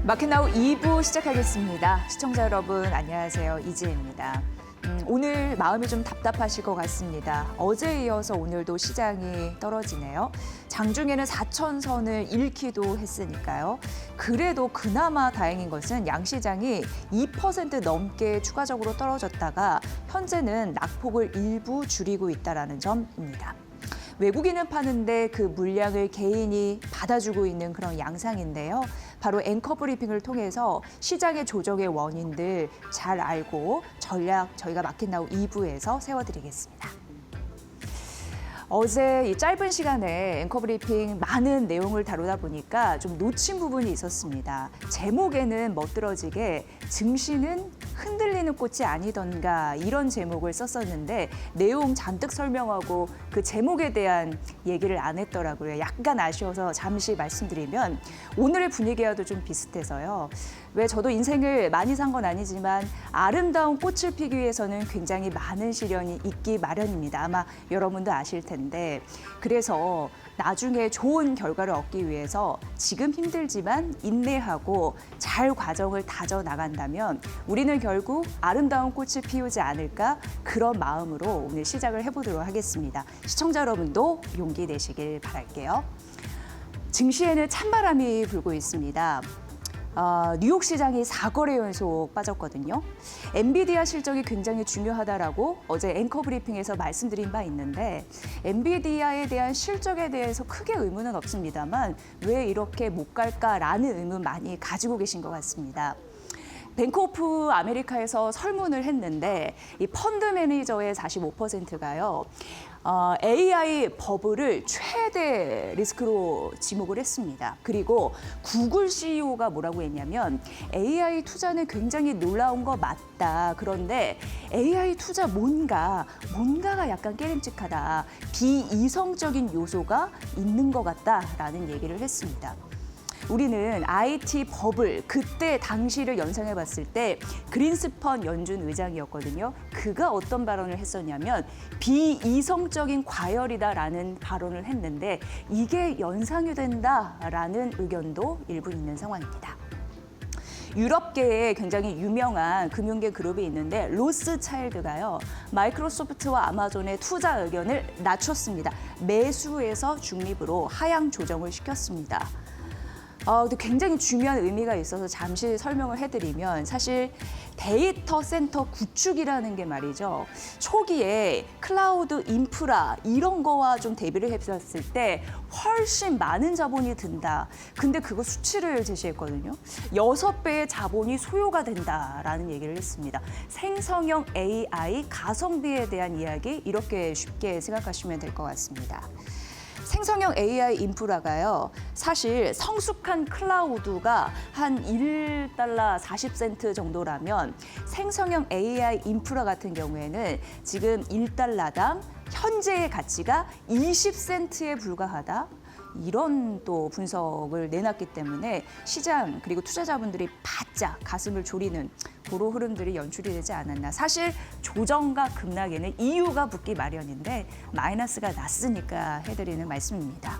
마켓나우 2부 시작하겠습니다. 시청자 여러분 안녕하세요. 이지혜입니다. 오늘 마음이 좀 답답하실 것 같습니다. 어제에 이어서 오늘도 시장이 떨어지네요. 장중에는 4천선을 잃기도 했으니까요. 그래도 그나마 다행인 것은 양시장이 2% 넘게 추가적으로 떨어졌다가 현재는 낙폭을 일부 줄이고 있다는 점입니다. 외국인은 파는데 그 물량을 개인이 받아주고 있는 그런 양상인데요. 바로 앵커 브리핑을 통해서 시장의 조정의 원인들 잘 알고 전략 저희가 마켓나우 2부에서 세워드리겠습니다. 어제 이 짧은 시간에 앵커 브리핑 많은 내용을 다루다 보니까 좀 놓친 부분이 있었습니다. 제목에는 멋들어지게 증시는 흔들리는 꽃이 아니던가 이런 제목을 썼었는데 내용 잔뜩 설명하고 그 제목에 대한 얘기를 안 했더라고요. 약간 아쉬워서 잠시 말씀드리면 오늘의 분위기와도 좀 비슷해서요. 왜 저도 인생을 많이 산 건 아니지만 아름다운 꽃을 피기 위해서는 굉장히 많은 시련이 있기 마련입니다. 아마 여러분도 아실 텐데 그래서 나중에 좋은 결과를 얻기 위해서 지금 힘들지만 인내하고 잘 과정을 다져 나간다면 우리는 결국 아름다운 꽃을 피우지 않을까 그런 마음으로 오늘 시작을 해보도록 하겠습니다. 시청자 여러분도 용기 내시길 바랄게요. 증시에는 찬바람이 불고 있습니다. 뉴욕 시장이 4거래 연속 빠졌거든요. 엔비디아 실적이 굉장히 중요하다라고 어제 앵커 브리핑에서 말씀드린 바 있는데 엔비디아에 대한 실적에 대해서 크게 의문은 없습니다만 왜 이렇게 못 갈까라는 의문 많이 가지고 계신 것 같습니다. 뱅크 오브 아메리카에서 설문을 했는데 이 펀드 매니저의 45%가요. AI 버블을 최대 리스크로 지목을 했습니다. 그리고 구글 CEO가 뭐라고 했냐면 AI 투자는 굉장히 놀라운 거 맞다. 그런데 AI 투자 뭔가가 약간 깨름직하다. 비이성적인 요소가 있는 것 같다라는 얘기를 했습니다. 우리는 IT 버블, 그때 당시를 연상해 봤을 때 그린스펀 연준 의장이었거든요. 그가 어떤 발언을 했었냐면 비이성적인 과열이다라는 발언을 했는데 이게 연상이 된다라는 의견도 일부 있는 상황입니다. 유럽계에 굉장히 유명한 금융계 그룹이 있는데 로스차일드가요. 마이크로소프트와 아마존의 투자 의견을 낮췄습니다. 매수에서 중립으로 하향 조정을 시켰습니다. 근데 굉장히 중요한 의미가 있어서 잠시 설명을 해드리면 사실 데이터 센터 구축이라는 게 말이죠. 초기에 클라우드 인프라 이런 거와 좀 대비를 했었을 때 훨씬 많은 자본이 든다. 근데 그거 수치를 제시했거든요. 6배의 자본이 소요가 된다라는 얘기를 했습니다. 생성형 AI 가성비에 대한 이야기 이렇게 쉽게 생각하시면 될 것 같습니다. 생성형 AI 인프라가요. 사실 성숙한 클라우드가 한 1달러 40센트 정도라면 생성형 AI 인프라 같은 경우에는 지금 1달러당 현재의 가치가 20센트에 불과하다. 이런 또 분석을 내놨기 때문에 시장 그리고 투자자분들이 바짝 가슴을 졸이는 그런 흐름들이 연출이 되지 않았나. 사실 조정과 급락에는 이유가 붙기 마련인데 마이너스가 났으니까 해드리는 말씀입니다.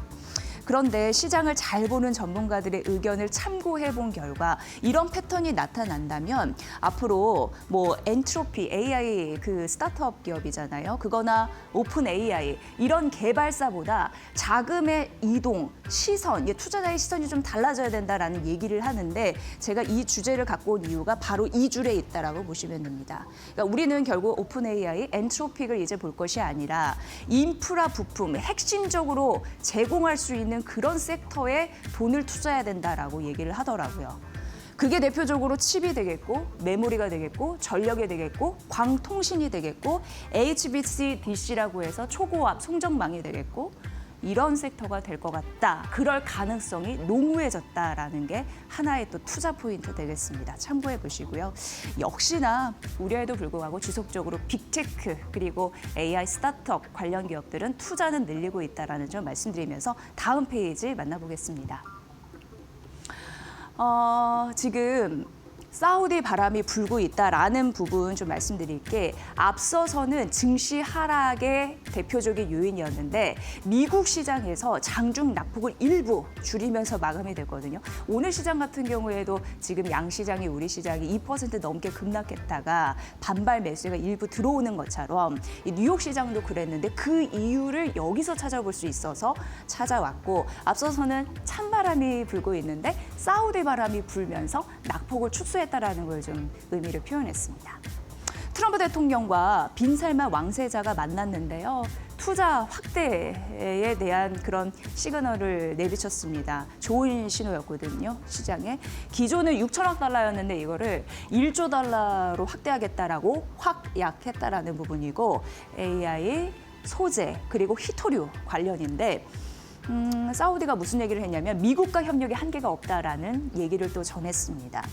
그런데 시장을 잘 보는 전문가들의 의견을 참고해 본 결과 이런 패턴이 나타난다면 앞으로 뭐 엔트로피 AI 그 스타트업 기업이잖아요. 그거나 오픈 AI 이런 개발사보다 자금의 이동, 시선, 투자자의 시선이 좀 달라져야 된다라는 얘기를 하는데 제가 이 주제를 갖고 온 이유가 바로 이 줄에 있다라고 보시면 됩니다. 그러니까 우리는 결국 오픈 AI, 엔트로픽을 이제 볼 것이 아니라 인프라 부품, 핵심적으로 제공할 수 있는 그런 섹터에 돈을 투자해야 된다라고 얘기를 하더라고요. 그게 대표적으로 칩이 되겠고 메모리가 되겠고 전력이 되겠고 광통신이 되겠고 HBC, DC라고 해서 초고압 송전망이 되겠고 이런 섹터가 될 것 같다. 그럴 가능성이 농후해졌다라는 게 하나의 또 투자 포인트 되겠습니다. 참고해 보시고요. 역시나 우려에도 불구하고 지속적으로 빅테크 그리고 AI 스타트업 관련 기업들은 투자는 늘리고 있다라는 점 말씀드리면서 다음 페이지 만나보겠습니다. 지금 사우디 바람이 불고 있다라는 부분 좀 말씀드릴게 앞서서는 증시 하락의 대표적인 요인이었는데 미국 시장에서 장중 낙폭을 일부 줄이면서 마감이 됐거든요. 오늘 시장 같은 경우에도 지금 양 시장이 우리 시장이 2% 넘게 급락했다가 반발 매수가 일부 들어오는 것처럼 이 뉴욕 시장도 그랬는데 그 이유를 여기서 찾아볼 수 있어서 찾아왔고 앞서서는 찬바람이 불고 있는데 사우디 바람이 불면서 낙폭을 축소했다라는 걸 좀 의미를 표현했습니다. 트럼프 대통령과 빈살만 왕세자가 만났는데요. 투자 확대에 대한 그런 시그널을 내비쳤습니다. 좋은 신호였거든요, 시장에. 기존은 6천억 달러였는데 이거를 1조 달러로 확대하겠다라고 확약했다라는 부분이고 AI, 소재, 그리고 희토류 관련인데 사우디가 무슨 얘기를 했냐면 미국과 협력에 한계가 없다라는 얘기를 또 전했습니다.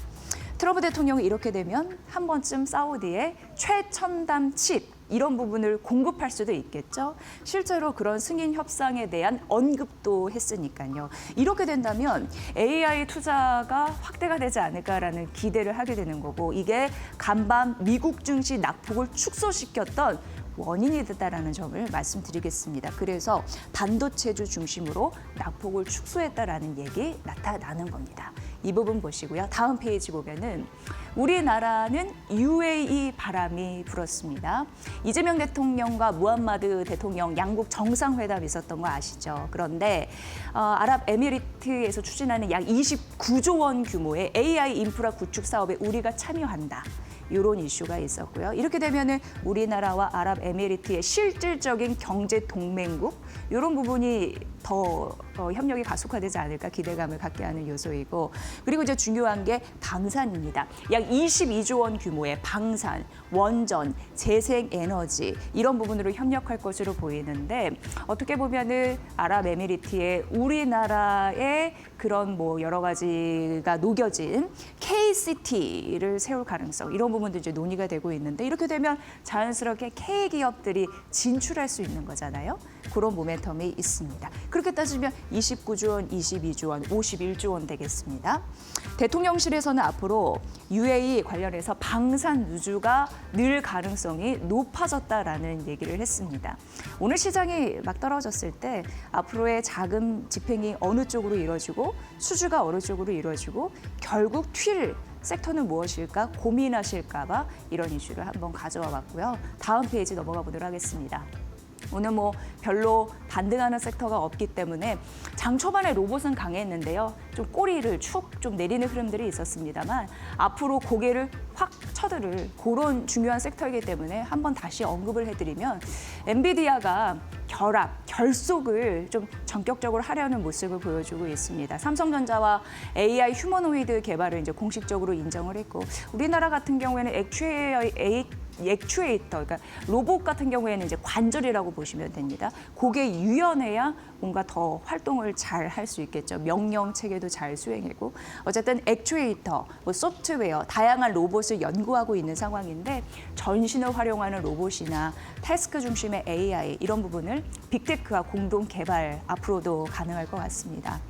트럼프 대통령이 이렇게 되면 한 번쯤 사우디에 최첨단 칩 이런 부분을 공급할 수도 있겠죠. 실제로 그런 승인 협상에 대한 언급도 했으니까요. 이렇게 된다면 AI 투자가 확대가 되지 않을까라는 기대를 하게 되는 거고 이게 간밤 미국 증시 낙폭을 축소시켰던 원인이 됐다라는 점을 말씀드리겠습니다. 그래서 반도체주 중심으로 낙폭을 축소했다라는 얘기 나타나는 겁니다. 이 부분 보시고요. 다음 페이지 보면은 우리나라는 UAE 바람이 불었습니다. 이재명 대통령과 무함마드 대통령 양국 정상회담이 있었던 거 아시죠? 그런데 아랍에미리트에서 추진하는 약 29조 원 규모의 AI 인프라 구축 사업에 우리가 참여한다. 이런 이슈가 있었고요. 이렇게 되면은 우리나라와 아랍에미리트의 실질적인 경제 동맹국 이런 부분이 더 협력이 가속화되지 않을까 기대감을 갖게 하는 요소이고 그리고 이제 중요한 게 방산입니다. 약 22조 원 규모의 방산, 원전, 재생에너지 이런 부분으로 협력할 것으로 보이는데 어떻게 보면은 아랍에미리트의 우리나라의 그런 뭐 여러 가지가 녹여진 K-시티를 세울 가능성 이런 부분도 이제 논의가 되고 있는데 이렇게 되면 자연스럽게 K 기업들이 진출할 수 있는 거잖아요. 그런 모멘텀이 있습니다. 그렇게 따지면 29조 원, 22조 원, 51조 원 되겠습니다. 대통령실에서는 앞으로 UAE 관련해서 방산 누주가 늘 가능성이 높아졌다라는 얘기를 했습니다. 오늘 시장이 막 떨어졌을 때 앞으로의 자금 집행이 어느 쪽으로 이루어지고 수주가 어느 쪽으로 이루어지고 결국 튈 섹터는 무엇일까 고민하실까 봐 이런 이슈를 한번 가져와 봤고요. 다음 페이지 넘어가 보도록 하겠습니다. 오늘 뭐 별로 반등하는 섹터가 없기 때문에 장 초반에 로봇은 강했는데요. 좀 꼬리를 축 좀 내리는 흐름들이 있었습니다만 앞으로 고개를 확 쳐들을 그런 중요한 섹터이기 때문에 한번 다시 언급을 해드리면 엔비디아가 결속을 좀 전격적으로 하려는 모습을 보여주고 있습니다. 삼성전자와 AI 휴머노이드 개발을 이제 공식적으로 인정을 했고 우리나라 같은 경우에는 액추에이터, 그러니까 로봇 같은 경우에는 이제 관절이라고 보시면 됩니다. 그게 유연해야 뭔가 더 활동을 잘 할 수 있겠죠. 명령 체계도 잘 수행하고 어쨌든 액추에이터, 뭐 소프트웨어, 다양한 로봇을 연구하고 있는 상황인데 전신을 활용하는 로봇이나 태스크 중심의 AI 이런 부분을 빅테크와 공동 개발 앞으로도 가능할 것 같습니다.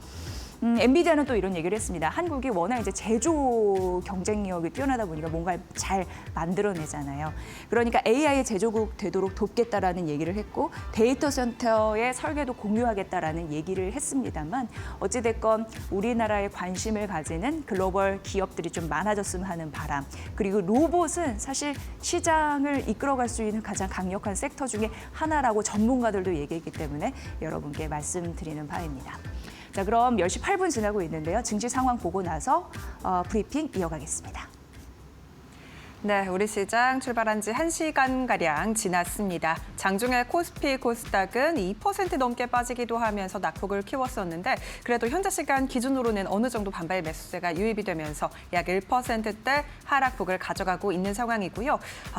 엔비디아는 또 이런 얘기를 했습니다. 한국이 워낙 이제 제조 경쟁력이 뛰어나다 보니까 뭔가 잘 만들어내잖아요. 그러니까 AI의 제조국 되도록 돕겠다라는 얘기를 했고 데이터 센터의 설계도 공유하겠다라는 얘기를 했습니다만 어찌됐건 우리나라에 관심을 가지는 글로벌 기업들이 좀 많아졌으면 하는 바람 그리고 로봇은 사실 시장을 이끌어갈 수 있는 가장 강력한 섹터 중에 하나라고 전문가들도 얘기했기 때문에 여러분께 말씀드리는 바입니다. 자, 그럼 10시 8분 지나고 있는데요. 증시 상황 보고 나서 브리핑 이어가겠습니다. 네, 우리 시장 출발한 지 1시간가량 지났습니다. 장중에 코스피, 코스닥은 2% 넘게 빠지기도 하면서 낙폭을 키웠었는데 그래도 현재 시간 기준으로는 어느 정도 반발 매수세가 유입이 되면서 약 1%대 하락폭을 가져가고 있는 상황이고요.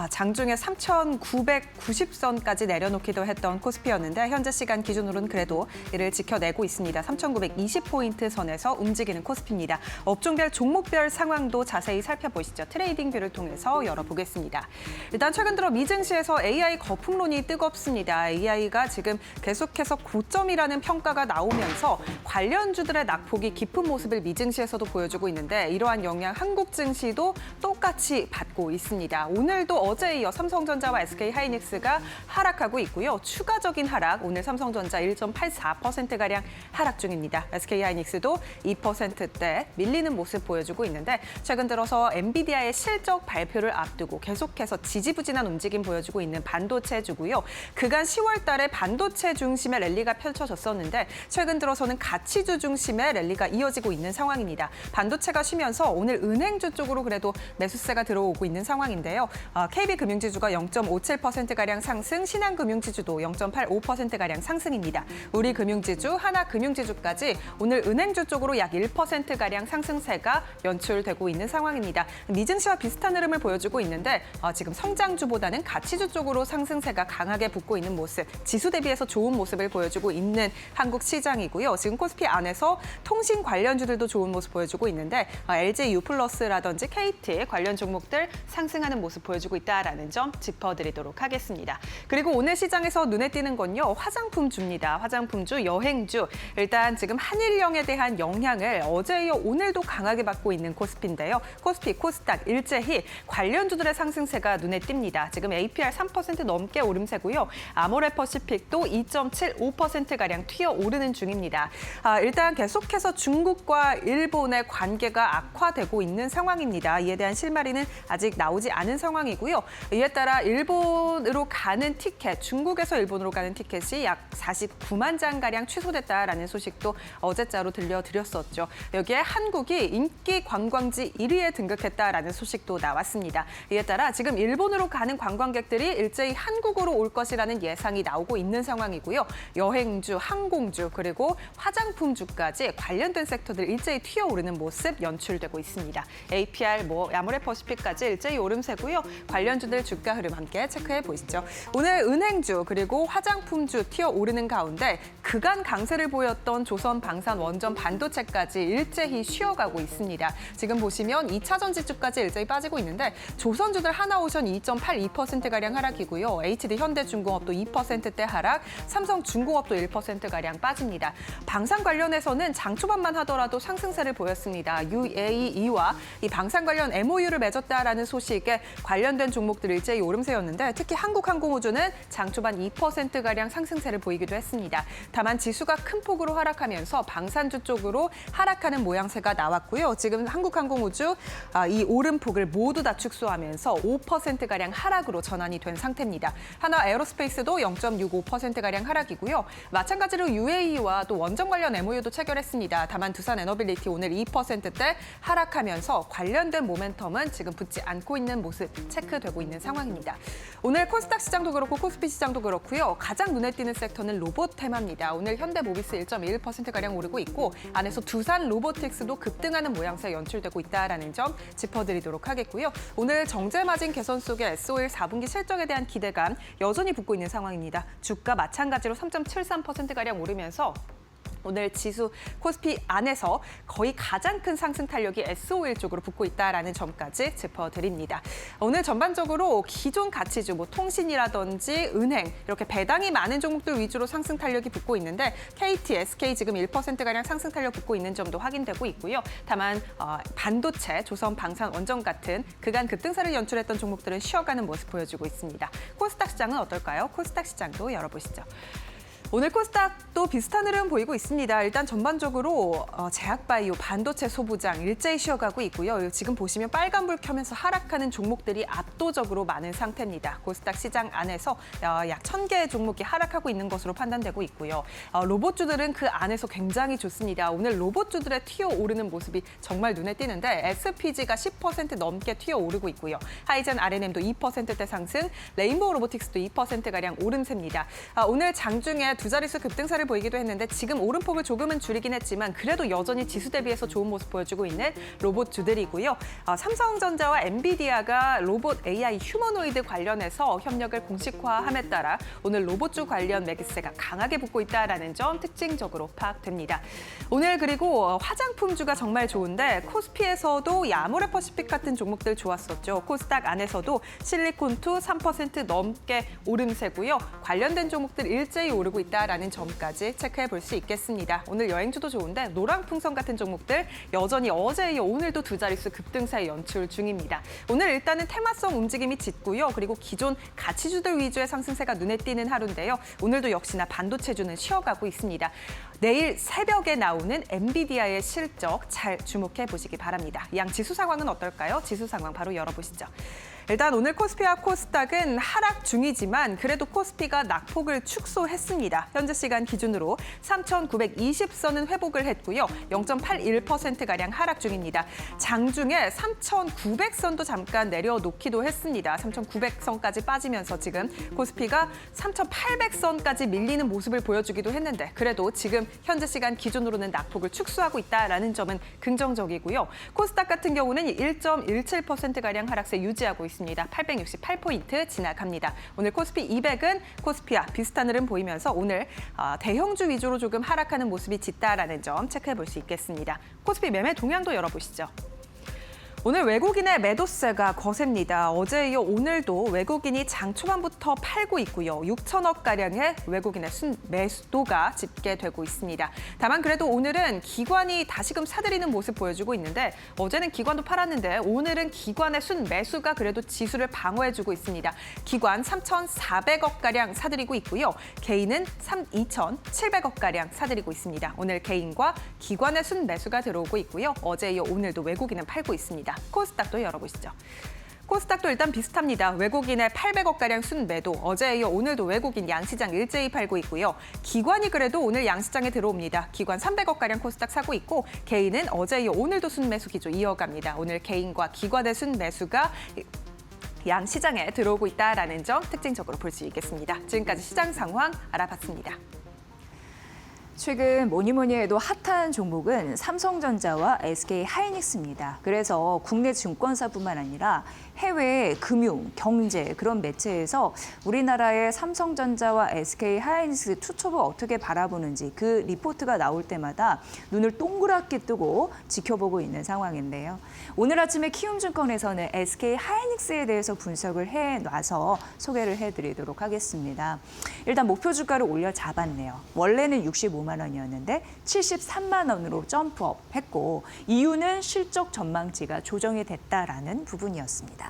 장중에 3,990선까지 내려놓기도 했던 코스피였는데 현재 시간 기준으로는 그래도 이를 지켜내고 있습니다. 3,920포인트 선에서 움직이는 코스피입니다. 업종별 종목별 상황도 자세히 살펴보시죠. 트레이딩 뷰를 통해서 관련해서 열어보겠습니다. 일단 최근 들어 미증시에서 AI 거품론이 뜨겁습니다. AI가 지금 계속해서 고점이라는 평가가 나오면서 관련주들의 낙폭이 깊은 모습을 미증시에서도 보여주고 있는데 이러한 영향 한국 증시도 똑같이 받고 있습니다. 오늘도 어제에 이어 삼성전자와 SK하이닉스가 하락하고 있고요. 추가적인 하락, 오늘 삼성전자 1.84%가량 하락 중입니다. SK하이닉스도 2%대 밀리는 모습 보여주고 있는데 최근 들어서 엔비디아의 실적 발표를 앞두고 계속해서 지지부진한 움직임 보여주고 있는 반도체주고요. 그간 10월 달에 반도체 중심의 랠리가 펼쳐졌었는데 최근 들어서는 가치주 중심의 랠리가 이어지고 있는 상황입니다. 반도체가 쉬면서 오늘 은행주 쪽으로 그래도 매수세가 들어오고 있는 상황인데요. KB금융지주가 0.57%가량 상승, 신한금융지주도 0.85%가량 상승입니다. 우리금융지주, 하나금융지주까지 오늘 은행주 쪽으로 약 1%가량 상승세가 연출되고 있는 상황입니다. 미증시와 비슷한 흐름을 보여주고 있는데 지금 성장주보다는 가치주 쪽으로 상승세가 강하게 붙고 있는 모습, 지수 대비해서 좋은 모습을 보여주고 있는 한국 시장이고요. 지금 코스피 안에서 통신 관련주들도 좋은 모습 보여주고 있는데 LG U+라든지 KT 관련 종목들 상승하는 모습 보여주고 있다라는 점 짚어드리도록 하겠습니다. 그리고 오늘 시장에서 눈에 띄는 건요. 화장품주입니다. 화장품주, 여행주. 일단 지금 한일령에 대한 영향을 어제에 이어 오늘도 강하게 받고 있는 코스피인데요. 코스피, 코스닥, 일제히 관련주들의 상승세가 눈에 띕니다. 지금 APR 3% 넘게 오름세고요. 아모레퍼시픽도 2.75%가량 튀어오르는 중입니다. 일단 계속해서 중국과 일본의 관계가 악화되고 있는 상황입니다. 이에 대한 실마리는 아직 나오지 않은 상황이고요. 이에 따라 일본으로 가는 티켓, 중국에서 일본으로 가는 티켓이 약 49만 장가량 취소됐다라는 소식도 어제자로 들려드렸었죠. 여기에 한국이 인기 관광지 1위에 등극했다라는 소식도 나왔습니다. 이에 따라 지금 일본으로 가는 관광객들이 일제히 한국으로 올 것이라는 예상이 나오고 있는 상황이고요. 여행주, 항공주, 그리고 화장품주까지 관련된 섹터들 일제히 튀어오르는 모습 연출되고 있습니다. APR, 아모레퍼시픽까지 일제히 오름세고요. 관련주들 주가 흐름 함께 체크해 보시죠. 오늘 은행주 그리고 화장품주 튀어오르는 가운데 그간 강세를 보였던 조선, 방산, 원전, 반도체까지 일제히 쉬어가고 있습니다. 지금 보시면 2차 전지주까지 일제히 빠지고 있는데 조선주들 하나오션 2.82%가량 하락이고요. HD 현대중공업도 2%대 하락, 삼성중공업도 1%가량 빠집니다. 방산 관련해서는 장 초반만 하더라도 상승세를 보였습니다. UAE와 이 방산 관련 MOU를 맺었다라는 소식에 관련된 종목들 일제히 오름세였는데 특히 한국항공우주는 장 초반 2%가량 상승세를 보이기도 했습니다. 다만 지수가 큰 폭으로 하락하면서 방산주 쪽으로 하락하는 모양새가 나왔고요. 지금 한국항공우주 이 오름폭을 모두 다 축소하면서 5%가량 하락으로 전환이 된 상태입니다. 하나 에어로스페이스도 0.65%가량 하락이고요. 마찬가지로 UAE와 또 원전 관련 MOU도 체결했습니다. 다만 두산 에너빌리티 오늘 2%대 하락하면서 관련된 모멘텀은 지금 붙지 않고 있는 모습 체크되고 있는 상황입니다. 오늘 코스닥 시장도 그렇고 코스피 시장도 그렇고요. 가장 눈에 띄는 섹터는 로봇 테마입니다. 오늘 현대모비스 1.1%가량 오르고 있고 안에서 두산 로보틱스도 급등하는 모양새 연출되고 있다는 점 짚어드리도록 하겠고요. 오늘 정제마진 개선 속에 SO일 4분기 실적에 대한 기대감 여전히 붙고 있는 상황입니다. 주가 마찬가지로 3.73%가량 오르면서 오늘 지수 코스피 안에서 거의 가장 큰 상승 탄력이 S51 쪽으로 붙고 있다는 점까지 짚어드립니다. 오늘 전반적으로 기존 가치주, 통신이라든지 은행 이렇게 배당이 많은 종목들 위주로 상승 탄력이 붙고 있는데 KT, SK 지금 1%가량 상승 탄력 붙고 있는 점도 확인되고 있고요. 다만 반도체, 조선, 방산, 원전 같은 그간 급등세를 연출했던 종목들은 쉬어가는 모습 보여주고 있습니다. 코스닥 시장은 어떨까요? 코스닥 시장도 열어보시죠. 오늘 코스닥도 비슷한 흐름 보이고 있습니다. 일단 전반적으로 제약바이오, 반도체 소부장 일제히 쉬어가고 있고요. 지금 보시면 빨간불 켜면서 하락하는 종목들이 압도적으로 많은 상태입니다. 코스닥 시장 안에서 약 1,000개의 종목이 하락하고 있는 것으로 판단되고 있고요. 로봇주들은 그 안에서 굉장히 좋습니다. 오늘 로봇주들의 튀어오르는 모습이 정말 눈에 띄는데 SPG가 10% 넘게 튀어오르고 있고요. 하이젠 R&M도 2%대 상승, 레인보우 로보틱스도 2%가량 오름세입니다. 오늘 장중에 두 자릿수 급등세를 보이기도 했는데 지금 오름폭을 조금은 줄이긴 했지만 그래도 여전히 지수 대비해서 좋은 모습 보여주고 있는 로봇주들이고요. 삼성전자와 엔비디아가 로봇 AI 휴머노이드 관련해서 협력을 공식화함에 따라 오늘 로봇주 관련 매기세가 강하게 붙고 있다는 점 특징적으로 파악됩니다. 오늘 그리고 화장품주가 정말 좋은데 코스피에서도 야모레퍼시픽 같은 종목들 좋았었죠. 코스닥 안에서도 실리콘2 3% 넘게 오름세고요. 관련된 종목들 일제히 오르고 있다는 점까지 체크해 볼 수 있겠습니다. 오늘 여행주도 좋은데 노랑풍선 같은 종목들 여전히 어제에 이어 오늘도 두 자릿수 급등세 연출 중입니다. 오늘 일단은 테마성 움직임이 짙고요. 그리고 기존 가치주들 위주의 상승세가 눈에 띄는 하루인데요. 오늘도 역시나 반도체주는 쉬어가고 있습니다. 내일 새벽에 나오는 엔비디아의 실적 잘 주목해 보시기 바랍니다. 양 지수 상황은 어떨까요? 지수 상황 바로 열어보시죠. 일단 오늘 코스피와 코스닥은 하락 중이지만 그래도 코스피가 낙폭을 축소했습니다. 현재 시간 기준으로 3,920선은 회복을 했고요. 0.81%가량 하락 중입니다. 장중에 3,900선도 잠깐 내려놓기도 했습니다. 3,900선까지 빠지면서 지금 코스피가 3,800선까지 밀리는 모습을 보여주기도 했는데 그래도 지금 현재 시간 기준으로는 낙폭을 축소하고 있다는 점은 긍정적이고요. 코스닥 같은 경우는 1.17%가량 하락세 유지하고 있습니다. 868포인트 지나갑니다. 오늘 코스피 200은 코스피와 비슷한 흐름 보이면서 오늘 대형주 위주로 조금 하락하는 모습이 짙다라는 점 체크해 볼 수 있겠습니다. 코스피 매매 동향도 열어보시죠. 오늘 외국인의 매도세가 거셉니다. 어제에 이어 오늘도 외국인이 장 초반부터 팔고 있고요. 6천억가량의 외국인의 순매도가 집계되고 있습니다. 다만 그래도 오늘은 기관이 다시금 사들이는 모습 보여주고 있는데 어제는 기관도 팔았는데 오늘은 기관의 순매수가 그래도 지수를 방어해주고 있습니다. 기관 3,400억가량 사들이고 있고요. 개인은 2,700억가량 사들이고 있습니다. 오늘 개인과 기관의 순매수가 들어오고 있고요. 어제에 이어 오늘도 외국인은 팔고 있습니다. 코스닥도 열어보시죠. 코스닥도 일단 비슷합니다. 외국인의 800억가량 순매도, 어제에 이어 오늘도 외국인 양시장 일제히 팔고 있고요. 기관이 그래도 오늘 양시장에 들어옵니다. 기관 300억가량 코스닥 사고 있고 개인은 어제에 이어 오늘도 순매수 기조 이어갑니다. 오늘 개인과 기관의 순매수가 양시장에 들어오고 있다는 점 특징적으로 볼 수 있겠습니다. 지금까지 시장 상황 알아봤습니다. 최근 뭐니 해도 핫한 종목은 삼성전자와 SK하이닉스입니다. 그래서 국내 증권사뿐만 아니라 해외 금융, 경제 그런 매체에서 우리나라의 삼성전자와 SK하이닉스 투첩을 어떻게 바라보는지 그 리포트가 나올 때마다 눈을 동그랗게 뜨고 지켜보고 있는 상황인데요. 오늘 아침에 키움증권에서는 SK하이닉스에 대해서 분석을 해놔서 소개를 해드리도록 하겠습니다. 일단 목표 주가를 올려 잡았네요. 원래는 65만 원이었는데 73만 원으로 점프업했고 이유는 실적 전망치가 조정이 됐다라는 부분이었습니다.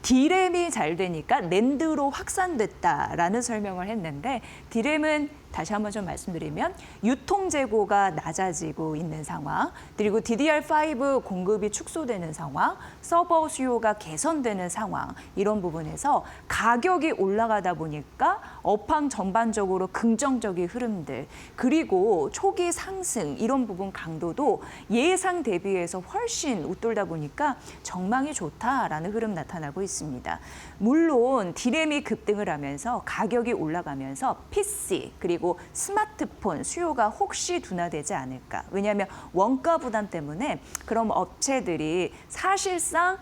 D램이 잘 되니까 낸드로 확산됐다라는 설명을 했는데 D램은 다시 한번 좀 말씀드리면 유통 재고가 낮아지고 있는 상황, 그리고 DDR5 공급이 축소되는 상황, 서버 수요가 개선되는 상황 이런 부분에서 가격이 올라가다 보니까 업황 전반적으로 긍정적인 흐름들 그리고 초기 상승 이런 부분 강도도 예상 대비해서 훨씬 웃돌다 보니까 전망이 좋다라는 흐름 나타나고 있습니다. 물론 D램이 급등을 하면서 가격이 올라가면서 PC 그리고 스마트폰 수요가 혹시 둔화되지 않을까. 왜냐하면 원가 부담 때문에 그럼 업체들이 사실상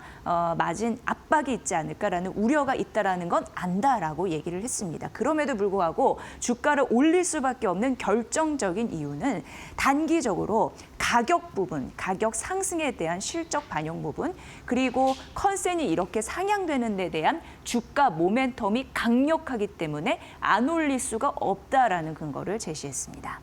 마진 압박이 있지 않을까라는 우려가 있다라는 건 안다라고 얘기를 했습니다. 그럼에도 불구하고 주가를 올릴 수밖에 없는 결정적인 이유는 단기적으로 가격 부분, 가격 상승에 대한 실적 반영 부분, 그리고 컨센이 이렇게 상향되는 데 대한 주가 모멘텀이 강력하기 때문에 안 올릴 수가 없다라는 근거를 제시했습니다.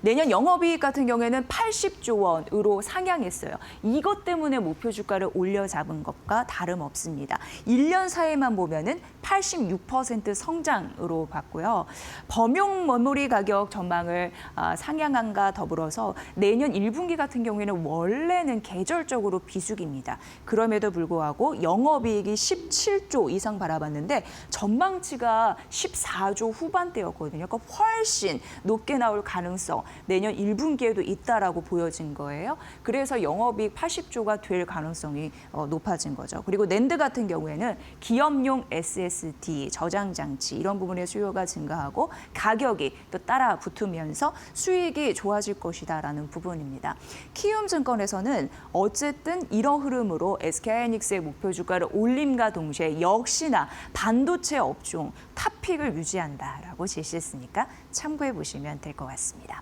내년 영업이익 같은 경우에는 80조 원으로 상향했어요. 이것 때문에 목표 주가를 올려 잡은 것과 다름없습니다. 1년 사이만 보면은 86% 성장으로 봤고요. 범용 메모리 가격 전망을 상향한과 더불어서 내년 1분기 같은 경우에는 원래는 계절적으로 비수기입니다. 그럼에도 불구하고 영업이익이 17조 이상 바라봤는데 전망치가 14조 후반대였거든요. 그러니까 훨씬 높게 나올 가능성 내년 1분기에도 있다라고 보여진 거예요. 그래서 영업이익 80조가 될 가능성이 높아진 거죠. 그리고 낸드 같은 경우에는 기업용 SSD, 저장 장치 이런 부분의 수요가 증가하고 가격이 또 따라 붙으면서 수익이 좋아질 것이다라는 부분입니다. 키움증권에서는 어쨌든 이런 흐름으로 SK하이닉스의 목표 주가를 올림과 동시에 역시나 반도체 업종 탑픽을 유지한다라고 제시했으니까 참고해 보시면 될 것 같습니다.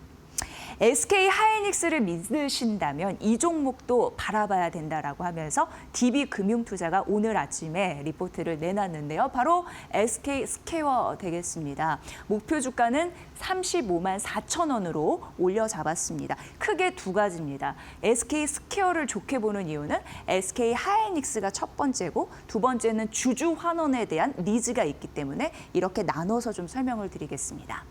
SK하이닉스를 믿으신다면 이 종목도 바라봐야 된다라고 하면서 DB금융투자가 오늘 아침에 리포트를 내놨는데요. 바로 SK스퀘어 되겠습니다. 목표 주가는 35만 4천 원으로 올려 잡았습니다. 크게 두 가지입니다. SK스퀘어를 좋게 보는 이유는 SK하이닉스가 첫 번째고 두 번째는 주주 환원에 대한 니즈가 있기 때문에 이렇게 나눠서 좀 설명을 드리겠습니다.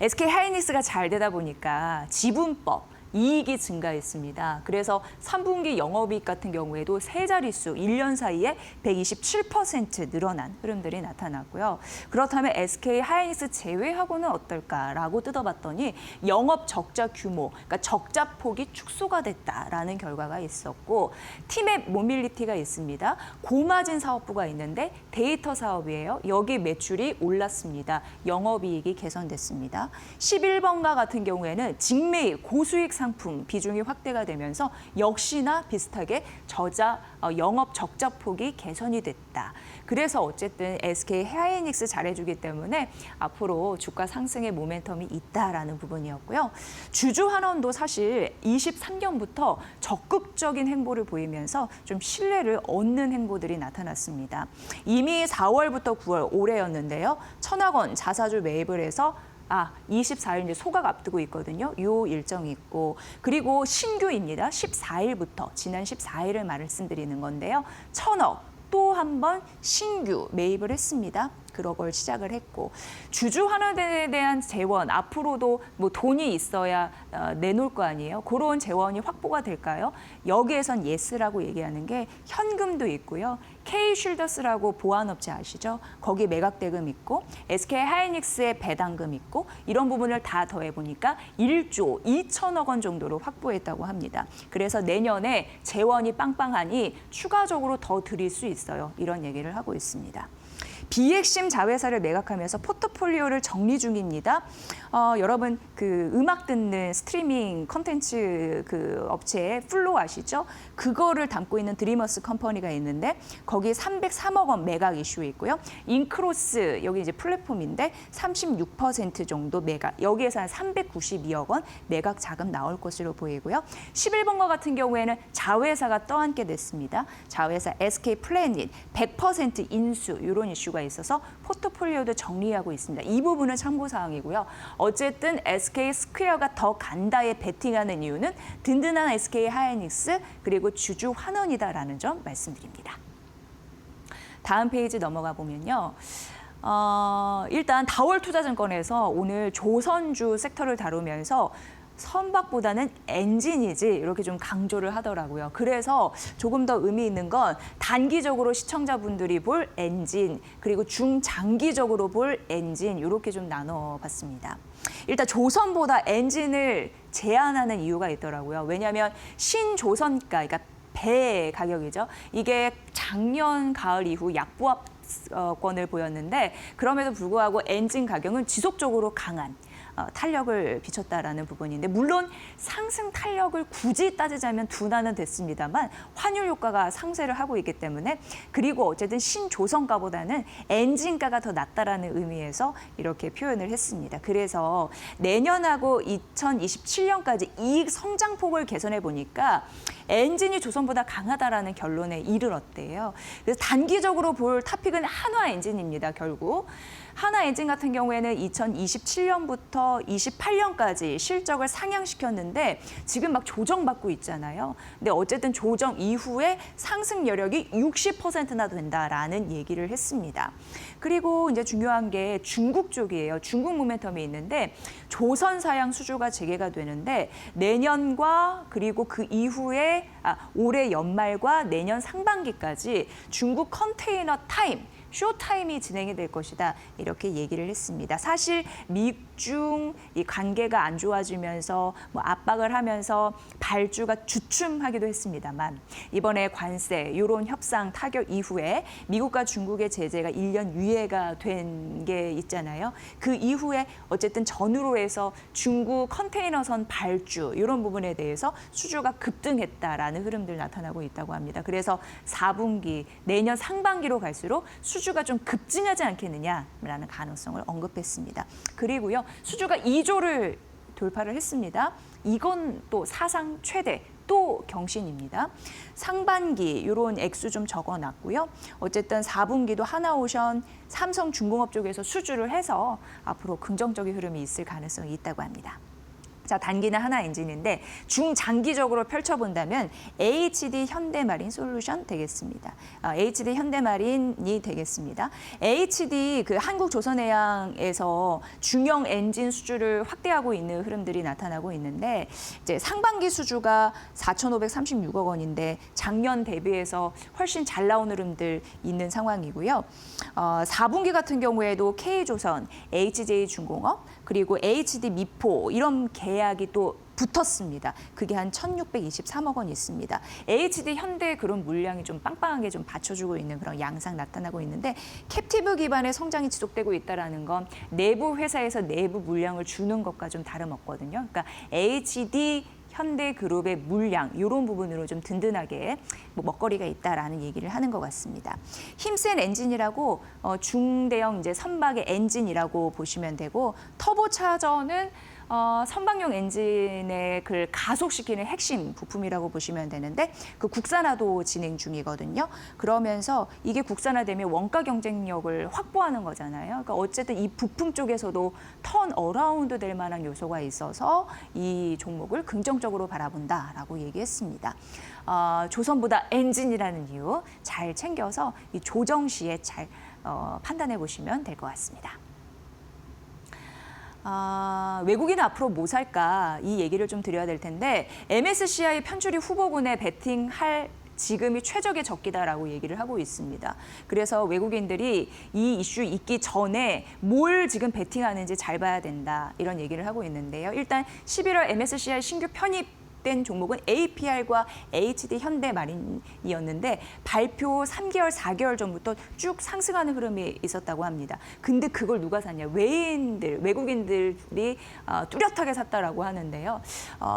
SK하이닉스가 잘 되다 보니까 지분법, 이익이 증가했습니다. 그래서 3분기 영업이익 같은 경우에도 세 자릿수 1년 사이에 127% 늘어난 흐름들이 나타났고요. 그렇다면 SK하이닉스 제외하고는 어떨까라고 뜯어봤더니 영업 적자 규모, 그러니까 적자 폭이 축소가 됐다라는 결과가 있었고 티맵 모빌리티가 있습니다. 고마진 사업부가 있는데 데이터 사업이에요. 여기 매출이 올랐습니다. 영업이익이 개선됐습니다. 11번가 같은 경우에는 직매입 고수익 상품 비중이 확대가 되면서 역시나 비슷하게 영업 적자 폭이 개선이 됐다. 그래서 어쨌든 SK하이닉스 잘해주기 때문에 앞으로 주가 상승의 모멘텀이 있다라는 부분이었고요. 주주 환원도 사실 23년부터 적극적인 행보를 보이면서 좀 신뢰를 얻는 행보들이 나타났습니다. 이미 4월부터 9월 올해였는데요. 1,000억 원 자사주 매입을 해서 24일 이제 소각 앞두고 있거든요. 요 일정이 있고 그리고 신규입니다. 14일부터 지난 14일을 말씀드리는 건데요. 1,000억 또 한 번 신규 매입을 했습니다. 그런 걸 시작을 했고 주주 환원에 대한 재원 앞으로도 뭐 돈이 있어야 내놓을 거 아니에요. 그런 재원이 확보가 될까요? 여기에선 예스라고 얘기하는 게 현금도 있고요. K쉴더스라고 보안업체 아시죠? 거기 매각대금 있고 SK하이닉스의 배당금 있고 이런 부분을 다 더해보니까 1조 2천억 원 정도로 확보했다고 합니다. 그래서 내년에 재원이 빵빵하니 추가적으로 더 드릴 수 있어요. 이런 얘기를 하고 있습니다. 비핵심 자회사를 매각하면서 포트폴리오를 정리 중입니다. 여러분 그 음악 듣는 스트리밍 컨텐츠 그 업체 플로우 아시죠? 그거를 담고 있는 드리머스 컴퍼니가 있는데 거기 303억 원 매각 이슈 있고요. 인크로스 여기 이제 플랫폼인데 36% 정도 매각. 여기에서 한 392억 원 매각 자금 나올 것으로 보이고요. 11번과 같은 경우에는 자회사가 떠안게 됐습니다. 자회사 SK 플래닛 100% 인수 이런 이슈가 있어서 포트폴리오도 정리하고 있습니다. 이 부분은 참고사항이고요. 어쨌든 SK스퀘어가 더 간다에 베팅하는 이유는 든든한 SK하이닉스 그리고 주주 환원이다라는 점 말씀드립니다. 다음 페이지 넘어가 보면요. 일단 다월투자증권에서 오늘 조선주 섹터를 다루면서 선박보다는 엔진이지 이렇게 좀 강조를 하더라고요. 그래서 조금 더 의미 있는 건 단기적으로 시청자분들이 볼 엔진 그리고 중장기적으로 볼 엔진 이렇게 좀 나눠봤습니다. 일단 조선보다 엔진을 제한하는 이유가 있더라고요. 왜냐하면 신조선가 그러니까 배 가격이죠. 이게 작년 가을 이후 약보합권을 보였는데 그럼에도 불구하고 엔진 가격은 지속적으로 강한 탄력을 비췄다라는 부분인데 물론 상승 탄력을 굳이 따지자면 둔화는 됐습니다만 환율 효과가 상쇄를 하고 있기 때문에 그리고 어쨌든 신조선가보다는 엔진가가 더 낫다라는 의미에서 이렇게 표현을 했습니다. 그래서 내년하고 2027년까지 이익 성장폭을 개선해 보니까 엔진이 조선보다 강하다라는 결론에 이르렀대요. 그래서 단기적으로 볼 탑픽은 한화 엔진입니다. 결국. 한화 엔진 같은 경우에는 2027년부터 28년까지 실적을 상향시켰는데 지금 막 조정받고 있잖아요. 근데 어쨌든 조정 이후에 상승 여력이 60%나 된다라는 얘기를 했습니다. 그리고 이제 중요한 게 중국 쪽이에요. 중국 모멘텀이 있는데 조선 사양 수주가 재개가 되는데 내년과 그리고 그 이후에 올해 연말과 내년 상반기까지 중국 컨테이너 타임 쇼타임이 진행이 될 것이다. 이렇게 얘기를 했습니다. 사실 미중 이 관계가 안 좋아지면서 뭐 압박을 하면서 발주가 주춤하기도 했습니다만 이번에 관세, 이런 협상 타결 이후에 미국과 중국의 제재가 1년 유예가 된 게 있잖아요. 그 이후에 어쨌든 전후로 해서 중국 컨테이너선 발주 이런 부분에 대해서 수주가 급등했다라는 흐름들 나타나고 있다고 합니다. 그래서 4분기, 내년 상반기로 갈수록 수주가 좀 급증하지 않겠느냐라는 가능성을 언급했습니다. 그리고요, 수주가 2조를 돌파를 했습니다. 이건 또 사상 최대, 또 경신입니다. 상반기 이런 액수 좀 적어놨고요. 어쨌든 4분기도 하나오션, 삼성중공업 쪽에서 수주를 해서 앞으로 긍정적인 흐름이 있을 가능성이 있다고 합니다. 자, 단기는 하나엔진인데 중장기적으로 펼쳐본다면 HD 현대마린 솔루션 되겠습니다. HD 현대마린이 되겠습니다. HD 그 한국조선해양에서 중형 엔진 수주를 확대하고 있는 흐름들이 나타나고 있는데 이제 상반기 수주가 4,536억 원인데 작년 대비해서 훨씬 잘 나온 흐름들 있는 상황이고요. 4분기 같은 경우에도 K조선, HJ중공업 그리고 HD 미포 이런 계약이 또 붙었습니다. 그게 한 1,623억 원 있습니다. HD 현대 그런 물량이 좀 빵빵하게 좀 받쳐주고 있는 그런 양상 나타나고 있는데 캡티브 기반의 성장이 지속되고 있다는 건 내부 회사에서 내부 물량을 주는 것과 좀 다름없거든요. 그러니까 HD 현대그룹의 물량 이런 부분으로 좀 든든하게 먹거리가 있다라는 얘기를 하는 것 같습니다. 힘센 엔진이라고 중대형 이제 선박의 엔진이라고 보시면 되고 터보차저는 선박용 엔진의 그 가속시키는 핵심 부품이라고 보시면 되는데 그 국산화도 진행 중이거든요. 그러면서 이게 국산화되면 원가 경쟁력을 확보하는 거잖아요. 그러니까 어쨌든 이 부품 쪽에서도 턴 어라운드 될 만한 요소가 있어서 이 종목을 긍정적으로 바라본다라고 얘기했습니다. 조선보다 엔진이라는 이유 잘 챙겨서 이 조정 시에 잘 판단해 보시면 될 것 같습니다. 외국인은 앞으로 뭐 살까 이 얘기를 좀 드려야 될 텐데 MSCI 편주리 후보군에 베팅할 지금이 최적의 적기다라고 얘기를 하고 있습니다. 그래서 외국인들이 이 이슈 있기 전에 뭘 지금 베팅하는지 잘 봐야 된다 이런 얘기를 하고 있는데요. 일단 11월 MSCI 신규 편입 된 종목은 APR과 HD 현대마린이었는데 발표 3개월, 4개월 전부터 쭉 상승하는 흐름이 있었다고 합니다. 근데 그걸 누가 샀냐? 외국인들이 뚜렷하게 샀다라고 하는데요.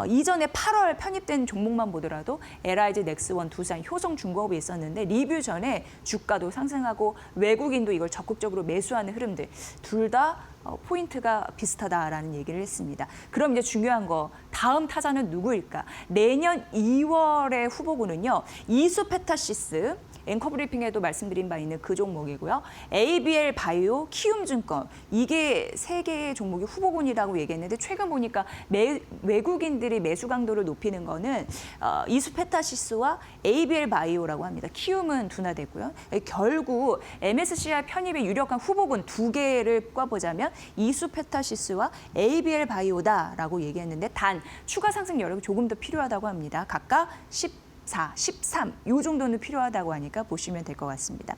이전에 8월 편입된 종목만 보더라도 LIG, 넥스원, 두산, 효성중공업이 있었는데 리뷰 전에 주가도 상승하고 외국인도 이걸 적극적으로 매수하는 흐름들 둘 다 포인트가 비슷하다라는 얘기를 했습니다. 그럼 이제 중요한 거 다음 타자는 누구일까? 내년 2월의 후보군은요. 이수페타시스 앵커브리핑에도 말씀드린 바 있는 그 종목이고요. ABL 바이오, 키움증권 이게 세 개의 종목이 후보군이라고 얘기했는데 최근 보니까 외국인들이 매수 강도를 높이는 거는 이수페타시스와 ABL 바이오라고 합니다. 키움은 둔화됐고요. 결국 MSCI 편입의 유력한 후보군 두 개를 꼽아보자면 이수페타시스와 ABL 바이오다라고 얘기했는데 단 추가 상승 여력이 조금 더 필요하다고 합니다. 각각 14, 13, 요 정도는 필요하다고 하니까 보시면 될 것 같습니다.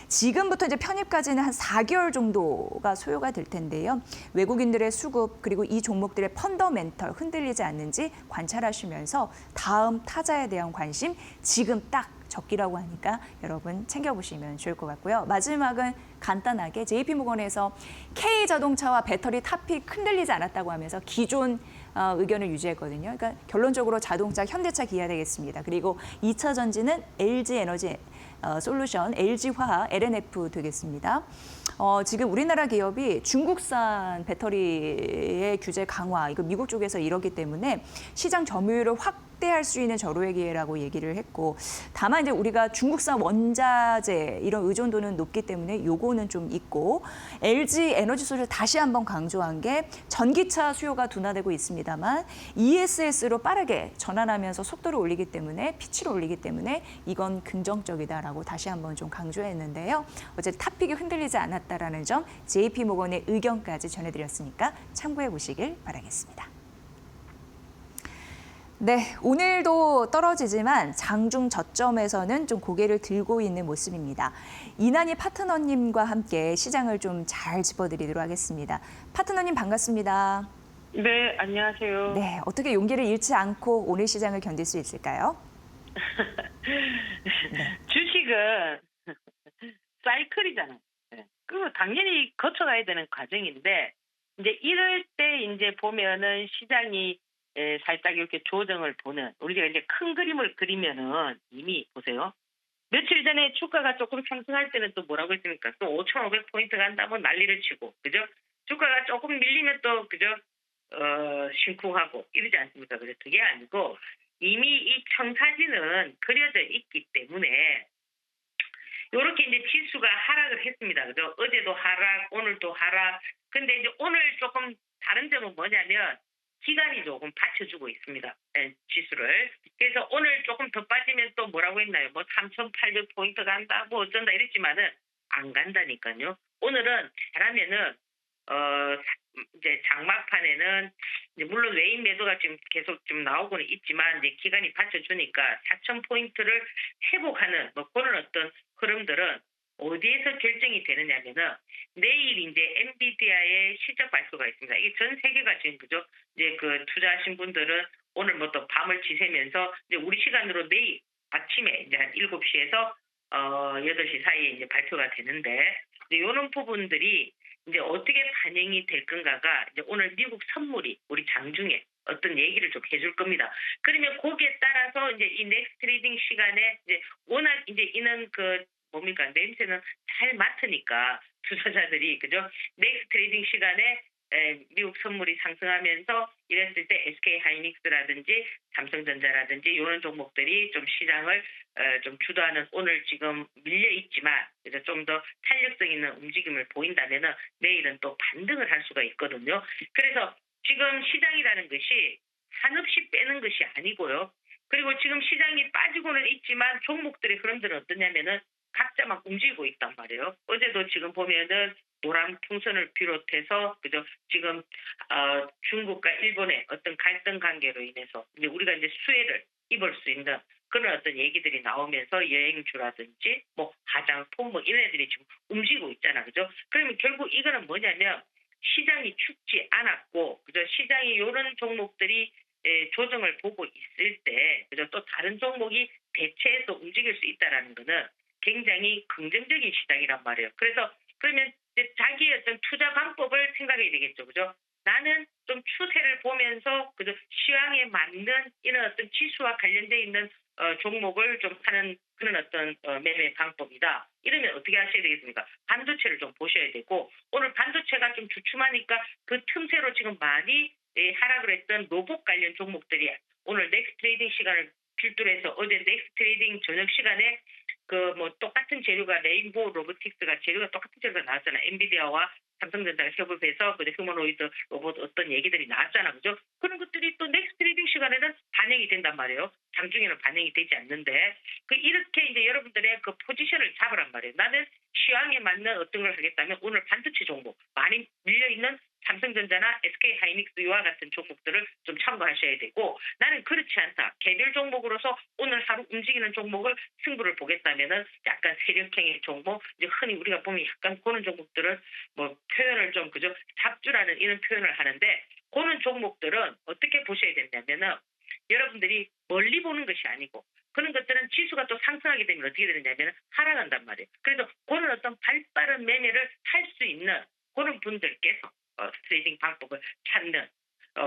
지금부터 이제 편입까지는 한 4개월 정도가 소요가 될 텐데요. 외국인들의 수급 그리고 이 종목들의 펀더멘털 흔들리지 않는지 관찰하시면서 다음 타자에 대한 관심 지금 딱 적기라고 하니까 여러분 챙겨보시면 좋을 것 같고요. 마지막은 간단하게 JP모건에서 K자동차와 배터리 탑픽 흔들리지 않았다고 하면서 기존 의견을 유지했거든요. 그러니까 결론적으로 자동차, 현대차, 기아 되겠습니다. 그리고 2차 전지는 LG에너지 솔루션, LG화학, LNF 되겠습니다. 지금 우리나라 기업이 중국산 배터리의 규제 강화, 이거 미국 쪽에서 이러기 때문에 시장 점유율을 확대할 수 있는 절호의 기회라고 얘기를 했고, 다만 이제 우리가 중국산 원자재 이런 의존도는 높기 때문에 요거는 좀 있고, LG 에너지 솔루션 다시 한번 강조한 게 전기차 수요가 둔화되고 있습니다만 ESS로 빠르게 전환하면서 속도를 올리기 때문에 피치를 올리기 때문에 이건 긍정적이다라고 다시 한번 좀 강조했는데요. 어쨌든 탑픽이 흔들리지 않았다라는 점 JP모건의 의견까지 전해드렸으니까 참고해 보시길 바라겠습니다. 네, 오늘도 떨어지지만 장중 저점에서는 좀 고개를 들고 있는 모습입니다. 이난희 파트너님과 함께 시장을 좀 잘 짚어드리도록 하겠습니다. 파트너님 반갑습니다. 네, 안녕하세요. 네, 어떻게 용기를 잃지 않고 오늘 시장을 견딜 수 있을까요? 주식은 사이클이잖아요. 그 당연히 거쳐가야 되는 과정인데 이제 이럴 때 이제 보면은 시장이 살짝 이렇게 조정을 보는 우리가 이제 큰 그림을 그리면은 이미 보세요. 며칠 전에 주가가 조금 상승할 때는 또 뭐라고 했습니까? 또 5,500포인트 간다고 난리를 치고 그죠? 주가가 조금 밀리면 또 그죠? 심쿵하고 이러지 않습니까? 그래서 그게 아니고 이미 이 청사진은 그려져 있기 때문에 이렇게 이제 지수가 하락을 했습니다. 그죠? 어제도 하락, 오늘도 하락. 근데 이제 오늘 조금 다른 점은 뭐냐면 기간이 조금 받쳐주고 있습니다. 지수를. 그래서 오늘 조금 더 빠지면 또 뭐라고 했나요? 뭐 3,800포인트 간다, 뭐 어쩐다 이랬지만은 안 간다니까요. 오늘은 잘하면은 이제 장막판에는 이제 물론 외인 매도가 지금 계속 좀 나오고는 있지만 이제 기간이 받쳐주니까 4,000포인트를 회복하는 뭐 그런 어떤 흐름들은 어디에서 결정이 되느냐면은 내일 이제 엔비디아의 실적 발표가 있습니다. 이게 전 세계가 지금 그죠? 이제 그 투자하신 분들은 오늘 뭐 또 밤을 지새면서 이제 우리 시간으로 내일 아침에 이제 한 7시에서 8시 사이에 이제 발표가 되는데 이제 이런 부분들이 이제 어떻게 반영이 될 건가가 이제 오늘 미국 선물이 우리 장중에 어떤 얘기를 좀 해줄 겁니다. 그러면 거기에 따라서 이제 이 넥스트 트레이딩 시간에 이제 워낙 이제 이는 그 뭡니까 냄새는 잘 맡으니까 투자자들이 그죠? 넥스트 트레이딩 시간에 미국 선물이 상승하면서 이랬을 때 SK 하이닉스라든지 삼성전자라든지 이런 종목들이 좀 시장을 좀 주도하는 오늘 지금 밀려 있지만 그래서 좀 더 탄력성 있는 움직임을 보인다면은 내일은 또 반등을 할 수가 있거든요. 그래서 지금 시장이라는 것이 한없이 빼는 것이 아니고요. 그리고 지금 시장이 빠지고는 있지만 종목들의 흐름들은 어떠냐면은 각자 막 움직이고 있단 말이에요. 어제도 지금 보면은 노란 풍선을 비롯해서 그죠 지금 중국과 일본의 어떤 갈등 관계로 인해서 이제 우리가 이제 수혜를 입을 수 있는 그런 어떤 얘기들이 나오면서 여행주라든지 뭐 화장품 뭐 이런 애들이 지금 움직이고 있잖아, 그죠? 그러면 결국 이거는 뭐냐면 시장이 죽지 않았고 그죠 시장이 이런 종목들이 조정을 보고 있을 때 그죠 또 다른 종목이 대체해서 움직일 수 있다라는 거는 굉장히 긍정적인 시장이란 말이에요. 그래서 그러면 이제 자기의 어떤 투자 방법을 생각해야 되겠죠, 그죠? 나는 좀 추세를 보면서 그죠 시황에 맞는 이런 어떤 지수와 관련돼 있는 종목을 좀 하는 그런 어떤 매매 방법이다. 이러면 어떻게 하셔야 되겠습니까? 반도체를 좀 보셔야 되고 오늘 반도체가 좀 주춤하니까 그 틈새로 지금 많이 하락을 했던 로봇 관련 종목들이 오늘 넥스트 트레이딩 시간을 필두로 해서 어제 넥스트 트레이딩 저녁 시간에 그 뭐 똑같은 재료가 레인보우 로보틱스가 재료가 똑같은 재료가 나왔잖아. 엔비디아와 삼성전자가 협업해서 그 휴머노이드 로봇 어떤 얘기들이 나왔잖아, 그죠? 그런 것들이 또 넥스트 트레이딩 시간에는 반영이 된단 말이에요. 장중에는 반영이 되지 않는데 그 이렇게 이제 여러분들의 그 포지션을 잡으란 말이에요. 나는 시황에 맞는 어떤 걸 하겠다면 오늘 반도체 종목 많이 밀려 있는 삼성전자나 SK 하이닉스 이와 같은 종목들을 좀 참고하셔야 되고 나는 그렇지 않다. 개별 종목으로서 오늘 하루 움직이는 종목을 승부를 보겠다면은 약간 세력형의 종목, 이제 흔히 우리가 보면 약간 그런 종목들을 뭐 표현을 좀 그죠 잡주라는 이런 표현을 하는데 그런 종목들은 어떻게 보셔야 되냐면은 여러분들이 멀리 보는 것이 아니고 그런 것들은 지수가 또 상승하게 되면 어떻게 되느냐면 하락한단 말이에요. 그래서 그런 어떤 발빠른 매매를 할 수 있는 그런 분들께서 트레이딩 방법을 찾는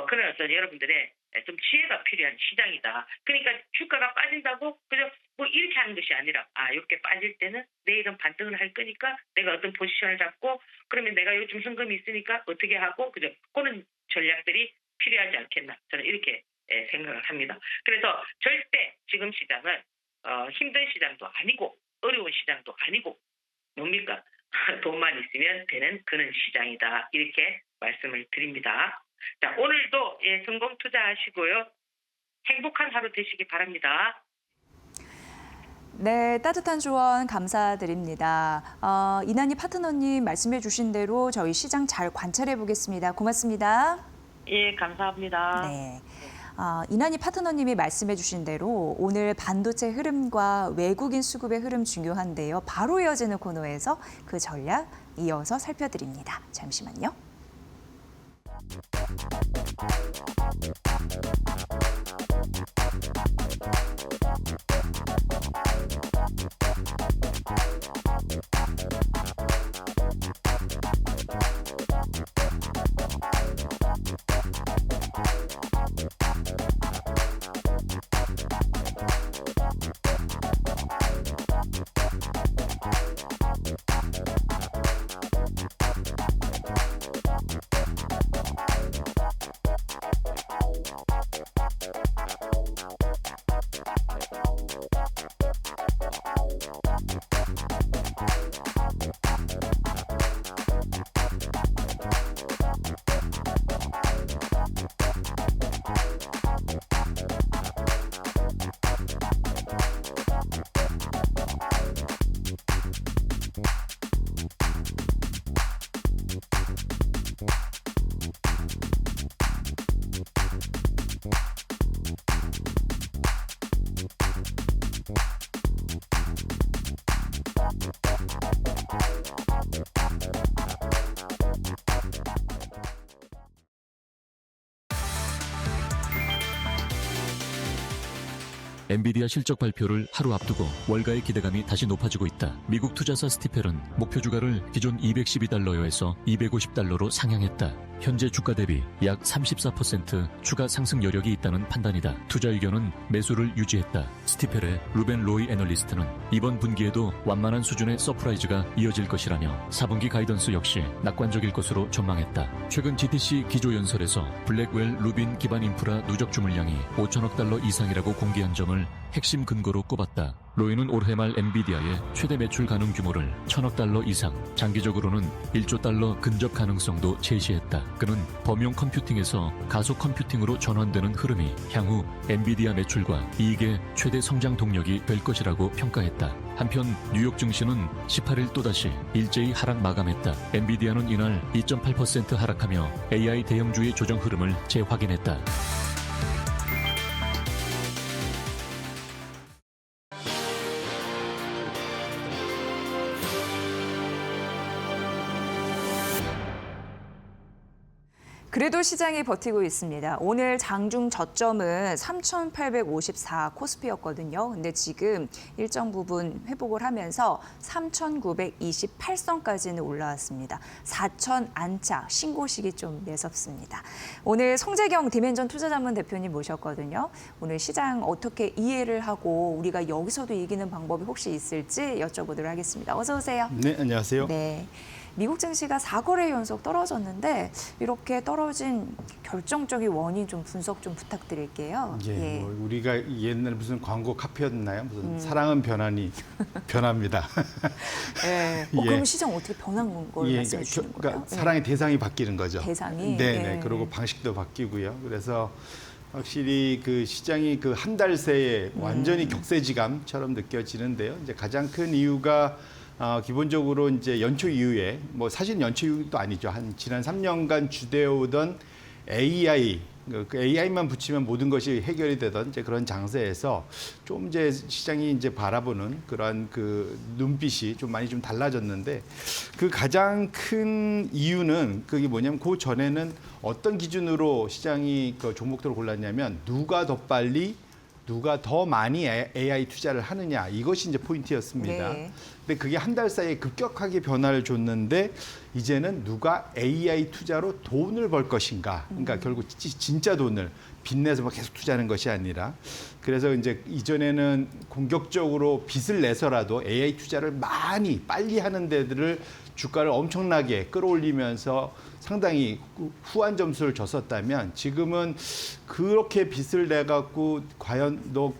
그런 어떤 여러분들의 좀 지혜가 필요한 시장이다. 그러니까 주가가 빠진다고 그죠? 뭐 이렇게 하는 것이 아니라 이렇게 빠질 때는 내일은 반등을 할 거니까 내가 어떤 포지션을 잡고 그러면 내가 요즘 현금이 있으니까 어떻게 하고 그죠? 그런 전략들이 필요하지 않겠나 저는 이렇게 생각을 합니다. 그래서 절대 지금 시장은 힘든 시장도 아니고 어려운 시장도 아니고 뭡니까? 돈만 있으면 되는 그런 시장이다. 이렇게 말씀을 드립니다. 자, 오늘도 성공 투자하시고요. 행복한 하루 되시기 바랍니다. 네, 따뜻한 조언 감사드립니다. 이난희 파트너님 말씀해 주신 대로 저희 시장 잘 관찰해 보겠습니다. 고맙습니다. 예, 감사합니다. 네. 이난희 파트너님이 말씀해 주신 대로 오늘 반도체 흐름과 외국인 수급의 흐름 중요한데요. 바로 이어지는 코너에서 그 전략 이어서 살펴드립니다. 잠시만요. 엔비디아 실적 발표를 하루 앞두고 월가의 기대감이 다시 높아지고 있다. 미국 투자사 스티펠은 목표 주가를 기존 $212에서 $250로 상향했다. 현재 주가 대비 약 34% 추가 상승 여력이 있다는 판단이다. 투자 의견은 매수를 유지했다. 스티펠의 루벤 로이 애널리스트는 이번 분기에도 완만한 수준의 서프라이즈가 이어질 것이라며 4분기 가이던스 역시 낙관적일 것으로 전망했다. 최근 GTC 기조연설에서 블랙웰 루빈 기반 인프라 누적 주물량이 5천억 달러 이상이라고 공개한 점을 핵심 근거로 꼽았다. 로이는 올해 말 엔비디아의 최대 매출 가능 규모를 1,000억 달러 이상, 장기적으로는 1조 달러 근접 가능성도 제시했다. 그는 범용 컴퓨팅에서 가속 컴퓨팅으로 전환되는 흐름이 향후 엔비디아 매출과 이익의 최대 성장 동력이 될 것이라고 평가했다. 한편 뉴욕 증시는 18일 또다시 일제히 하락 마감했다. 엔비디아는 이날 2.8% 하락하며 AI 대형주의 조정 흐름을 재확인했다. 그래도 시장이 버티고 있습니다. 오늘 장중 저점은 3,854 코스피였거든요. 근데 지금 일정 부분 회복을 하면서 3,928선까지는 올라왔습니다. 4,000 안착, 신고식이 좀 매섭습니다. 오늘 송재경 디멘전 투자자문 대표님 모셨거든요. 오늘 시장 어떻게 이해를 하고 우리가 여기서도 이기는 방법이 혹시 있을지 여쭤보도록 하겠습니다. 어서 오세요. 네, 안녕하세요. 네. 미국 증시가 4거래 연속 떨어졌는데 이렇게 떨어진 결정적인 원인 좀 분석 좀 부탁드릴게요. 예, 뭐 우리가 옛날 무슨 광고 카피였나요? 무슨 사랑은 변하니 변합니다. 예. 예. 그럼 시장 어떻게 변한 걸 말씀해 주시는 거예요? 그러니까 사랑의 대상이 바뀌는 거죠. 대상이? 네네. 예. 그리고 방식도 바뀌고요. 그래서 확실히 그 시장이 그 한 달 새에 완전히 격세지감처럼 느껴지는데요. 이제 가장 큰 이유가 기본적으로 이제 연초 이후에 뭐 사실 연초 이후도 아니죠. 한 지난 3년간 주되어 오던 AI, 그 AI만 붙이면 모든 것이 해결이 되던 이제 그런 장세에서 좀 이제 시장이 이제 바라보는 그런 그 눈빛이 좀 많이 좀 달라졌는데 그 가장 큰 이유는 그게 뭐냐면 그 전에는 어떤 기준으로 시장이 그 종목들을 골랐냐면 누가 더 빨리 누가 더 많이 AI 투자를 하느냐 이것이 이제 포인트였습니다. 네. 근데 그게 한 달 사이에 급격하게 변화를 줬는데 이제는 누가 AI 투자로 돈을 벌 것인가. 그러니까 결국 진짜 돈을 빚내서 막 계속 투자하는 것이 아니라 그래서 이제 이전에는 공격적으로 빚을 내서라도 AI 투자를 많이 빨리 하는 데들을 주가를 엄청나게 끌어올리면서 상당히 후한 점수를 줬었다면 지금은 그렇게 빚을 내갖고 과연 너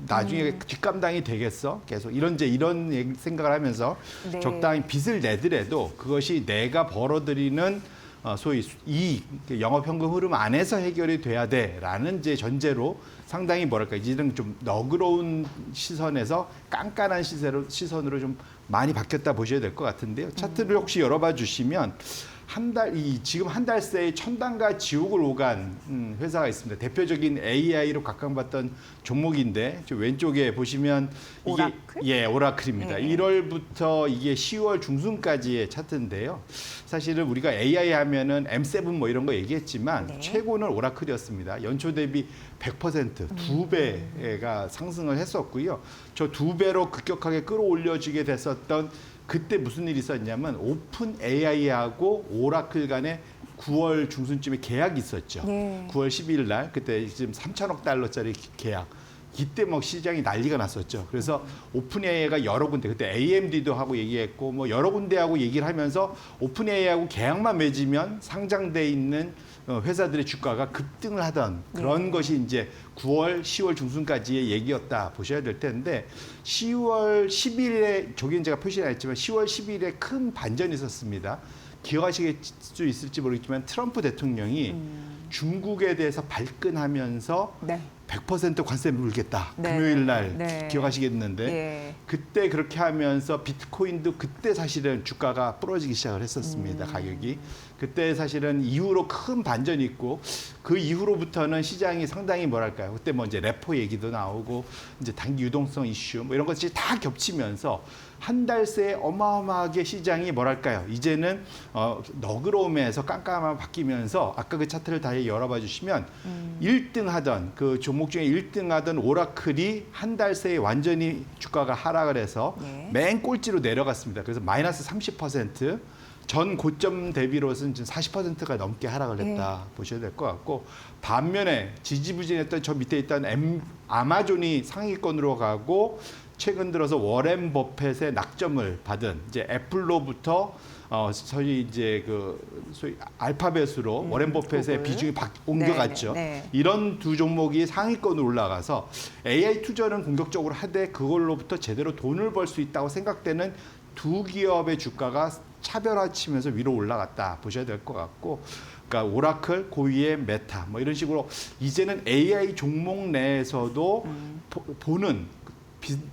나중에 뒷감당이 되겠어? 계속 이런 생각을 하면서 네. 적당히 빚을 내더라도 그것이 내가 벌어들이는 소위 이익, 영업현금 흐름 안에서 해결이 돼야 돼라는 이제 전제로 상당히 뭐랄까 이제는 좀 너그러운 시선에서 깐깐한 시선으로 좀 많이 바뀌었다 보셔야 될 것 같은데요. 차트를 혹시 열어봐 주시면 지금 한 달 새에 천당과 지옥을 오간 회사가 있습니다. 대표적인 AI로 각광받던 종목인데 저 왼쪽에 보시면 이게 오라클? 예, 오라클입니다. 네. 1월부터 이게 10월 중순까지의 차트인데요. 사실은 우리가 AI 하면은 M7 뭐 이런 거 얘기했지만 네. 최고는 오라클이었습니다. 연초 대비 100% 2배가 상승을 했었고요. 저 2배로 급격하게 끌어올려지게 됐었던 그때 무슨 일이 있었냐면 오픈 AI하고 오라클 간에 9월 중순쯤에 계약이 있었죠. 네. 9월 12일 날 그때 지금 3천억 달러짜리 계약. 이때 뭐 시장이 난리가 났었죠. 그래서 오픈 AI가 여러 군데 그때 AMD도 하고 얘기했고 뭐 여러 군데하고 얘기를 하면서 오픈 AI하고 계약만 맺으면 상장돼 있는 회사들의 주가가 급등을 하던 그런 네. 것이 이제 9월, 10월 중순까지의 얘기였다 보셔야 될 텐데 10월 10일에 저기 제가 표시는 안 했지만 10월 10일에 큰 반전이 있었습니다. 기억하실 수 있을지 모르겠지만 트럼프 대통령이 중국에 대해서 발끈하면서 네. 100% 관세 물겠다. 네. 금요일 날 네. 기억하시겠는데 예. 그때 그렇게 하면서 비트코인도 그때 사실은 주가가 부러지기 시작을 했었습니다. 가격이. 그때 사실은 이후로 큰 반전이 있고 그 이후로부터는 시장이 상당히 뭐랄까요. 그때 뭐 이제 레포 얘기도 나오고 이제 단기 유동성 이슈 뭐 이런 것들이 다 겹치면서 한 달 새에 어마어마하게 시장이 뭐랄까요. 이제는 너그러움에서 깜깜함 바뀌면서 아까 그 차트를 다시 열어봐 주시면 1등 하던 그 종목 중에 1등 하던 오라클이 한 달 새에 완전히 주가가 하락을 해서 네. 맨 꼴찌로 내려갔습니다. 그래서 마이너스 30%. 전 고점 대비로서는 지금 40%가 넘게 하락을 했다 보셔야 될 것 같고 반면에 지지부진했던 저 밑에 있던 아마존이 상위권으로 가고 최근 들어서 워렌 버핏의 낙점을 받은 이제 애플로부터 소위 이제 소위 알파벳으로 워렌 버핏의 구글. 비중이 옮겨갔죠. 네, 네. 이런 두 종목이 상위권으로 올라가서 AI 투자는 공격적으로 하되 그걸로부터 제대로 돈을 벌 수 있다고 생각되는 두 기업의 주가가 차별화치면서 위로 올라갔다 보셔야 될 것 같고, 그러니까 오라클, 고위의 메타 뭐 이런 식으로 이제는 AI 종목 내에서도 보는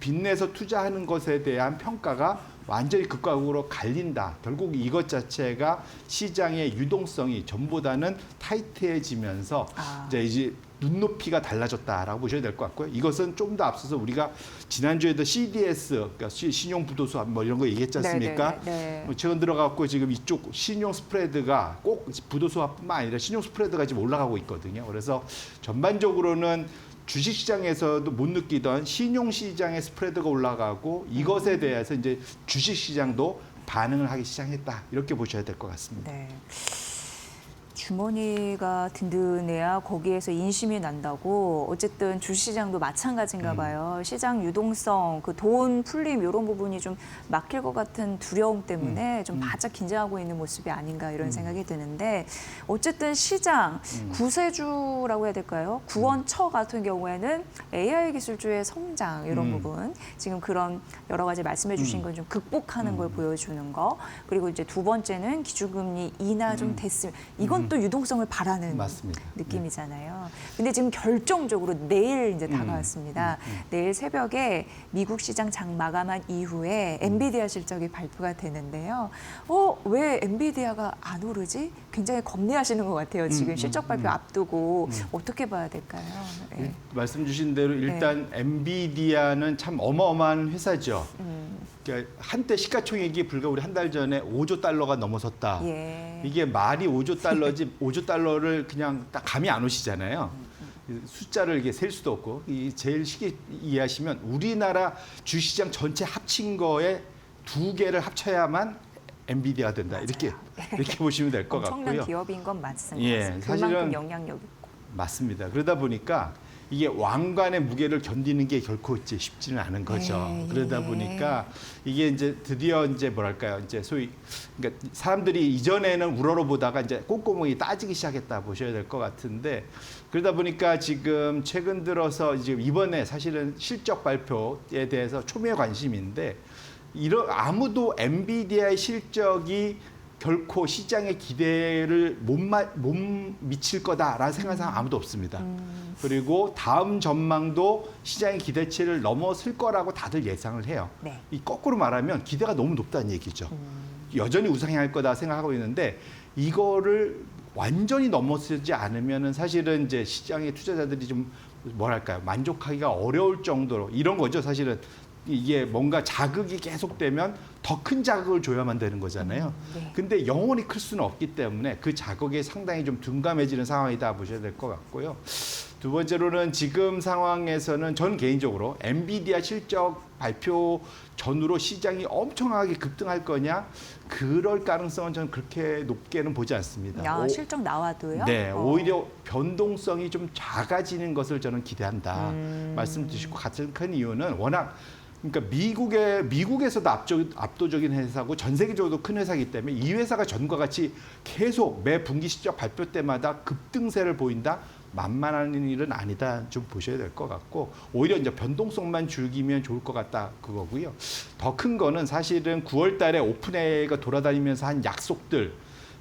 빚내서 투자하는 것에 대한 평가가 완전히 극과 극으로 갈린다. 결국 이것 자체가 시장의 유동성이 전보다는 타이트해지면서 이제 눈높이가 달라졌다라고 보셔야 될 것 같고요. 이것은 좀 더 앞서서 우리가 지난주에도 CDS, 그러니까 신용부도수합 뭐 이런 거 얘기했지 않습니까? 네. 최근 들어가고 지금 이쪽 신용 스프레드가 꼭 부도수합뿐만 아니라 신용 스프레드가 지금 올라가고 있거든요. 그래서 전반적으로는 주식시장에서도 못 느끼던 신용시장의 스프레드가 올라가고 이것에 대해서 이제 주식시장도 반응을 하기 시작했다. 이렇게 보셔야 될 것 같습니다. 네. 주머니가 든든해야 거기에서 인심이 난다고. 어쨌든 주시장도 마찬가지인가 봐요. 시장 유동성, 그 돈 풀림 이런 부분이 좀 막힐 것 같은 두려움 때문에 좀 바짝 긴장하고 있는 모습이 아닌가 이런 생각이 드는데, 어쨌든 시장 구세주라고 해야 될까요? 구원처 같은 경우에는 AI 기술주의 성장 이런 부분, 지금 그런 여러 가지 말씀해 주신 건 좀 극복하는 걸 보여주는 거, 그리고 이제 두 번째는 기준금리 인하 좀 됐으면, 이건 또 유동성을 바라는 맞습니다. 느낌이잖아요. 근데 지금 결정적으로 내일 이제 다가왔습니다. 내일 새벽에 미국 시장 장 마감한 이후에 엔비디아 실적이 발표가 되는데요. 왜 엔비디아가 안 오르지? 굉장히 겁내하시는 것 같아요. 지금 실적 발표 앞두고 어떻게 봐야 될까요? 네. 말씀 주신 대로 일단 엔비디아는 참 어마어마한 회사죠. 그러니까 한때 시가총액이 불과 우리 한 달 전에 5조 달러가 넘어섰다. 예. 이게 말이 5조 달러지 5조 달러를 그냥 딱 감이 안 오시잖아요. 숫자를 이게 셀 수도 없고, 이 제일 쉽게 이해하시면 우리나라 주시장 전체 합친 거에 2개를 합쳐야만 엔비디아가 된다. 이렇게 보시면 될 것 엄청난 같고요. 기업인 건 맞습니다. 예, 그만큼 사실은 영향력이 있고. 맞습니다. 그러다 보니까 이게 왕관의 무게를 견디는 게 결코 이제 쉽지는 않은 거죠. 예, 그러다 예. 보니까 이게 이제 드디어 이제 뭐랄까요, 이제 소위 그러니까 사람들이 이전에는 우러러보다가 이제 꼼꼼하게 따지기 시작했다 보셔야 될 것 같은데, 그러다 보니까 지금 최근 들어서 이제 이번에 사실은 실적 발표에 대해서 초미의 관심인데, 아무도 엔비디아의 실적이 결코 시장의 기대를 못 미칠 거다라는 생각하는 사람 아무도 없습니다. 그리고 다음 전망도 시장의 기대치를 넘어설 거라고 다들 예상을 해요. 네. 이 거꾸로 말하면 기대가 너무 높다는 얘기죠. 여전히 우상향할 거다 생각하고 있는데 이거를 완전히 넘어서지 않으면은 사실은 이제 시장의 투자자들이 좀 뭐랄까요 만족하기가 어려울 정도로 이런 거죠. 사실은 이게 뭔가 자극이 계속되면 더 큰 자극을 줘야만 되는 거잖아요. 네. 근데 영원히 클 수는 없기 때문에 그 자극에 상당히 좀 둔감해지는 상황이다 보셔야 될 것 같고요. 두 번째로는 지금 상황에서는 저는 개인적으로 엔비디아 실적 발표 전후로 시장이 엄청나게 급등할 거냐 그럴 가능성은 저는 그렇게 높게는 보지 않습니다. 야, 실적 나와도요? 네, 오히려 변동성이 좀 작아지는 것을 저는 기대한다. 말씀드리고 같은 큰 이유는 워낙 그러니까 미국에서도 압도적인 회사고 전 세계적으로도 큰 회사이기 때문에 이 회사가 전과 같이 계속 매 분기 실적 발표 때마다 급등세를 보인다. 만만한 일은 아니다 좀 보셔야 될 것 같고 오히려 이제 변동성만 줄이면 좋을 것 같다 그거고요. 더 큰 거는 사실은 9월 달에 오픈AI가 돌아다니면서 한 약속들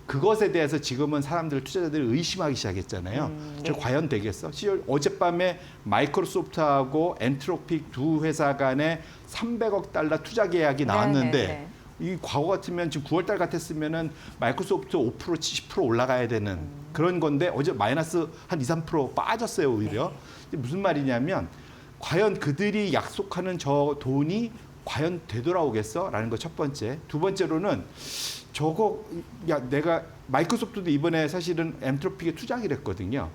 그것에 대해서 지금은 투자자들이 의심하기 시작했잖아요. 네. 과연 되겠어? 어젯밤에 마이크로소프트하고 엔트로픽 두 회사 간에 300억 달러 투자 계약이 나왔는데 네. 이 과거 같으면 지금 9월 달 같았으면은 마이크로소프트 5% 70% 올라가야 되는 그런 건데 어제 마이너스 한 2, 3% 빠졌어요, 오히려. 네. 무슨 말이냐면 과연 그들이 약속하는 저 돈이 과연 되돌아오겠어? 라는 거 첫 번째. 두 번째로는 내가 마이크로소프트도 이번에 사실은 엔트로픽에 투자하기로 했거든요.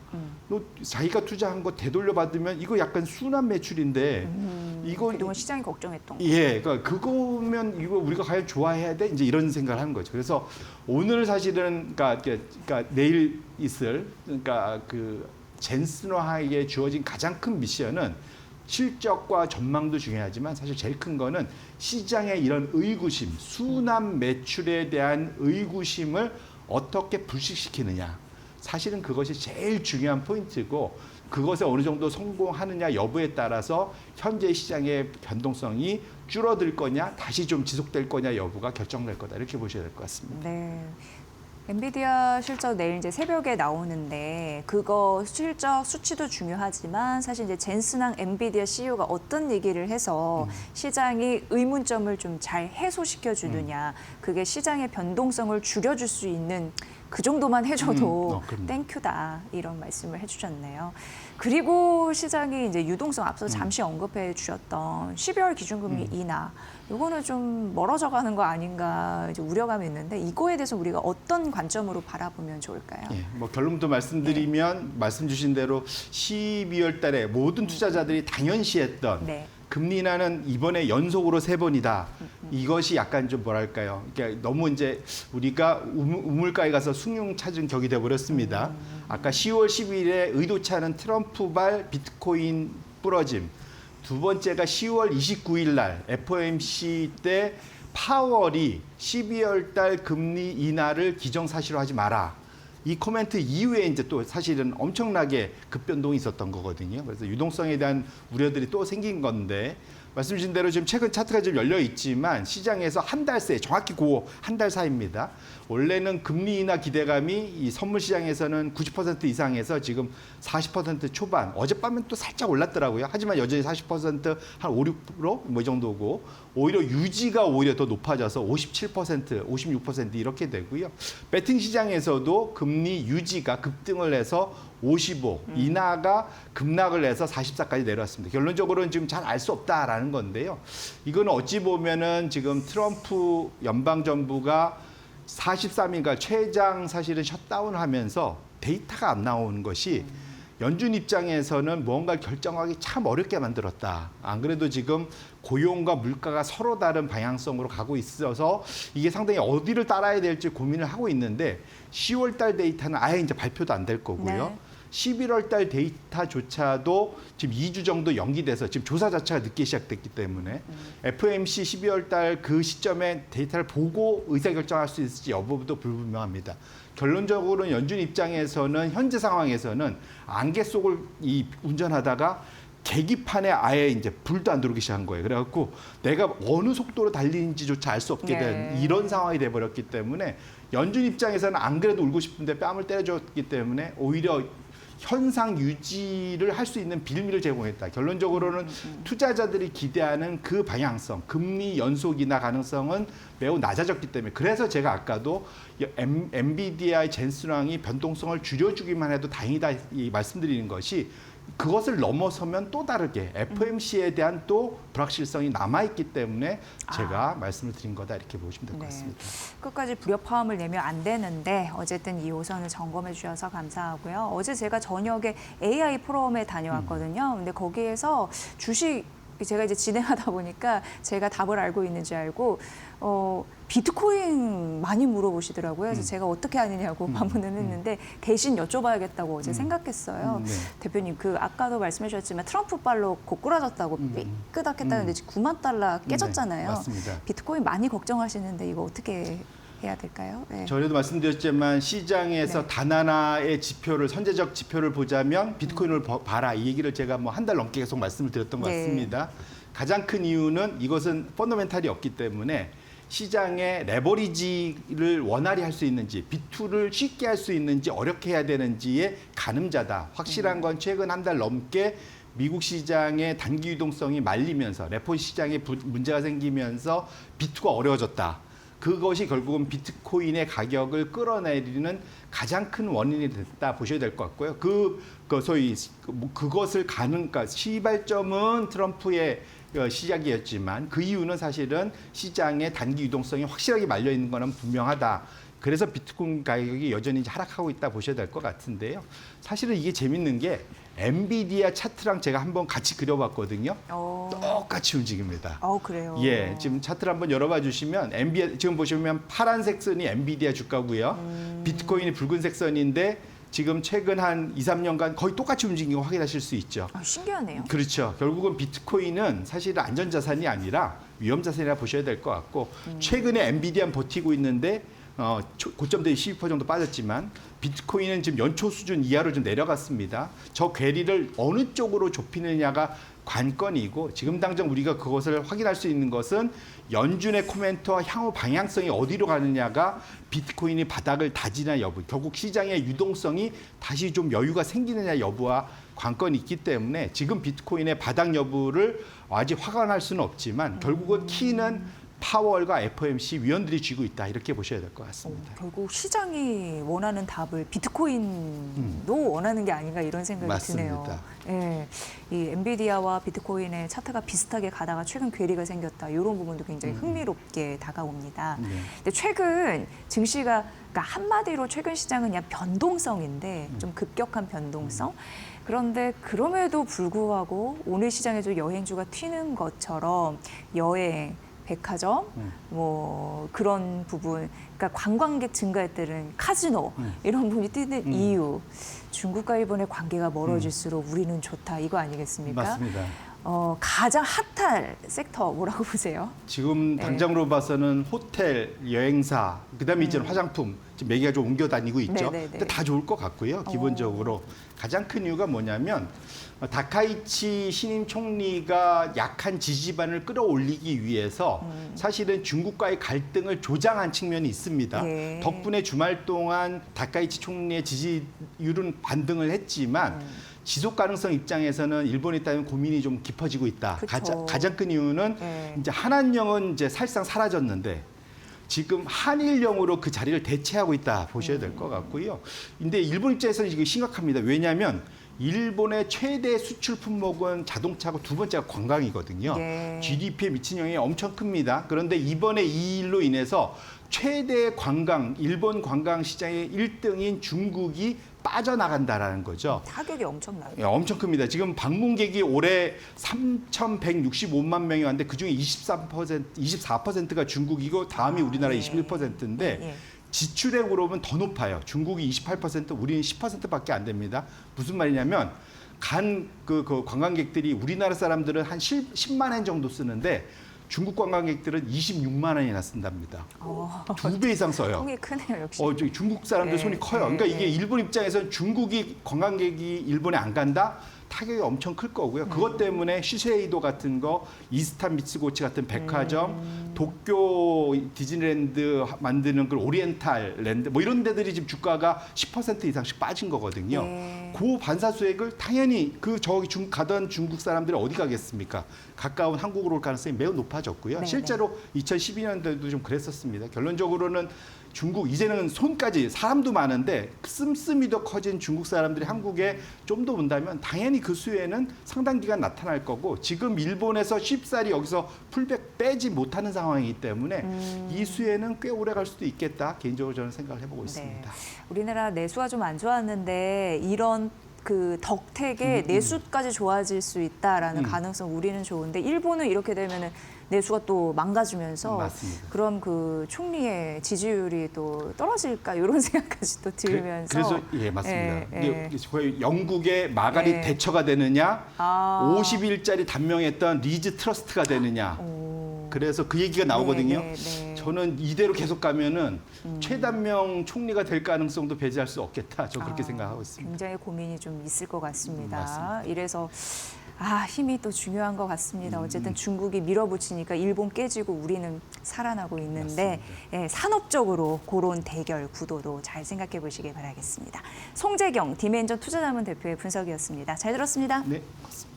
너 자기가 투자한 거 되돌려 받으면 이거 약간 순환 매출인데 이거 그동안 시장이 걱정했던 거. 예, 그러니까 그거면 이거 우리가 과연 좋아해야 돼? 이제 이런 생각을 하는 거죠. 그래서 오늘 사실은 그러니까 내일 있을 그러니까 그 젠슨화에게 주어진 가장 큰 미션은 실적과 전망도 중요하지만 사실 제일 큰 거는 시장의 이런 의구심, 순환 매출에 대한 의구심을 어떻게 불식시키느냐. 사실은 그것이 제일 중요한 포인트고 그것에 어느 정도 성공하느냐 여부에 따라서 현재 시장의 변동성이 줄어들 거냐 다시 좀 지속될 거냐 여부가 결정될 거다 이렇게 보셔야 될 것 같습니다. 네. 엔비디아 실적 내일 이제 새벽에 나오는데 그거 실적 수치도 중요하지만 사실 이제 젠슨항 엔비디아 CEO가 어떤 얘기를 해서 시장이 의문점을 좀 잘 해소시켜 주느냐 그게 시장의 변동성을 줄여줄 수 있는 그 정도만 해줘도 그럼요. 땡큐다 이런 말씀을 해주셨네요. 그리고 시장이 이제 유동성 앞서 잠시 언급해 주셨던 12월 기준금리 인하 이거는 좀 멀어져 가는 거 아닌가 이제 우려감이 있는데 이거에 대해서 우리가 어떤 관점으로 바라보면 좋을까요? 예, 뭐 결론부터 말씀드리면 말씀 주신 대로 12월 달에 모든 투자자들이 당연시했던 네. 금리 인하는 이번에 연속으로 3번이다. 이것이 약간 좀 뭐랄까요. 그러니까 너무 이제 우리가 우물가에 가서 숭늉 찾은 격이 돼버렸습니다. 아까 10월 12일에 의도치 않은 트럼프발 비트코인 부러짐. 두 번째가 10월 29일 날 FOMC 때 파월이 12월 달 금리 인하를 기정사실화하지 마라. 이 코멘트 이후에 이제 또 사실은 엄청나게 급변동이 있었던 거거든요. 그래서 유동성에 대한 우려들이 또 생긴 건데 말씀 주신 대로 지금 최근 차트가 좀 열려 있지만 시장에서 한 달 새 정확히 그 한 달 사이입니다. 원래는 금리 인하 기대감이 이 선물 시장에서는 90% 이상에서 지금 40% 초반 어젯밤엔 또 살짝 올랐더라고요. 하지만 여전히 40%한 5, 6% 뭐 이 정도고 오히려 유지가 오히려 더 높아져서 57%, 56% 이렇게 되고요. 배팅 시장에서도 금리 유지가 급등을 해서 55, 인하가 급락을 해서 44까지 내려왔습니다. 결론적으로는 지금 잘 알 수 없다라는 건데요. 이거는 어찌 보면은 지금 트럼프 연방정부가 43일간 최장 사실은 셧다운을 하면서 데이터가 안 나오는 것이 연준 입장에서는 무언가를 결정하기 참 어렵게 만들었다. 안 그래도 지금 고용과 물가가 서로 다른 방향성으로 가고 있어서 이게 상당히 어디를 따라야 될지 고민을 하고 있는데 10월 달 데이터는 아예 이제 발표도 안 될 거고요. 네. 11월 달 데이터조차도 지금 2주 정도 연기돼서 지금 조사 자체가 늦게 시작됐기 때문에 FOMC 12월 달 그 시점에 데이터를 보고 의사결정할 수 있을지 여부도 불분명합니다. 결론적으로는 연준 입장에서는 현재 상황에서는 안개 속을 운전하다가 계기판에 아예 이제 불도 안 들어오기 시작한 거예요. 그래갖고 내가 어느 속도로 달리는지조차 알 수 없게 된 네. 이런 상황이 돼버렸기 때문에 연준 입장에서는 안 그래도 울고 싶은데 뺨을 때려줬기 때문에 오히려 현상 유지를 할 수 있는 빌미를 제공했다. 결론적으로는 투자자들이 기대하는 그 방향성, 금리 연속이나 가능성은 매우 낮아졌기 때문에 그래서 제가 아까도 엔비디아의 젠슨왕이 변동성을 줄여주기만 해도 다행이다 이 말씀드리는 것이 그것을 넘어서면 또 다르게 FOMC에 대한 또 불확실성이 남아있기 때문에 제가 말씀을 드린 거다 이렇게 보시면 될 것 네. 같습니다. 끝까지 불협화음을 내면 안 되는데 어쨌든 이 호선을 점검해 주셔서 감사하고요. 어제 제가 저녁에 AI 포럼에 다녀왔거든요. 근데 거기에서 주식 제가 이제 진행하다 보니까 제가 답을 알고 있는 줄 알고 비트코인 많이 물어보시더라고요. 그래서 제가 어떻게 아느냐고 반문을 했는데 대신 여쭤봐야겠다고 어제 생각했어요. 네. 대표님 그 아까도 말씀해 주셨지만 트럼프 발로 고꾸라졌다고 삐끗하겠다는데 9만 달러 깨졌잖아요. 네, 맞습니다. 비트코인 많이 걱정하시는데 이거 어떻게 해야 될까요? 네. 전에도 말씀드렸지만 시장에서 네. 단 하나의 지표를 선제적 지표를 보자면 비트코인을 봐라 이 얘기를 제가 뭐 한 달 넘게 계속 말씀을 드렸던 것 네. 같습니다. 가장 큰 이유는 이것은 펀더멘탈이 없기 때문에 시장의 레버리지를 원활히 할 수 있는지 비투를 쉽게 할 수 있는지 어렵게 해야 되는지의 가늠자다. 확실한 건 최근 한 달 넘게 미국 시장의 단기 유동성이 말리면서 레포 시장에 문제가 생기면서 비투가 어려워졌다. 그것이 결국은 비트코인의 가격을 끌어내리는 가장 큰 원인이 됐다 보셔야 될 것 같고요. 소위 그것을 그러니까 시발점은 트럼프의 시작이었지만 그 이유는 사실은 시장의 단기 유동성이 확실하게 말려 있는 거는 분명하다. 그래서 비트코인 가격이 여전히 하락하고 있다 보셔야 될 것 같은데요. 사실은 이게 재밌는 게 엔비디아 차트랑 제가 한번 같이 그려봤거든요. 똑같이 움직입니다. 그래요. 예, 지금 차트를 한번 열어봐 주시면 지금 보시면 파란색 선이 엔비디아 주가고요. 비트코인이 붉은색 선인데 지금 최근 한 2, 3년간 거의 똑같이 움직인 거 확인하실 수 있죠. 신기하네요. 그렇죠. 결국은 비트코인은 사실 안전자산이 아니라 위험자산이라 보셔야 될 것 같고 최근에 엔비디아는 버티고 있는데 고점 대비 12% 정도 빠졌지만 비트코인은 지금 연초 수준 이하로 좀 내려갔습니다. 저 괴리를 어느 쪽으로 좁히느냐가 관건이고 지금 당장 우리가 그것을 확인할 수 있는 것은 연준의 코멘트와 향후 방향성이 어디로 가느냐가 비트코인이 바닥을 다지나 여부, 결국 시장의 유동성이 다시 좀 여유가 생기느냐 여부와 관건이 있기 때문에 지금 비트코인의 바닥 여부를 아직 확언할 수는 없지만 결국은 키는 파월과 FOMC 위원들이 쥐고 있다 이렇게 보셔야 될 것 같습니다. 결국 시장이 원하는 답을 비트코인도 원하는 게 아닌가 이런 생각이 맞습니다. 드네요. 예, 이 엔비디아와 비트코인의 차트가 비슷하게 가다가 최근 괴리가 생겼다. 이런 부분도 굉장히 흥미롭게 다가옵니다. 네. 근데 최근 증시가 그러니까 한마디로 최근 시장은 그냥 변동성인데 좀 급격한 변동성. 그런데 그럼에도 불구하고 오늘 시장에도 여행주가 튀는 것처럼 여행 백화점, 뭐 그런 부분, 그러니까 관광객 증가에 따른 카지노 이런 부분이 뛰는 이유, 중국과 일본의 관계가 멀어질수록 우리는 좋다 이거 아니겠습니까? 맞습니다. 가장 핫한 섹터 뭐라고 보세요? 지금 네. 당장으로 봐서는 호텔, 여행사, 그다음에 이제는 화장품 지금 매개가 좀 옮겨 다니고 있죠. 네네네. 근데 다 좋을 것 같고요. 기본적으로 가장 큰 이유가 뭐냐면 다카이치 신임 총리가 약한 지지반을 끌어올리기 위해서 사실은 중국과의 갈등을 조장한 측면이 있습니다. 네. 덕분에 주말 동안 다카이치 총리의 지지율은 반등을 했지만 지속 가능성 입장에서는 일본에 따른 고민이 좀 깊어지고 있다. 그쵸. 가장 큰 이유는 네. 이제 한한령은 이제 사실상 사라졌는데 지금 한일령으로 그 자리를 대체하고 있다 보셔야 될 것 같고요. 근데 일본 입장에서는 이게 심각합니다. 왜냐하면 일본의 최대 수출 품목은 자동차고 두 번째가 관광이거든요. 네. GDP에 미친 영향이 엄청 큽니다. 그런데 이번에 이 일로 인해서 최대 관광, 일본 관광 시장의 1등인 중국이 빠져나간다라는 거죠. 타격이 엄청나요. 예, 엄청 큽니다. 지금 방문객이 올해 3,165만 명이 왔는데 그중에 24%가 중국이고 다음이 우리나라 예. 21%인데 예. 지출액으로 보면 더 높아요. 중국이 28%, 우리는 10%밖에 안 됩니다. 무슨 말이냐면 그 관광객들이 우리나라 사람들은 한 10만 엔 정도 쓰는데 중국 관광객들은 26만 원이나 쓴답니다. 2배 이상 써요. 통이 크네요, 역시. 저기 중국 사람들 네, 손이 커요. 그러니까 네, 이게 네. 일본 입장에서는 중국이 관광객이 일본에 안 간다? 타격이 엄청 클 거고요. 그것 때문에 시세이도 같은 거, 이스탄 미츠고치 같은 백화점, 도쿄 디즈니랜드 만드는 그 오리엔탈 랜드 뭐 이런 데들이 지금 주가가 10% 이상씩 빠진 거거든요. 네. 그 반사수익을 당연히 그 저기 가던 중국 사람들이 어디 가겠습니까? 가까운 한국으로 올 가능성이 매우 높아졌고요. 네, 실제로 2012년도에도 좀 그랬었습니다. 결론적으로는 중국 이제는 손까지 사람도 많은데 씀씀이도 커진 중국 사람들이 한국에 좀 더 온다면 당연히 그 수혜는 상당 기간 나타날 거고 지금 일본에서 쉽사리 여기서 풀백 빼지 못하는 상황이기 때문에 이 수혜는 꽤 오래 갈 수도 있겠다. 개인적으로 저는 생각을 해보고 있습니다. 우리나라 내수가 좀 안 좋았는데 이런 그 덕택에 내수까지 좋아질 수 있다라는 가능성 우리는 좋은데 일본은 이렇게 되면은 내수가 또 망가지면서 맞습니다. 그럼 그 총리의 지지율이 또 떨어질까 이런 생각까지 또 들면서 그래서 예 맞습니다. 예. 거의 영국의 마가릿 예. 대처가 되느냐, 아. 50일짜리 단명했던 리즈 트러스트가 되느냐. 그래서 그 얘기가 나오거든요. 네. 저는 이대로 계속 가면은 최단명 총리가 될 가능성도 배제할 수 없겠다. 저 그렇게 생각하고 있습니다. 굉장히 고민이 좀 있을 것 같습니다. 맞습니다. 이래서 힘이 또 중요한 것 같습니다. 어쨌든 중국이 밀어붙이니까 일본 깨지고 우리는 살아나고 있는데 산업적으로 그런 대결 구도도 잘 생각해 보시길 바라겠습니다. 송재경 디멘전 투자자문 대표의 분석이었습니다. 잘 들었습니다. 네, 맞습니다.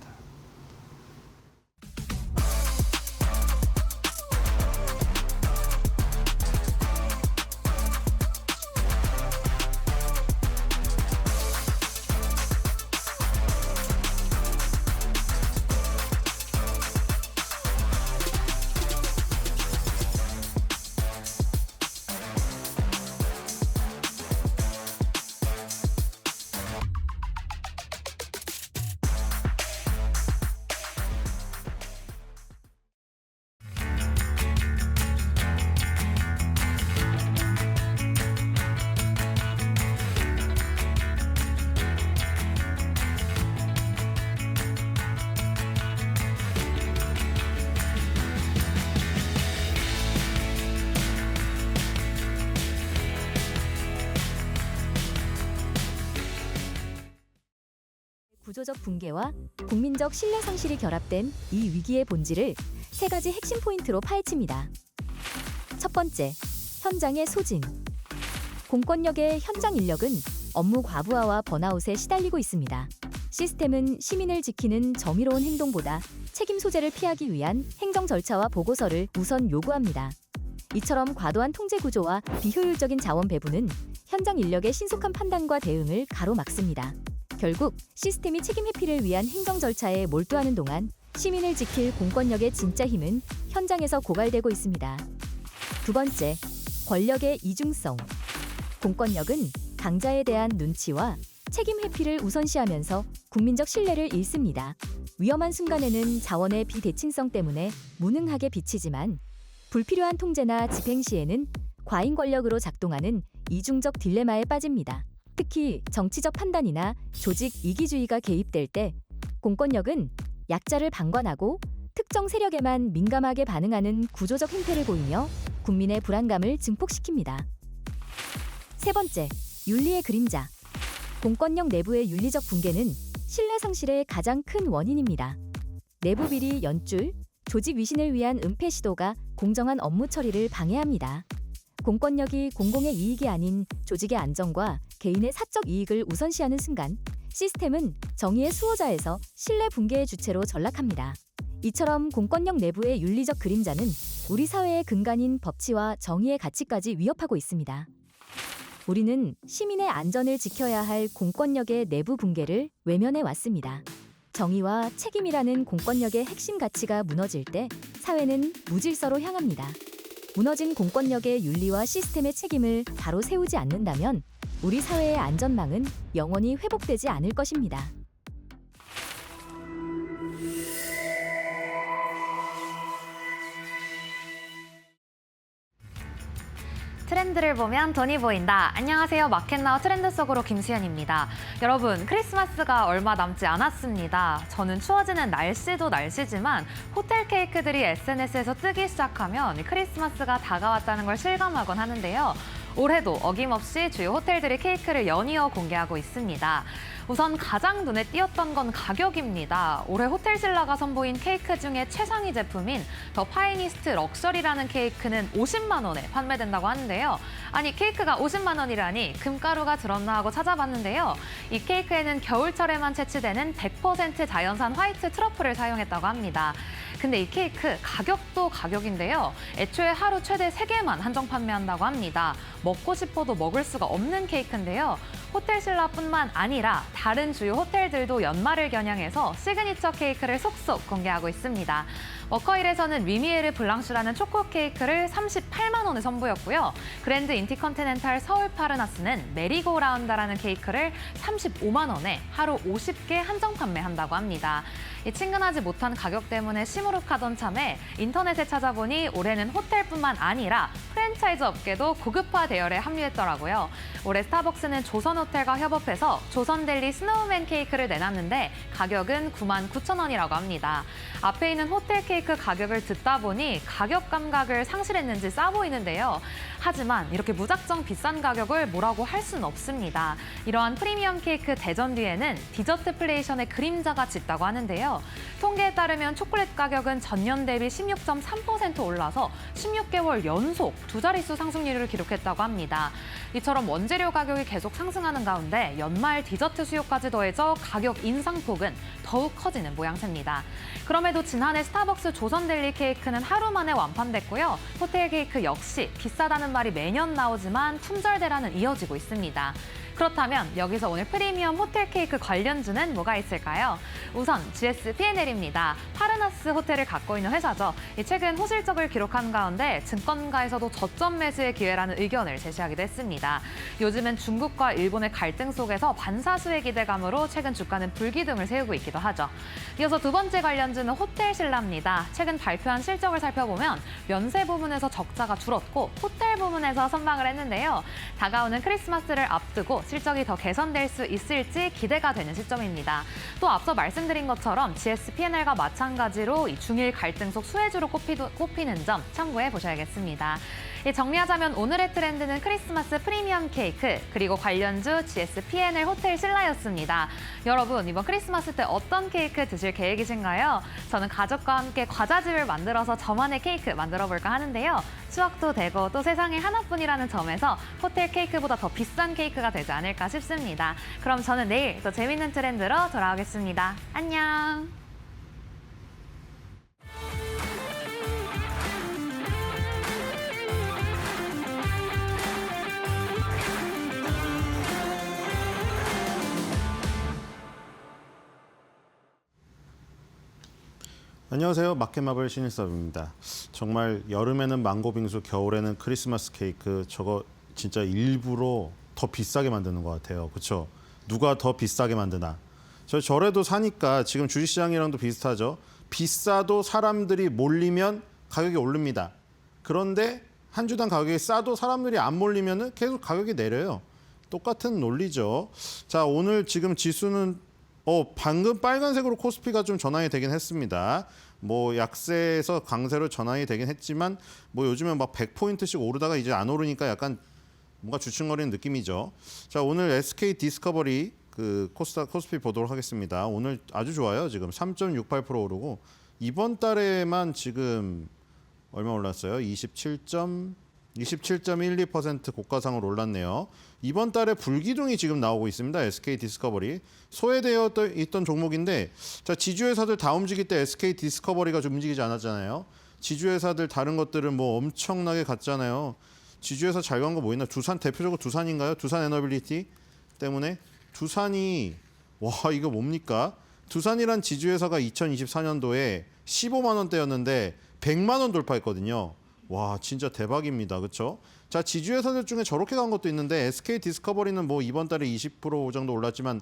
구조적 붕괴와 국민적 신뢰 상실이 결합된 이 위기의 본질을 세 가지 핵심 포인트로 파헤칩니다. 첫 번째, 현장의 소진. 공권력의 현장 인력은 업무 과부하와 번아웃에 시달리고 있습니다. 시스템은 시민을 지키는 정의로운 행동보다 책임 소재를 피하기 위한 행정 절차와 보고서를 우선 요구합니다. 이처럼 과도한 통제 구조와 비효율적인 자원 배분은 현장 인력의 신속한 판단과 대응을 가로막습니다. 결국 시스템이 책임 회피를 위한 행정 절차에 몰두하는 동안 시민을 지킬 공권력의 진짜 힘은 현장에서 고갈되고 있습니다. 두 번째, 권력의 이중성. 공권력은 강자에 대한 눈치와 책임 회피를 우선시하면서 국민적 신뢰를 잃습니다. 위험한 순간에는 자원의 비대칭성 때문에 무능하게 비치지만 불필요한 통제나 집행 시에는 과잉 권력으로 작동하는 이중적 딜레마에 빠집니다. 특히 정치적 판단이나 조직 이기주의가 개입될 때 공권력은 약자를 방관하고 특정 세력에만 민감하게 반응하는 구조적 행태를 보이며 국민의 불안감을 증폭시킵니다. 세 번째, 윤리의 그림자. 공권력 내부의 윤리적 붕괴는 신뢰 상실의 가장 큰 원인입니다. 내부 비리 연출, 조직 위신을 위한 은폐 시도가 공정한 업무 처리를 방해합니다. 공권력이 공공의 이익이 아닌 조직의 안정과 개인의 사적 이익을 우선시하는 순간 시스템은 정의의 수호자에서 신뢰 붕괴의 주체로 전락합니다. 이처럼 공권력 내부의 윤리적 그림자는 우리 사회의 근간인 법치와 정의의 가치까지 위협하고 있습니다. 우리는 시민의 안전을 지켜야 할 공권력의 내부 붕괴를 외면해 왔습니다. 정의와 책임이라는 공권력의 핵심 가치가 무너질 때 사회는 무질서로 향합니다. 무너진 공권력의 윤리와 시스템의 책임을 바로 세우지 않는다면 우리 사회의 안전망은 영원히 회복되지 않을 것입니다. 트렌드를 보면 돈이 보인다. 안녕하세요. 마켓나우 트렌드 속으로 김수현입니다. 여러분, 크리스마스가 얼마 남지 않았습니다. 저는 추워지는 날씨도 날씨지만 호텔 케이크들이 SNS에서 뜨기 시작하면 크리스마스가 다가왔다는 걸 실감하곤 하는데요. 올해도 어김없이 주요 호텔들이 케이크를 연이어 공개하고 있습니다. 우선 가장 눈에 띄었던 건 가격입니다. 올해 호텔신라가 선보인 케이크 중에 최상위 제품인 더 파이니스트 럭셔리라는 케이크는 50만 원에 판매된다고 하는데요. 아니 케이크가 50만 원이라니 금가루가 들었나 하고 찾아봤는데요. 이 케이크에는 겨울철에만 채취되는 100% 자연산 화이트 트러플을 사용했다고 합니다. 근데 이 케이크 가격도 가격인데요. 애초에 하루 최대 3개만 한정 판매한다고 합니다. 먹고 싶어도 먹을 수가 없는 케이크인데요. 호텔신라뿐만 아니라 다른 주요 호텔들도 연말을 겨냥해서 시그니처 케이크를 속속 공개하고 있습니다. 워커힐에서는 위미에르 블랑슈라는 초코 케이크를 38만 원에 선보였고요. 그랜드 인티컨티넨탈 서울 파르나스는 메리고라운드라는 케이크를 35만 원에 하루 50개 한정 판매한다고 합니다. 이 친근하지 못한 가격 때문에 시무룩하던 참에 인터넷에 찾아보니 올해는 호텔뿐만 아니라 프랜차이즈 업계도 고급화 대열에 합류했더라고요. 올해 스타벅스는 조선호텔과 협업해서 조선델리 스노우맨 케이크를 내놨는데 가격은 99,000원이라고 합니다. 앞에 있는 호텔 케이크 가격을 듣다 보니 가격 감각을 상실했는지 싸 보이는데요. 하지만 이렇게 무작정 비싼 가격을 뭐라고 할 수는 없습니다. 이러한 프리미엄 케이크 대전 뒤에는 디저트플레이션의 그림자가 짙다고 하는데요. 통계에 따르면 초콜릿 가격은 전년 대비 16.3% 올라서 16개월 연속 두 자릿수 상승률을 기록했다고 합니다. 이처럼 원재료 가격이 계속 상승하는 가운데 연말 디저트 수요까지 더해져 가격 인상폭은 더욱 커지는 모양새입니다. 그럼에도 지난해 스타벅스 조선델리 케이크는 하루 만에 완판됐고요. 호텔 케이크 역시 비싸다는 말이 매년 나오지만 품절대란은 이어지고 있습니다. 그렇다면 여기서 오늘 프리미엄 호텔 케이크 관련주는 뭐가 있을까요? 우선 GS P&L입니다. 파르나스 호텔을 갖고 있는 회사죠. 최근 호실적을 기록한 가운데 증권가에서도 저점 매수의 기회라는 의견을 제시하기도 했습니다. 요즘은 중국과 일본의 갈등 속에서 반사수의 기대감으로 최근 주가는 불기둥을 세우고 있기도 하죠. 이어서 두 번째 관련주는 호텔신라입니다. 최근 발표한 실적을 살펴보면 면세 부문에서 적자가 줄었고 호텔 부문에서 선방을 했는데요. 다가오는 크리스마스를 앞두고 실적이 더 개선될 수 있을지 기대가 되는 시점입니다. 또 앞서 말씀드린 것처럼 GS P&L과 마찬가지로 이 중일 갈등 속 수혜주로 꼽히는 점 참고해 보셔야겠습니다. 정리하자면 오늘의 트렌드는 크리스마스 프리미엄 케이크 그리고 관련주 GS P&L 호텔신라였습니다. 여러분 이번 크리스마스 때 어떤 케이크 드실 계획이신가요? 저는 가족과 함께 과자집을 만들어서 저만의 케이크 만들어 볼까 하는데요. 추억도 되고 또 세상에 하나뿐이라는 점에서 호텔 케이크보다 더 비싼 케이크가 되지 않을까 싶습니다. 그럼 저는 내일 또 재밌는 트렌드로 돌아오겠습니다. 안녕! 안녕하세요. 마켓마블 신일섭입니다. 정말 여름에는 망고 빙수, 겨울에는 크리스마스 케이크 저거 진짜 일부러 더 비싸게 만드는 것 같아요. 그렇죠? 누가 더 비싸게 만드나? 저래도 사니까 지금 주식시장이랑도 비슷하죠. 비싸도 사람들이 몰리면 가격이 오릅니다. 그런데 한 주당 가격이 싸도 사람들이 안 몰리면 계속 가격이 내려요. 똑같은 논리죠. 자, 오늘 지금 지수는 방금 빨간색으로 코스피가 좀 전환이 되긴 했습니다. 뭐 약세에서 강세로 전환이 되긴 했지만 뭐 요즘에 막 100포인트씩 오르다가 이제 안 오르니까 약간 뭔가 주춤거리는 느낌이죠. 자, 오늘 SK 디스커버리 그 코스피 보도록 하겠습니다. 오늘 아주 좋아요. 지금 3.68% 오르고 이번 달에만 지금 얼마 올랐어요? 27.12% 고가상으로 올랐네요. 이번 달에 불기둥이 지금 나오고 있습니다. SK 디스커버리. 소외되어 있던 종목인데 자, 지주회사들 다 움직일 때 SK 디스커버리가 좀 움직이지 않았잖아요. 지주회사들 다른 것들은 뭐 엄청나게 갔잖아요. 지주회사 잘 간 거 뭐 있나? 대표적으로 두산인가요? 두산 에너빌리티 때문에 두산이 와 이거 뭡니까? 두산이란 지주회사가 2024년도에 15만 원대였는데 100만 원 돌파했거든요. 와 진짜 대박입니다. 그렇죠? 자, 지주회사들 중에 저렇게 간 것도 있는데 SK 디스커버리는 뭐 이번 달에 20% 정도 올랐지만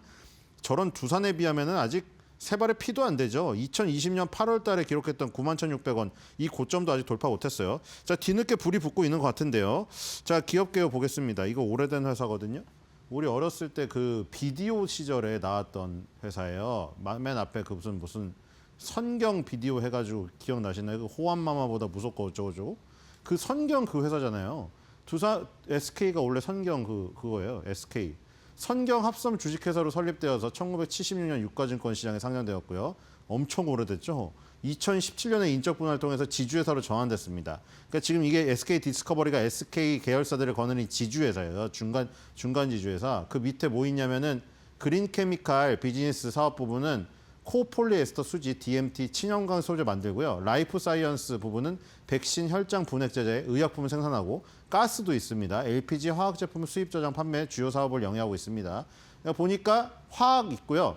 저런 두산에 비하면은 아직 세 발의 피도 안 되죠. 2020년 8월 달에 기록했던 91,600원 이 고점도 아직 돌파 못했어요. 자, 뒤늦게 불이 붙고 있는 것 같은데요. 자, 기업개요 보겠습니다. 이거 오래된 회사거든요. 우리 어렸을 때 그 비디오 시절에 나왔던 회사예요. 맨 앞에 그 무슨 선경 비디오 해가지고 기억나시나요? 그 호환마마보다 무섭고 어쩌고저쩌고 그 선경 그 회사잖아요. 두산 SK가 원래 선경 그거예요. SK. 선경 합섬 주식회사로 설립되어서 1976년 유가증권 시장에 상장되었고요. 엄청 오래됐죠. 2017년에 인적 분할을 통해서 지주회사로 전환됐습니다. 그러니까 지금 이게 SK 디스커버리가 SK 계열사들을 거느린 지주회사예요. 중간 지주회사. 그 밑에 뭐 있냐면은 그린케미칼 비즈니스 사업 부분은 코폴리에스터 수지, DMT, 친환경 소재 만들고요. 라이프 사이언스 부분은 백신, 혈장, 분해제제, 의약품을 생산하고 가스도 있습니다. LPG, 화학 제품 수입, 저장, 판매 주요 사업을 영위하고 있습니다. 그러니까 보니까 화학 있고요.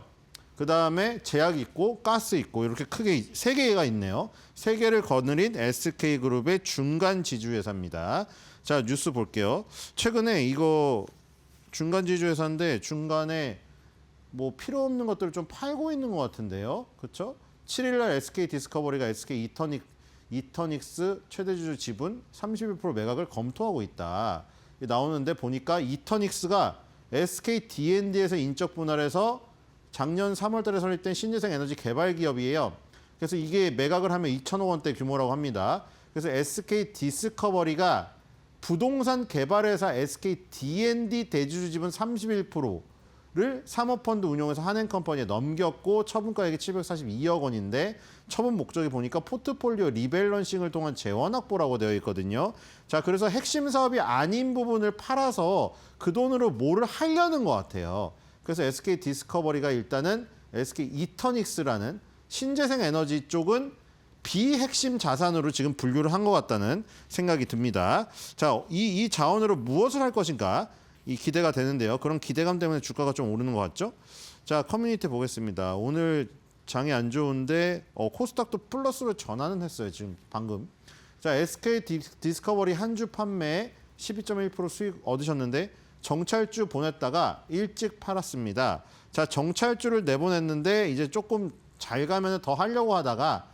그다음에 제약 있고 가스 있고 이렇게 크게 세 개가 있네요. 세 개를 거느린 SK그룹의 중간 지주회사입니다. 자, 뉴스 볼게요. 최근에 이거 중간 지주회사인데 중간에 뭐 필요 없는 것들을 좀 팔고 있는 것 같은데요. 그렇죠? 7일날 SK 디스커버리가 SK 이터닉스 최대주주 지분 31% 매각을 검토하고 있다. 나오는데 보니까 이터닉스가 SK D&D에서 인적 분할해서 작년 3월 달에 설립된 신재생 에너지 개발 기업이에요. 그래서 이게 매각을 하면 2천억 원대 규모라고 합니다. 그래서 SK 디스커버리가 부동산 개발회사 SK D&D 대주주 지분 31%를 사모펀드 운용해서 한행컴퍼니에 넘겼고 처분가액이 742억 원인데 처분 목적이 보니까 포트폴리오 리밸런싱을 통한 재원 확보라고 되어 있거든요. 자, 그래서 핵심 사업이 아닌 부분을 팔아서 그 돈으로 뭐를 하려는 것 같아요. 그래서 SK 디스커버리가 일단은 SK 이터닉스라는 신재생 에너지 쪽은 비핵심 자산으로 지금 분류를 한 것 같다는 생각이 듭니다. 자, 이 자원으로 무엇을 할 것인가 이 기대가 되는데요. 그런 기대감 때문에 주가가 좀 오르는 것 같죠? 자, 커뮤니티 보겠습니다. 오늘 장이 안 좋은데 코스닥도 플러스로 전환은 했어요. 지금 방금. 자, SK 디스커버리 한 주 판매 12.1% 수익 얻으셨는데 정찰주 보냈다가 일찍 팔았습니다. 자, 정찰주를 내보냈는데 이제 조금 잘 가면 더 하려고 하다가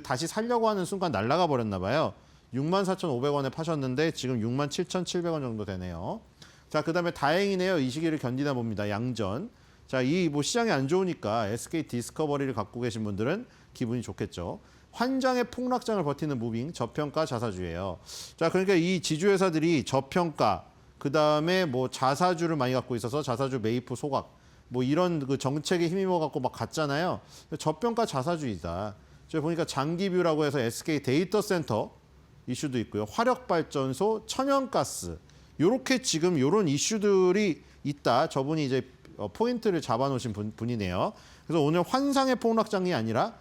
다시 살려고 하는 순간 날아가 버렸나 봐요. 64,500원에 파셨는데 지금 67,700원 정도 되네요. 자, 그다음에 다행이네요. 이 시기를 견디나 봅니다. 양전. 자, 이 뭐 시장이 안 좋으니까 SK 디스커버리를 갖고 계신 분들은 기분이 좋겠죠. 환장의 폭락장을 버티는 무빙, 저평가 자사주예요. 자, 그러니까 이 지주회사들이 저평가, 그다음에 뭐 자사주를 많이 갖고 있어서 자사주 매입 후 소각, 뭐 이런 그 정책에 힘입어 갖고 막 갔잖아요. 저평가 자사주이다. 제가 보니까 장기뷰라고 해서 SK 데이터 센터 이슈도 있고요. 화력발전소, 천연가스. 요렇게 지금 요런 이슈들이 있다. 저분이 이제 포인트를 잡아놓으신 분이네요. 그래서 오늘 환상의 폭락장이 아니라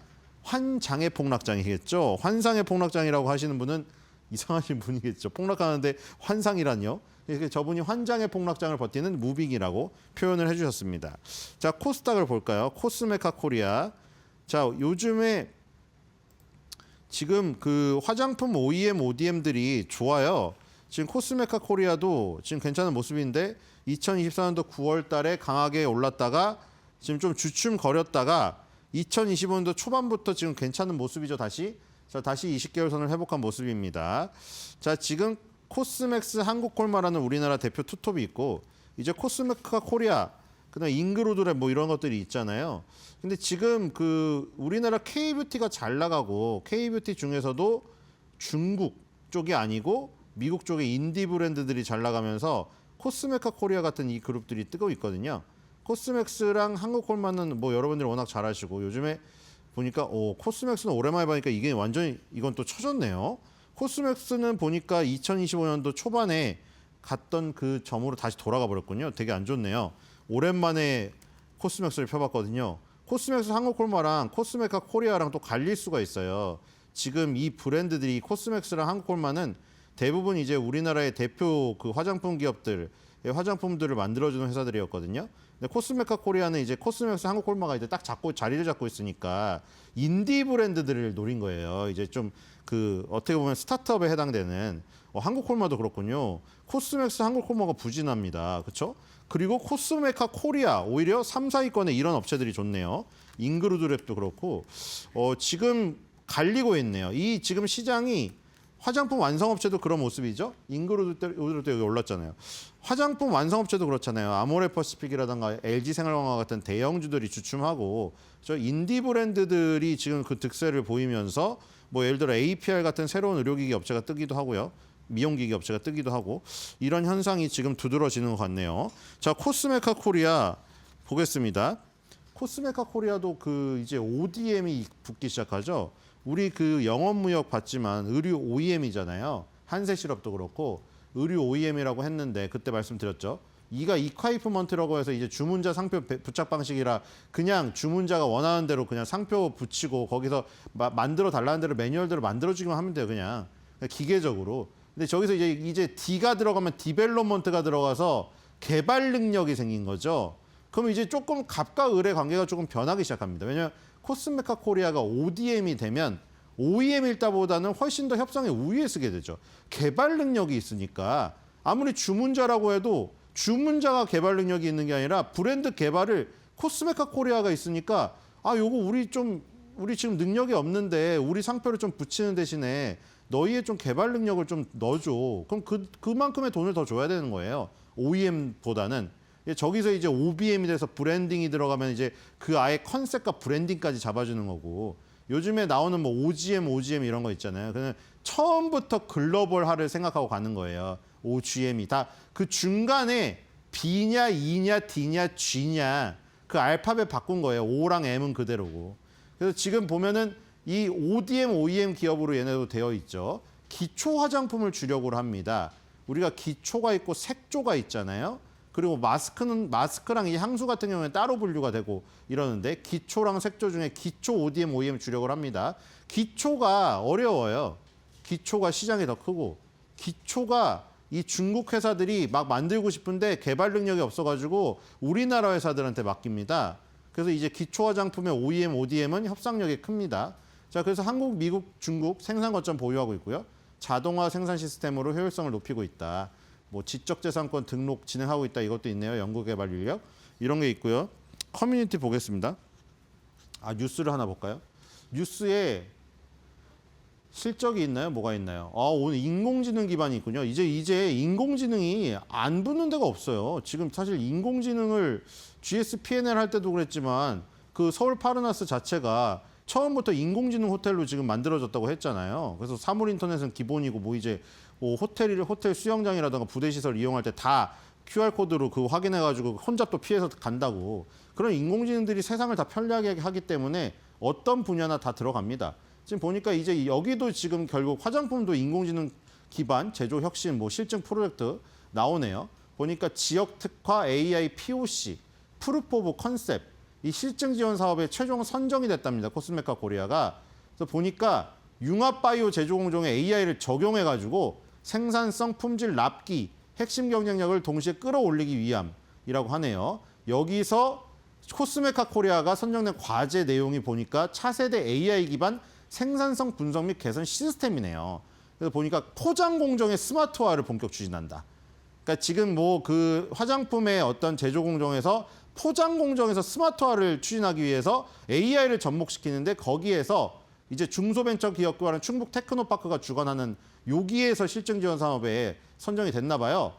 환장의 폭락장이겠죠. 환상의 폭락장이라고 하시는 분은 이상하신 분이겠죠. 폭락하는데 환상이란요. 그래서 저분이 환장의 폭락장을 버티는 무빙이라고 표현을 해주셨습니다. 자, 코스닥을 볼까요? 코스메카 코리아. 자, 요즘에 지금 그 화장품 OEM, ODM들이 좋아요. 지금 코스메카 코리아도 지금 괜찮은 모습인데 2024년도 9월 달에 강하게 올랐다가 지금 좀 주춤거렸다가 2025년도 초반부터 지금 괜찮은 모습이죠. 다시 20개월 선을 회복한 모습입니다. 자, 지금 코스맥스 한국콜마라는 우리나라 대표 투톱이 있고 이제 코스메카 코리아, 그다음에 잉그로드랩 뭐 이런 것들이 있잖아요. 근데 지금 그 우리나라 K뷰티가 잘 나가고 K뷰티 중에서도 중국 쪽이 아니고 미국 쪽의 인디 브랜드들이 잘 나가면서 코스메카 코리아 같은 이 그룹들이 뜨고 있거든요. 코스맥스랑 한국콜마는 뭐 여러분들이 워낙 잘 아시고 요즘에 보니까 코스맥스는 오랜만에 보니까 이게 완전히 이건 또 쳐졌네요. 코스맥스는 보니까 2025년도 초반에 갔던 그 점으로 다시 돌아가 버렸군요. 되게 안 좋네요. 오랜만에 코스맥스를 펴봤거든요. 코스맥스 한국콜마랑 코스메카 코리아랑 또 갈릴 수가 있어요. 지금 이 브랜드들이 코스맥스랑 한국콜마는 대부분 이제 우리나라의 대표 그 화장품 기업들의 화장품들을 만들어주는 회사들이었거든요. 근데 코스메카 코리아는 이제 코스맥스 한국콜마가 이제 딱 자리를 잡고 있으니까 인디 브랜드들을 노린 거예요. 이제 좀 그 어떻게 보면 스타트업에 해당되는 한국콜마도 그렇군요. 코스맥스 한국콜마가 부진합니다. 그렇죠? 그리고 코스메카 코리아 오히려 3, 4위권에 이런 업체들이 좋네요. 잉그루드랩도 그렇고 지금 갈리고 있네요. 이 지금 시장이 화장품 완성업체도 그런 모습이죠. 잉그루드도 여기 올랐잖아요. 화장품 완성업체도 그렇잖아요. 아모레퍼시픽이라든가 LG생활건강 같은 대형주들이 주춤하고 저 인디 브랜드들이 지금 그 득세를 보이면서 뭐 예를 들어 APR 같은 새로운 의료기기 업체가 뜨기도 하고요. 미용기기 업체가 뜨기도 하고 이런 현상이 지금 두드러지는 것 같네요. 자, 코스메카 코리아 보겠습니다. 코스메카 코리아도 그 이제 ODM이 붙기 시작하죠. 우리 그 영업무역 받지만 의류 OEM이잖아요. 한세시럽도 그렇고 의류 OEM이라고 했는데 그때 말씀드렸죠. 이가 이콰이프먼트라고 해서 이제 주문자 상표 부착 방식이라 그냥 주문자가 원하는 대로 그냥 상표 붙이고 거기서 만들어 달라는 대로 매뉴얼대로 만들어주기만 하면 돼요. 그냥 기계적으로. 근데 저기서 이제 D가 들어가면 디벨롭먼트가 들어가서 개발 능력이 생긴 거죠. 그럼 이제 조금 갑과 을의 관계가 조금 변하기 시작합니다. 왜냐하면 코스메카 코리아가 ODM이 되면 OEM일 때보다는 훨씬 더 협상의 우위에 쓰게 되죠. 개발 능력이 있으니까 아무리 주문자라고 해도 주문자가 개발 능력이 있는 게 아니라 브랜드 개발을 코스메카 코리아가 있으니까 요거 우리 지금 능력이 없는데 우리 상표를 좀 붙이는 대신에 너희의 좀 개발 능력을 좀 넣어줘. 그럼 그만큼의 돈을 더 줘야 되는 거예요. OEM보다는. 저기서 이제 OBM이 돼서 브랜딩이 들어가면 이제 그 아예 컨셉과 브랜딩까지 잡아주는 거고 요즘에 나오는 뭐 OGM 이런 거 있잖아요. 그냥 처음부터 글로벌화를 생각하고 가는 거예요. OGM이 다 그 중간에 B냐 E냐 D냐 G냐 그 알파벳 바꾼 거예요. O랑 M은 그대로고. 그래서 지금 보면은 이 ODM, OEM 기업으로 얘네도 되어 있죠. 기초 화장품을 주력으로 합니다. 우리가 기초가 있고 색조가 있잖아요. 그리고 마스크랑 이 향수 같은 경우에 따로 분류가 되고 이러는데 기초랑 색조 중에 기초 ODM, OEM 주력을 합니다. 기초가 어려워요. 기초가 시장이 더 크고 기초가 이 중국 회사들이 막 만들고 싶은데 개발 능력이 없어가지고 우리나라 회사들한테 맡깁니다. 그래서 이제 기초 화장품의 OEM, ODM은 협상력이 큽니다. 자, 그래서 한국, 미국, 중국 생산 거점 보유하고 있고요. 자동화 생산 시스템으로 효율성을 높이고 있다. 뭐 지적재산권 등록 진행하고 있다. 이것도 있네요. 연구개발 인력 이런 게 있고요. 커뮤니티 보겠습니다. 뉴스를 하나 볼까요? 뉴스에 실적이 있나요? 뭐가 있나요? 오늘 인공지능 기반이 있군요. 이제 인공지능이 안 붙는 데가 없어요. 지금 사실 인공지능을 GS P&L 할 때도 그랬지만 그 서울 파르나스 자체가 처음부터 인공지능 호텔로 지금 만들어졌다고 했잖아요. 그래서 사물인터넷은 기본이고 뭐 이제 호텔 수영장이라든가 부대 시설 이용할 때 다 QR코드로 그 확인해가지고 혼자 또 피해서 간다고. 그런 인공지능들이 세상을 다 편리하게 하기 때문에 어떤 분야나 다 들어갑니다. 지금 보니까 이제 여기도 지금 결국 화장품도 인공지능 기반 제조 혁신 뭐 실증 프로젝트 나오네요. 보니까 지역 특화 AI POC, 프루프 오브 컨셉 이 실증 지원 사업에 최종 선정이 됐답니다. 코스메카 코리아가. 그래서 보니까 융합바이오 제조 공정에 AI를 적용해가지고 생산성, 품질, 납기, 핵심 경쟁력을 동시에 끌어올리기 위함이라고 하네요. 여기서 코스메카 코리아가 선정된 과제 내용이 보니까 차세대 AI 기반 생산성 분석 및 개선 시스템이네요. 그래서 보니까 포장 공정의 스마트화를 본격 추진한다. 그러니까 지금 뭐 그 화장품의 어떤 제조 공정에서 포장 공정에서 스마트화를 추진하기 위해서 AI를 접목시키는데 거기에서 이제 중소벤처 기업과는 충북 테크노파크가 주관하는 여기에서 실증 지원 사업에 선정이 됐나 봐요.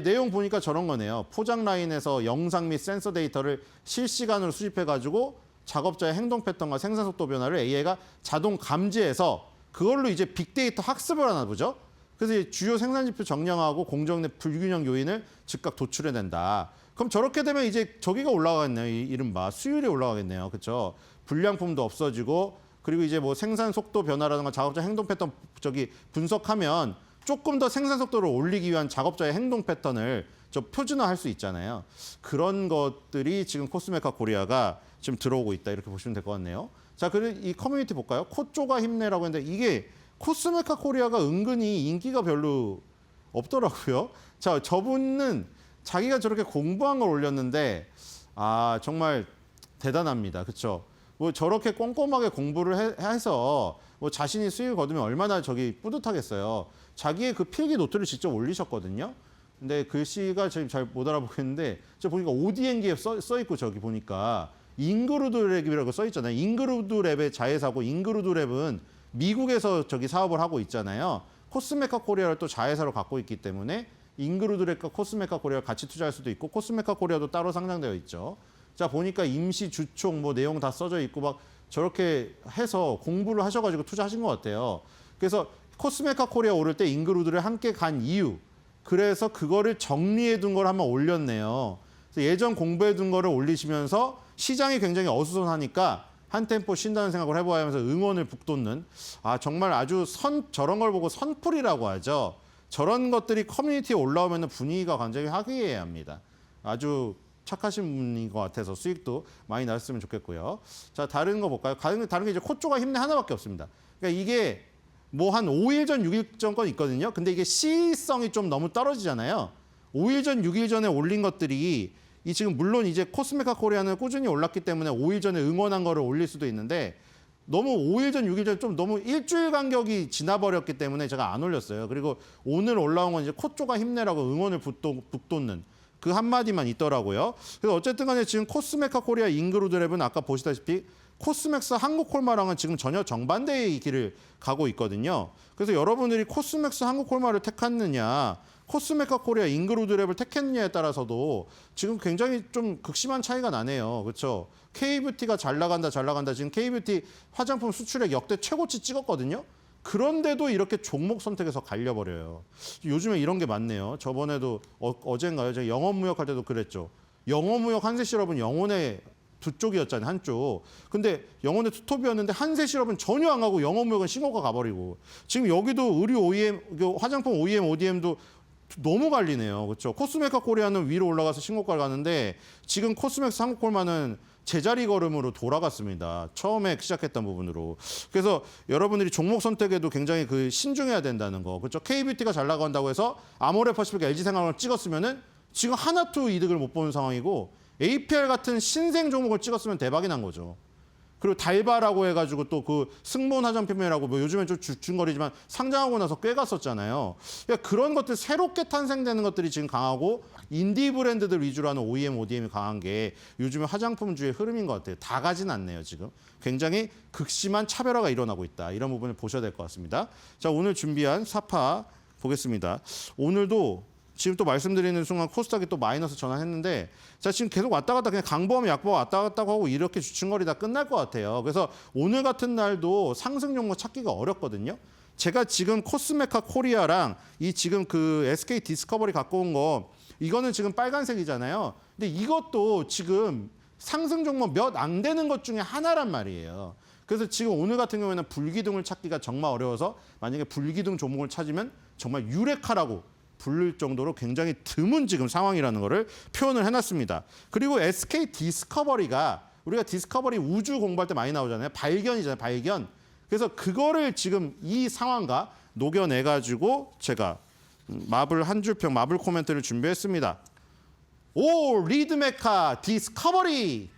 내용 보니까 저런 거네요. 포장 라인에서 영상 및 센서 데이터를 실시간으로 수집해가지고 작업자의 행동 패턴과 생산 속도 변화를 AI가 자동 감지해서 그걸로 이제 빅데이터 학습을 하나 보죠. 그래서 주요 생산 지표 정량하고 공정 내 불균형 요인을 즉각 도출해낸다. 그럼 저렇게 되면 이제 저기가 올라가겠네요. 이른바 수율이 올라가겠네요. 그렇죠? 불량품도 없어지고 그리고 이제 뭐 생산 속도 변화라든가 작업자 행동 패턴 분석하면 조금 더 생산 속도를 올리기 위한 작업자의 행동 패턴을 좀 표준화할 수 있잖아요. 그런 것들이 지금 코스메카 코리아가 지금 들어오고 있다. 이렇게 보시면 될 것 같네요. 자, 그리고 이 커뮤니티 볼까요? 코쪼가 힘내라고 했는데 이게 코스메카 코리아가 은근히 인기가 별로 없더라고요. 자, 저분은 자기가 저렇게 공부한 걸 올렸는데 정말 대단합니다. 그렇죠? 뭐 저렇게 꼼꼼하게 공부를 해서 뭐 자신이 수익을 거두면 얼마나 저기 뿌듯하겠어요. 자기의 그 필기 노트를 직접 올리셨거든요. 근데 글씨가 지금 잘 못 알아보겠는데 저 보니까 ODN기에 써 있고 저기 보니까 잉그루드랩이라고 써 있잖아요. 잉그루드랩의 자회사고 잉그루드랩은 미국에서 저기 사업을 하고 있잖아요. 코스메카 코리아를 또 자회사로 갖고 있기 때문에 잉그루드랩과 코스메카 코리아 같이 투자할 수도 있고 코스메카 코리아도 따로 상장되어 있죠. 자, 보니까 임시 주총 뭐 내용 다 써져 있고 막 저렇게 해서 공부를 하셔가지고 투자하신 것 같아요. 그래서 코스메카 코리아 오를 때 잉그루드를 함께 간 이유. 그래서 그거를 정리해 둔 걸 한번 올렸네요. 그래서 예전 공부해 둔 거를 올리시면서 시장이 굉장히 어수선하니까 한 템포 쉰다는 생각을 해봐야 하면서 응원을 북돋는 정말 아주 저런 걸 보고 선풀이라고 하죠. 저런 것들이 커뮤니티에 올라오면 분위기가 굉장히 화기애애합니다. 아주 착하신 분인 것 같아서 수익도 많이 났으면 좋겠고요. 자, 다른 거 볼까요? 다른 게 이제 코쪼가 힘내 하나밖에 없습니다. 그러니까 이게 뭐 한 5일 전, 6일 전 건 있거든요. 근데 이게 시의성이 좀 너무 떨어지잖아요. 5일 전, 6일 전에 올린 것들이 이 지금 물론 이제 코스메카 코리아는 꾸준히 올랐기 때문에 5일 전에 응원한 거를 올릴 수도 있는데 너무 5일 전, 6일 전 좀 너무 일주일 간격이 지나버렸기 때문에 제가 안 올렸어요. 그리고 오늘 올라온 건 이제 코쪼가 힘내라고 응원을 북돋는 그 한마디만 있더라고요. 그래서 어쨌든 간에 지금 코스메카 코리아 잉그루드랩은 아까 보시다시피 코스맥스 한국콜마랑은 지금 전혀 정반대의 길을 가고 있거든요. 그래서 여러분들이 코스맥스 한국콜마를 택했느냐, 코스메카 코리아 잉그루드랩을 택했느냐에 따라서도 지금 굉장히 좀 극심한 차이가 나네요. 그렇죠? K뷰티가 잘 나간다. 지금 K뷰티 화장품 수출액 역대 최고치 찍었거든요. 그런데도 이렇게 종목 선택에서 갈려버려요. 요즘에 이런 게 많네요. 저번에도 어젠가요? 제가 영업무역할 때도 그랬죠. 영업무역 한세 실업은 영혼의 두 쪽이었잖아요, 한쪽. 근데 영혼의 투톱이었는데 한세 실업은 전혀 안 가고 영업무역은 신고가 가버리고. 지금 여기도 의류 OEM, 화장품 OEM, ODM도 너무 갈리네요. 그렇죠? 코스메카 코리아는 위로 올라가서 신고가를 가는데 지금 코스맥스 한국콜마는 제자리 걸음으로 돌아갔습니다. 처음에 시작했던 부분으로. 그래서 여러분들이 종목 선택에도 굉장히 신중해야 된다는 거. 그렇죠? K뷰티가 잘 나간다고 해서 아모레퍼시픽 LG생활을 찍었으면은 지금 하나도 이득을 못 보는 상황이고 APR 같은 신생 종목을 찍었으면 대박이 난 거죠. 그리고 달바라고 해가지고 또 그 승무원 화장품이라고 뭐 요즘엔 좀 주춤거리지만 상장하고 나서 꽤 갔었잖아요. 그러니까 그런 것들 새롭게 탄생되는 것들이 지금 강하고 인디 브랜드들 위주로 하는 OEM, ODM이 강한 게 요즘에 화장품주의 흐름인 것 같아요. 다 가진 않네요, 지금. 굉장히 극심한 차별화가 일어나고 있다. 이런 부분을 보셔야 될 것 같습니다. 자, 오늘 준비한 사파 보겠습니다. 오늘도 지금 또 말씀드리는 순간 코스닥이 또 마이너스 전환했는데 자 지금 계속 왔다 갔다 그냥 강보험 약보 왔다 갔다 하고 이렇게 주춤거리다 끝날 것 같아요. 그래서 오늘 같은 날도 상승 종목 찾기가 어렵거든요. 제가 지금 코스메카 코리아랑 이 지금 그 SK 디스커버리 갖고 온 거 이거는 지금 빨간색이잖아요. 근데 이것도 지금 상승 종목 몇 안 되는 것 중에 하나란 말이에요. 그래서 지금 오늘 같은 경우에는 불기둥을 찾기가 정말 어려워서 만약에 불기둥 종목을 찾으면 정말 유레카라고 부를 정도로 굉장히 드문 지금 상황이라는 거를 표현을 해놨습니다. 그리고 SK 디스커버리가 우리가 디스커버리 우주 공부할 때 많이 나오잖아요. 발견이잖아요. 발견. 그래서 그거를 지금 이 상황과 녹여내가지고 제가 마블 한 줄평, 마블 코멘트를 준비했습니다. 오 리드메카 디스커버리.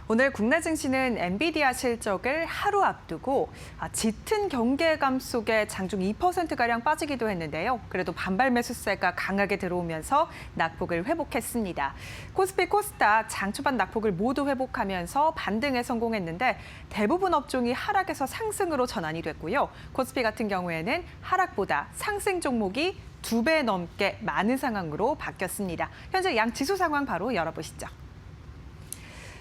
오늘 국내 증시는 엔비디아 실적을 하루 앞두고 짙은 경계감 속에 장중 2%가량 빠지기도 했는데요. 그래도 반발 매수세가 강하게 들어오면서 낙폭을 회복했습니다. 코스피, 코스닥 장 초반 낙폭을 모두 회복하면서 반등에 성공했는데 대부분 업종이 하락에서 상승으로 전환이 됐고요. 코스피 같은 경우에는 하락보다 상승 종목이 2배 넘게 많은 상황으로 바뀌었습니다. 현재 양 지수 상황 바로 열어보시죠.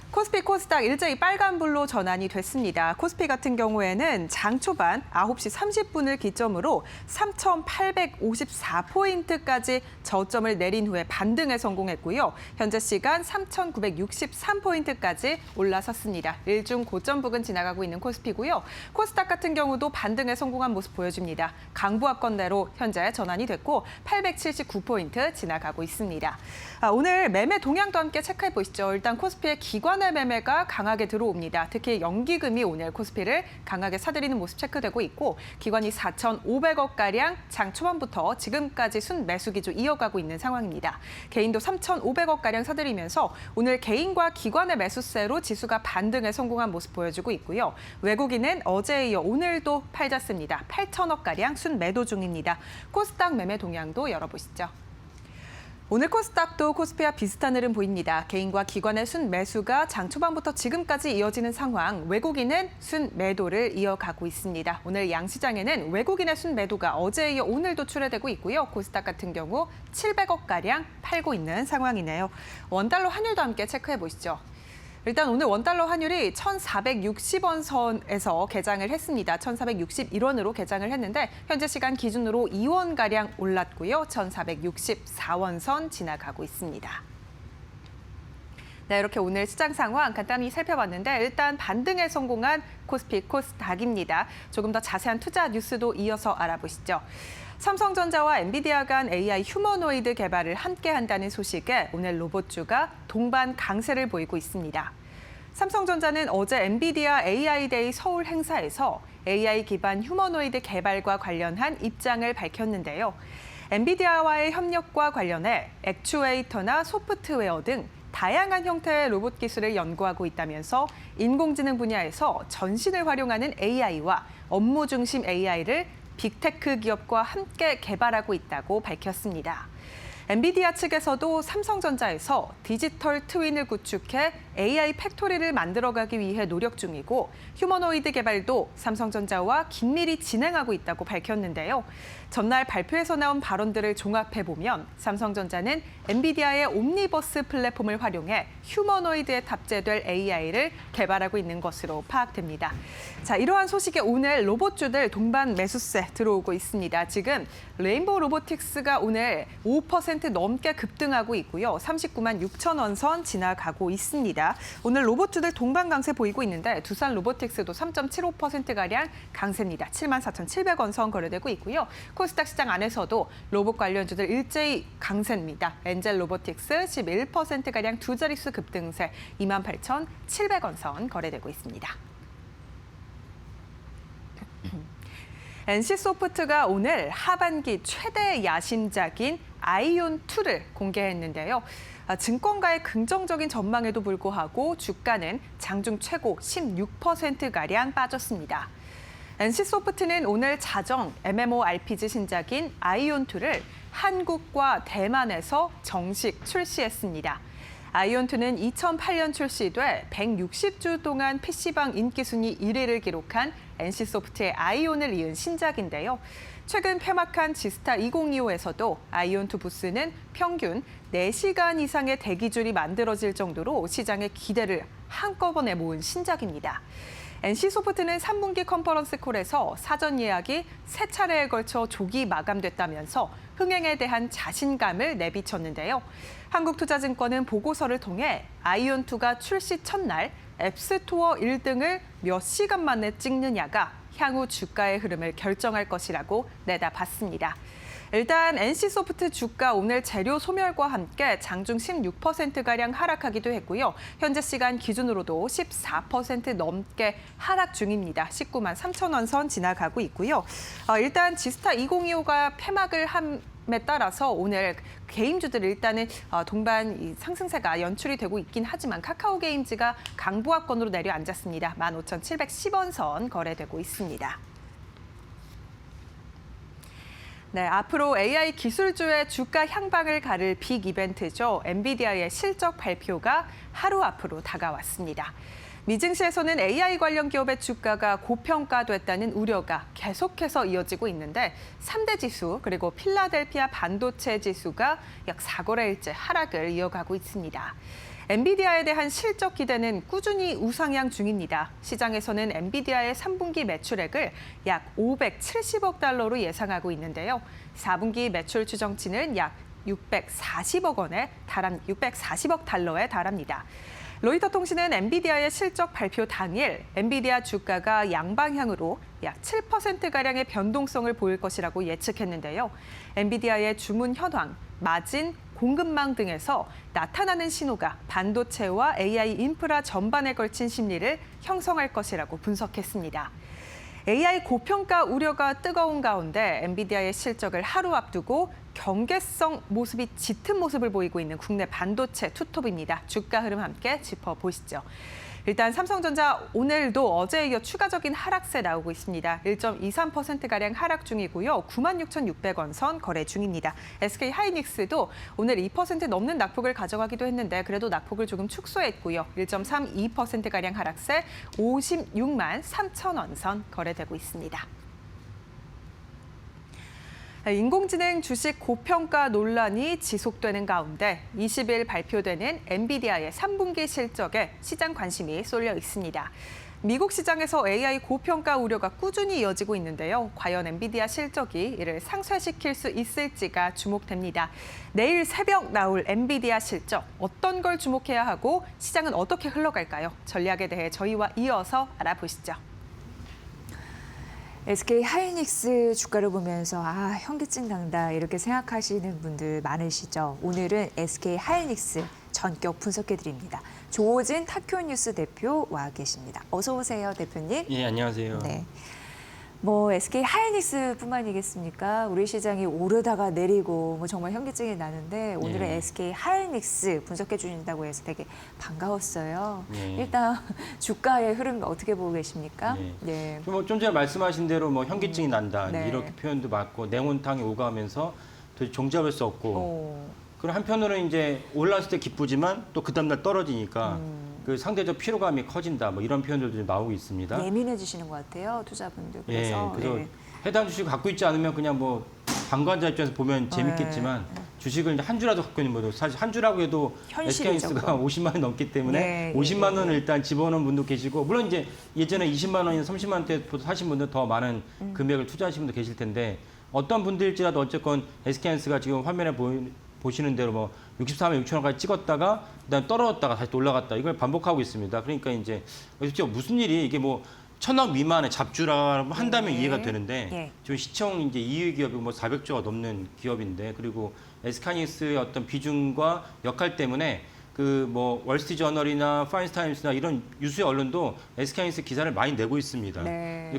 코스피, 코스닥 일제히 빨간불로 전환이 됐습니다. 코스피 같은 경우에는 장 초반 9시 30분을 기점으로 3,854포인트까지 저점을 내린 후에 반등에 성공했고요. 현재 시간 3,963포인트까지 올라섰습니다. 일중 고점 부근 지나가고 있는 코스피고요. 코스닥 같은 경우도 반등에 성공한 모습 보여줍니다. 강보합권대로 현재 전환이 됐고 879포인트 지나가고 있습니다. 오늘 매매 동향도 함께 체크해 보시죠. 일단 코스피의 기관의 매매가 강하게 들어옵니다. 특히 연기금이 오늘 코스피를 강하게 사들이는 모습 체크되고 있고 기관이 4,500억가량 장 초반부터 지금까지 순매수 기조 이어가고 있는 상황입니다. 개인도 3,500억가량 사들이면서 오늘 개인과 기관의 매수세로 지수가 반등에 성공한 모습 보여주고 있고요. 외국인은 어제에 이어 오늘도 팔졌습니다. 8,000억가량 순매도 중입니다. 코스닥 매매 동향도 열어보시죠. 오늘 코스닥도 코스피와 비슷한 흐름 보입니다. 개인과 기관의 순매수가 장 초반부터 지금까지 이어지는 상황, 외국인은 순매도를 이어가고 있습니다. 오늘 양시장에는 외국인의 순매도가 어제에 이어 오늘도 출회되고 있고요. 코스닥 같은 경우 700억가량 팔고 있는 상황이네요. 원달러 환율도 함께 체크해 보시죠. 일단 오늘 원달러 환율이 1,460원 선에서 개장을 했습니다. 1,461원으로 개장을 했는데 현재 시간 기준으로 2원가량 올랐고요. 1,464원 선 지나가고 있습니다. 네, 이렇게 오늘 시장 상황 간단히 살펴봤는데 일단 반등에 성공한 코스피, 코스닥입니다. 조금 더 자세한 투자 뉴스도 이어서 알아보시죠. 삼성전자와 엔비디아 간 AI 휴머노이드 개발을 함께 한다는 소식에 오늘 로봇주가 동반 강세를 보이고 있습니다. 삼성전자는 어제 엔비디아 AI 데이 서울 행사에서 AI 기반 휴머노이드 개발과 관련한 입장을 밝혔는데요. 엔비디아와의 협력과 관련해 액추에이터나 소프트웨어 등 다양한 형태의 로봇 기술을 연구하고 있다면서 인공지능 분야에서 전신을 활용하는 AI와 업무 중심 AI를 빅테크 기업과 함께 개발하고 있다고 밝혔습니다. 엔비디아 측에서도 삼성전자에서 디지털 트윈을 구축해 AI 팩토리를 만들어가기 위해 노력 중이고 휴머노이드 개발도 삼성전자와 긴밀히 진행하고 있다고 밝혔는데요. 전날 발표에서 나온 발언들을 종합해보면 삼성전자는 엔비디아의 옴니버스 플랫폼을 활용해 휴머노이드에 탑재될 AI를 개발하고 있는 것으로 파악됩니다. 자, 이러한 소식에 오늘 로봇주들 동반 매수세 들어오고 있습니다. 지금 레인보우 로보틱스가 오늘 5% 넘게 급등하고 있고요. 39만 6천 원 선 지나가고 있습니다. 오늘 로봇주들 동반 강세 보이고 있는데 두산 로보틱스도 3.75%가량 강세입니다. 74,700원 선 거래되고 있고요. 코스닥 시장 안에서도 로봇 관련주들 일제히 강세입니다. 엔젤 로보틱스 11%가량 두 자릿수 급등세 28,700원 선 거래되고 있습니다. NC소프트가 오늘 하반기 최대 야심작인 아이온2를 공개했는데요. 증권가의 긍정적인 전망에도 불구하고 주가는 장중 최고 16%가량 빠졌습니다. NC소프트는 오늘 자정 MMORPG 신작인 아이온2를 한국과 대만에서 정식 출시했습니다. 아이온2는 2008년 출시돼 160주 동안 PC방 인기 순위 1위를 기록한 NC소프트의 아이온을 이은 신작인데요. 최근 폐막한 지스타 2025에서도 아이온2 부스는 평균 4시간 이상의 대기줄이 만들어질 정도로 시장의 기대를 한꺼번에 모은 신작입니다. NC소프트는 3분기 컨퍼런스 콜에서 사전 예약이 3차례에 걸쳐 조기 마감됐다면서 흥행에 대한 자신감을 내비쳤는데요. 한국투자증권은 보고서를 통해 아이온2가 출시 첫날 앱스토어 1등을 몇 시간 만에 찍느냐가 향후 주가의 흐름을 결정할 것이라고 내다봤습니다. 일단 NC소프트 주가 오늘 재료 소멸과 함께 장중 16%가량 하락하기도 했고요. 현재 시간 기준으로도 14% 넘게 하락 중입니다. 19만 3천 원 선 지나가고 있고요. 일단 지스타 2025가 폐막을 한 따라서 오늘 게임주들 일단은 동반 이 상승세가 연출이 되고 있긴 하지만 카카오 게임즈가 강보합권으로 내려앉았습니다. 15,710원 선 거래되고 있습니다. 네, 앞으로 AI 기술주의 주가 향방을 가를 빅 이벤트죠. 엔비디아의 실적 발표가 하루 앞으로 다가왔습니다. 미증시에서는 AI 관련 기업의 주가가 고평가됐다는 우려가 계속해서 이어지고 있는데 3대 지수 그리고 필라델피아 반도체 지수가 약 4거래일째 하락을 이어가고 있습니다. 엔비디아에 대한 실적 기대는 꾸준히 우상향 중입니다. 시장에서는 엔비디아의 3분기 매출액을 약 570억 달러로 예상하고 있는데요. 4분기 매출 추정치는 약 640억 달러에 달합니다. 로이터 통신은 엔비디아의 실적 발표 당일 엔비디아 주가가 양방향으로 약 7%가량의 변동성을 보일 것이라고 예측했는데요. 엔비디아의 주문 현황, 마진, 공급망 등에서 나타나는 신호가 반도체와 AI 인프라 전반에 걸친 심리를 형성할 것이라고 분석했습니다. AI 고평가 우려가 뜨거운 가운데 엔비디아의 실적을 하루 앞두고 경계성 모습이 짙은 모습을 보이고 있는 국내 반도체 투톱입니다. 주가 흐름 함께 짚어보시죠. 일단 삼성전자 오늘도 어제에 이어 추가적인 하락세 나오고 있습니다. 1.23%가량 하락 중이고요. 96,600원 선 거래 중입니다. SK 하이닉스도 오늘 2% 넘는 낙폭을 가져가기도 했는데 그래도 낙폭을 조금 축소했고요. 1.32%가량 하락세 56만 3천원 선 거래되고 있습니다. 인공지능 주식 고평가 논란이 지속되는 가운데 20일 발표되는 엔비디아의 3분기 실적에 시장 관심이 쏠려 있습니다. 미국 시장에서 AI 고평가 우려가 꾸준히 이어지고 있는데요. 과연 엔비디아 실적이 이를 상쇄시킬 수 있을지가 주목됩니다. 내일 새벽 나올 엔비디아 실적, 어떤 걸 주목해야 하고 시장은 어떻게 흘러갈까요? 전략에 대해 저희와 이어서 알아보시죠. SK 하이닉스 주가를 보면서 현기증 난다 이렇게 생각하시는 분들 많으시죠. 오늘은 SK 하이닉스 전격 분석해 드립니다. 조호진 타쿄뉴스 대표 와 계십니다. 어서 오세요, 대표님. 예, 안녕하세요. 네. SK 하이닉스뿐만이겠습니까? 우리 시장이 오르다가 내리고 정말 현기증이 나는데 오늘은 예. SK 하이닉스 분석해 주신다고 해서 되게 반가웠어요. 예. 일단 주가의 흐름 어떻게 보고 계십니까? 예. 좀 전에 말씀하신 대로 현기증이 난다 네. 이렇게 표현도 맞고 냉온탕이 오가면서 도저히 종잡을 수 없고 그리고 한편으로는 이제 올랐을 때 기쁘지만 또 그 다음날 떨어지니까 그 상대적 피로감이 커진다 이런 표현들도 좀 나오고 있습니다. 예민해지시는 것 같아요, 투자분들께서. 그래서 해당 주식 갖고 있지 않으면 그냥 방관자 입장에서 보면 재밌겠지만 주식을 이제 한 주라도 갖고 있는 분도 사실 한 주라고 해도 SK하이닉스가 50만 원 넘기 때문에 50만 원을 일단 집어넣은 분도 계시고 물론 이제 예전에 20만 원이나 30만 원대 사신 분들 더 많은 금액을 투자하신 분도 계실 텐데 어떤 분들일지라도 어쨌건 SK하이닉스가 지금 화면에 보시는 대로 64만 6천 원까지 찍었다가 그다음 떨어졌다가 다시 올라갔다 이걸 반복하고 있습니다. 그러니까 이제 무슨 일이 이게 1,000억 미만의 잡주라 한다면 이해가 되는데 지금 시총 이제 이유 기업이 400조가 넘는 기업인데 그리고 SK하이닉스의 어떤 비중과 역할 때문에 월스트리트저널이나 파이낸스타임스나 이런 유수의 언론도 SK하이닉스 기사를 많이 내고 있습니다.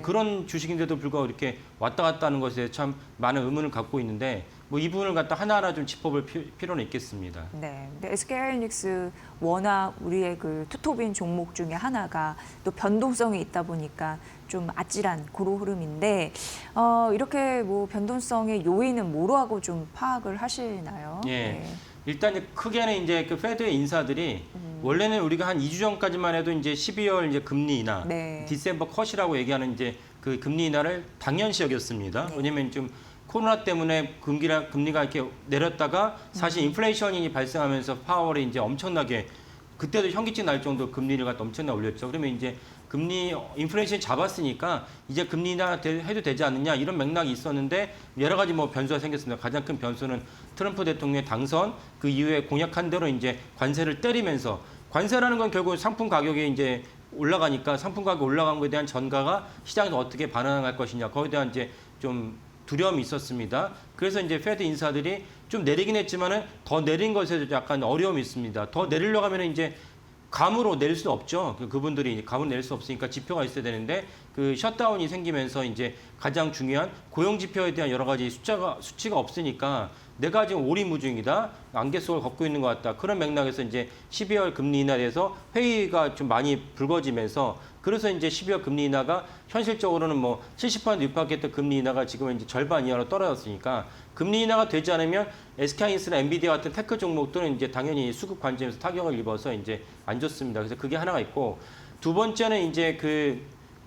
그런 주식인데도 불구하고 이렇게 왔다 갔다 하는 것에 참 많은 의문을 갖고 있는데 이 부분을 갖다 하나하나 좀 짚어볼 필요는 있겠습니다. 네, 근데 SK하이닉스 워낙 우리의 그 투톱인 종목 중에 하나가 또 변동성이 있다 보니까 좀 아찔한 그런 흐름인데 이렇게 변동성의 요인은 뭐로 하고 좀 파악을 하시나요? 예. 일단 크게는 이제 그 페드의 인사들이 원래는 우리가 한 2주 전까지만 해도 이제 12월 이제 금리 인하, 디셈버 컷이라고 얘기하는 이제 그 금리 인하를 당연시 여겼습니다. 왜냐면 좀 코로나 때문에 금리가 이렇게 내렸다가 사실 인플레이션이 발생하면서 파월이 이제 엄청나게 그때도 현기증 날 정도 금리를 갖다 엄청나게 올렸죠. 그러면 이제 인플레이션 잡았으니까 이제 금리 인하 해도 되지 않느냐 이런 맥락이 있었는데 여러 가지 변수가 생겼습니다. 가장 큰 변수는 트럼프 대통령의 당선 그 이후에 공약한 대로 이제 관세를 때리면서 관세라는 건 결국 상품 가격이 이제 올라가니까 상품 가격 올라간 것에 대한 전가가 시장에서 어떻게 반응할 것이냐 거기에 대한 이제 좀 두려움이 있었습니다. 그래서 이제 페드 인사들이 좀 내리긴 했지만은 더 내린 것에 약간 어려움이 있습니다. 더 내리려고 하면은 이제 감으로 내릴 수는 없죠. 그분들이 감으로 내릴 수 없으니까 지표가 있어야 되는데 그 셧다운이 생기면서 이제 가장 중요한 고용 지표에 대한 여러 가지 수치가 없으니까 내가 지금 오리무중이다, 안개 속을 걷고 있는 것 같다. 그런 맥락에서 이제 12월 금리 인하에 대해서 회의가 좀 많이 불거지면서 그래서 이제 12월 금리 인하가 현실적으로는 뭐 70% 육박했던 금리 인하가 지금은 이제 절반 이하로 떨어졌으니까 금리 인하가 되지 않으면 SK하이닉스나 엔비디아 같은 테크 종목들은 이제 당연히 수급 관점에서 타격을 입어서 이제 안 좋습니다. 그래서 그게 하나가 있고 두 번째는 이제 그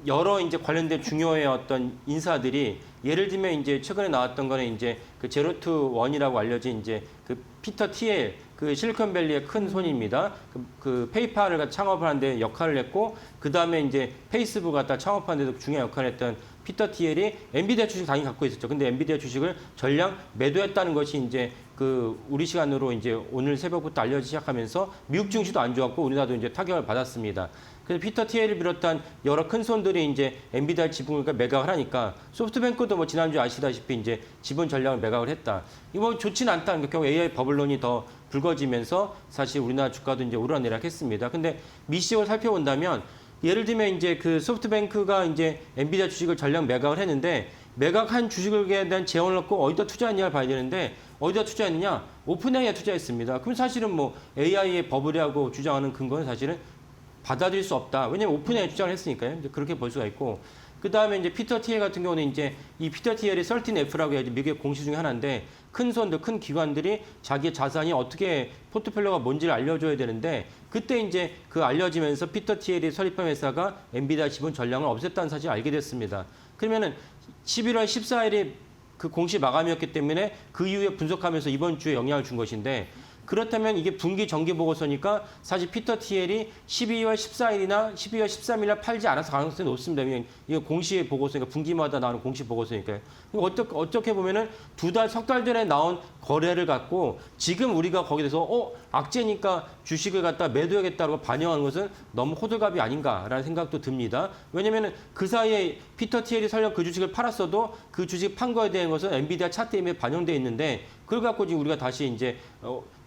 여러 이제 관련된 중요한 어떤 인사들이 예를 들면 이제 최근에 나왔던 거는 이제 그 제로투 원이라고 알려진 이제 그 피터 티엘 그 실리콘밸리의 큰 손입니다. 그 페이팔을 창업을 하는데 역할을 했고 그 다음에 이제 페이스북 갖다 창업하는 데도 중요한 역할을 했던 피터 티엘이 엔비디아 주식 당연히 갖고 있었죠. 근데 엔비디아 주식을 전량 매도했다는 것이 이제 그 우리 시간으로 이제 오늘 새벽부터 알려지기 시작하면서 미국 증시도 안 좋았고 우리나라도 이제 타격을 받았습니다. 그래서 피터 티엘을 비롯한 여러 큰 손들이 이제 엔비디아 지분을 매각을 하니까 소프트뱅크도 뭐 지난주에 아시다시피 이제 지분 전량을 매각을 했다. 이거 좋지는 않다는 게 결국 AI 버블론이 더 불거지면서 사실 우리나라 주가도 이제 오르락내리락했습니다. 근데 미시적으로 살펴본다면 예를 들면 이제 그 소프트뱅크가 이제 엔비디아 주식을 전량 매각을 했는데 매각한 주식에 대한 재원을 넣고 어디다 투자했냐를 봐야 되는데 어디다 투자했느냐? 오픈AI에 투자했습니다. 그럼 사실은 뭐 AI의 버블이라고 주장하는 근거는 사실은 받아들일 수 없다. 왜냐하면 오픈AI 주장을 했으니까요. 이제 그렇게 볼 수가 있고 그 다음에 이제 피터 티엘 같은 경우는 이제 이 피터 티엘이 13F라고 해야지 미국의 공시 중에 하나인데 큰 손들, 큰 기관들이 자기 자산이 어떻게 포트폴리오가 뭔지를 알려줘야 되는데 그때 이제 그 알려지면서 피터 티엘이 설립한 회사가 엔비디아 지분 전량을 없앴다는 사실을 알게 됐습니다. 그러면은 11월 14일이 그 공시 마감이었기 때문에 그 이후에 분석하면서 이번 주에 영향을 준 것인데 그렇다면 이게 분기 정기 보고서니까 사실 피터 티엘이 12월 14일이나 12월 13일날 팔지 않아서 가능성이 높습니다. 이거 공시 보고서니까 분기마다 나오는 공시 보고서니까요. 어떻게 보면은 석 달 전에 나온 거래를 갖고 지금 우리가 거기에 대해서 악재니까 주식을 갖다 매도하겠다고 반영하는 것은 너무 호들갑이 아닌가라는 생각도 듭니다. 왜냐면은 그 사이에 피터 티엘이 설령 그 주식을 팔았어도 그 주식 판 거에 대한 것은 엔비디아 차트임에 반영돼 있는데 그걸 갖고 지금 우리가 다시 이제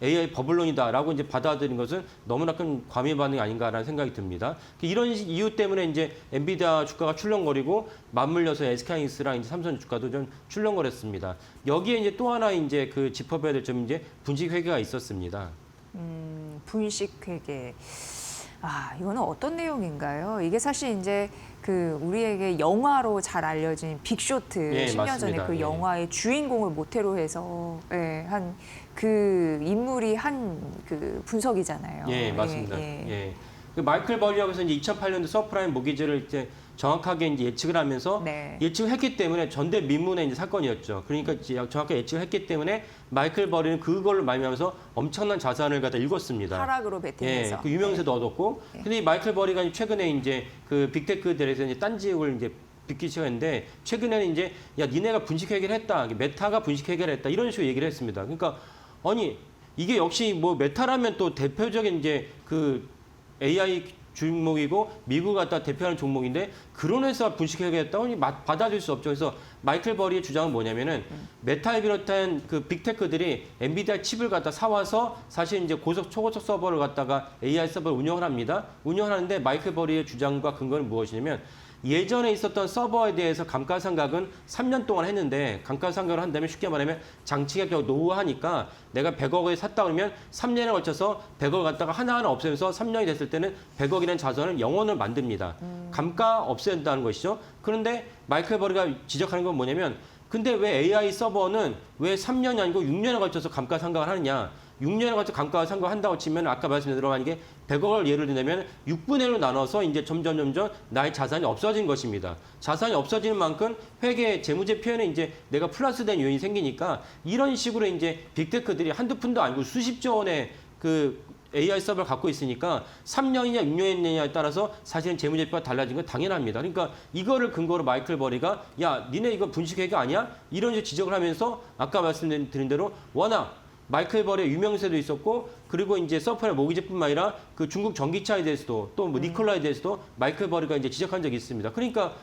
AI 버블론이다라고 이제 받아들인 것은 너무나 큰 과민 반응이 아닌가라는 생각이 듭니다. 이런 이유 때문에 이제 엔비디아 주가가 출렁거리고 맞물려서 SK하이닉스랑 이제 삼성 주가도 좀 출렁거렸습니다. 여기에 이제 또 하나 이제 그 짚어봐야 될 점이 이제 분식 회계가 있었습니다. 분식 회계. 아, 이거는 어떤 내용인가요? 이게 사실 이제 그 우리에게 영화로 잘 알려진 빅쇼트 예, 10년 전에 맞습니다. 그 예. 영화의 주인공을 모태로 해서 한 그 인물이 한 그 분석이잖아요. 예, 맞습니다. 예. 그 마이클 버리하고 해서 이제 2008년도 서프라임 모기지를 이제 정확하게 이제 예측을 하면서 네. 예측을 했기 때문에 전대미문의 이제 사건이었죠. 그러니까 이제 정확하게 예측을 했기 때문에 마이클 버리는 그걸로 말미암아서 엄청난 자산을 갖다 읽었습니다. 하락으로 베팅해서. 예, 그 유명세도 얻었고. 근데 이 마이클 버리가 최근에 이제 그 빅테크 대회에서 이제 딴지욕을 이제 빚기 시작했는데 최근에는 이제 야 니네가 분식 회계를 했다, 메타가 분식 회계를 했다 이런 식으로 얘기를 했습니다. 그러니까 아니 이게 역시 뭐 메타라면 또 대표적인 이제 그 AI 종목이고 미국 갖다 대표하는 종목인데 그런 회사 분식 회계했다고 받아들일 수 없죠. 그래서 마이클 버리의 주장은 뭐냐면은 메타를 비롯한 그 빅테크들이 엔비디아 칩을 갖다 사와서 사실 이제 초고속 서버를 갖다가 AI 서버를 운영을 합니다. 운영하는데 마이클 버리의 주장과 근거는 무엇이냐면 예전에 있었던 서버에 대해서 감가상각은 3년 동안 했는데 감가상각을 한다면 쉽게 말하면 장치가 결국 노후하니까 내가 100억에 샀다 그러면 3년에 걸쳐서 100억을 갖다가 하나하나 없애면서 3년이 됐을 때는 100억이라는 자산을 영원을 만듭니다. 감가 없앤다는 것이죠. 그런데 마이클 버리가 지적하는 건 뭐냐면 근데 왜 AI 서버는 왜 3년이 아니고 6년에 걸쳐서 감가상각을 하느냐. 6년에 걸쳐 감가상각을 한다고 치면 아까 말씀드린 대로 만약에 100억을 예를 들면 6분의 1로 나눠서 이제 점점 나의 자산이 없어진 것입니다. 자산이 없어지는 만큼 회계 재무제 표현에 이제 내가 플러스된 요인이 생기니까 이런 식으로 이제 빅테크들이 한두 푼도 아니고 수십조 원의 그 AI 서버를 갖고 있으니까 3년이냐 6년이냐에 따라서 사실은 재무제표가 달라진 건 당연합니다. 그러니까 이거를 근거로 마이클 버리가 야 니네 이거 분식회계 아니야? 이런 식으로 지적을 하면서 아까 말씀드린 대로 워낙 마이클 버리의 유명세도 있었고 그리고 이제 서프라임 모기지뿐만 아니라 그 중국 전기차에 대해서도 또 뭐 니콜라에 대해서도 마이클 버리가 이제 지적한 적이 있습니다. 그러니까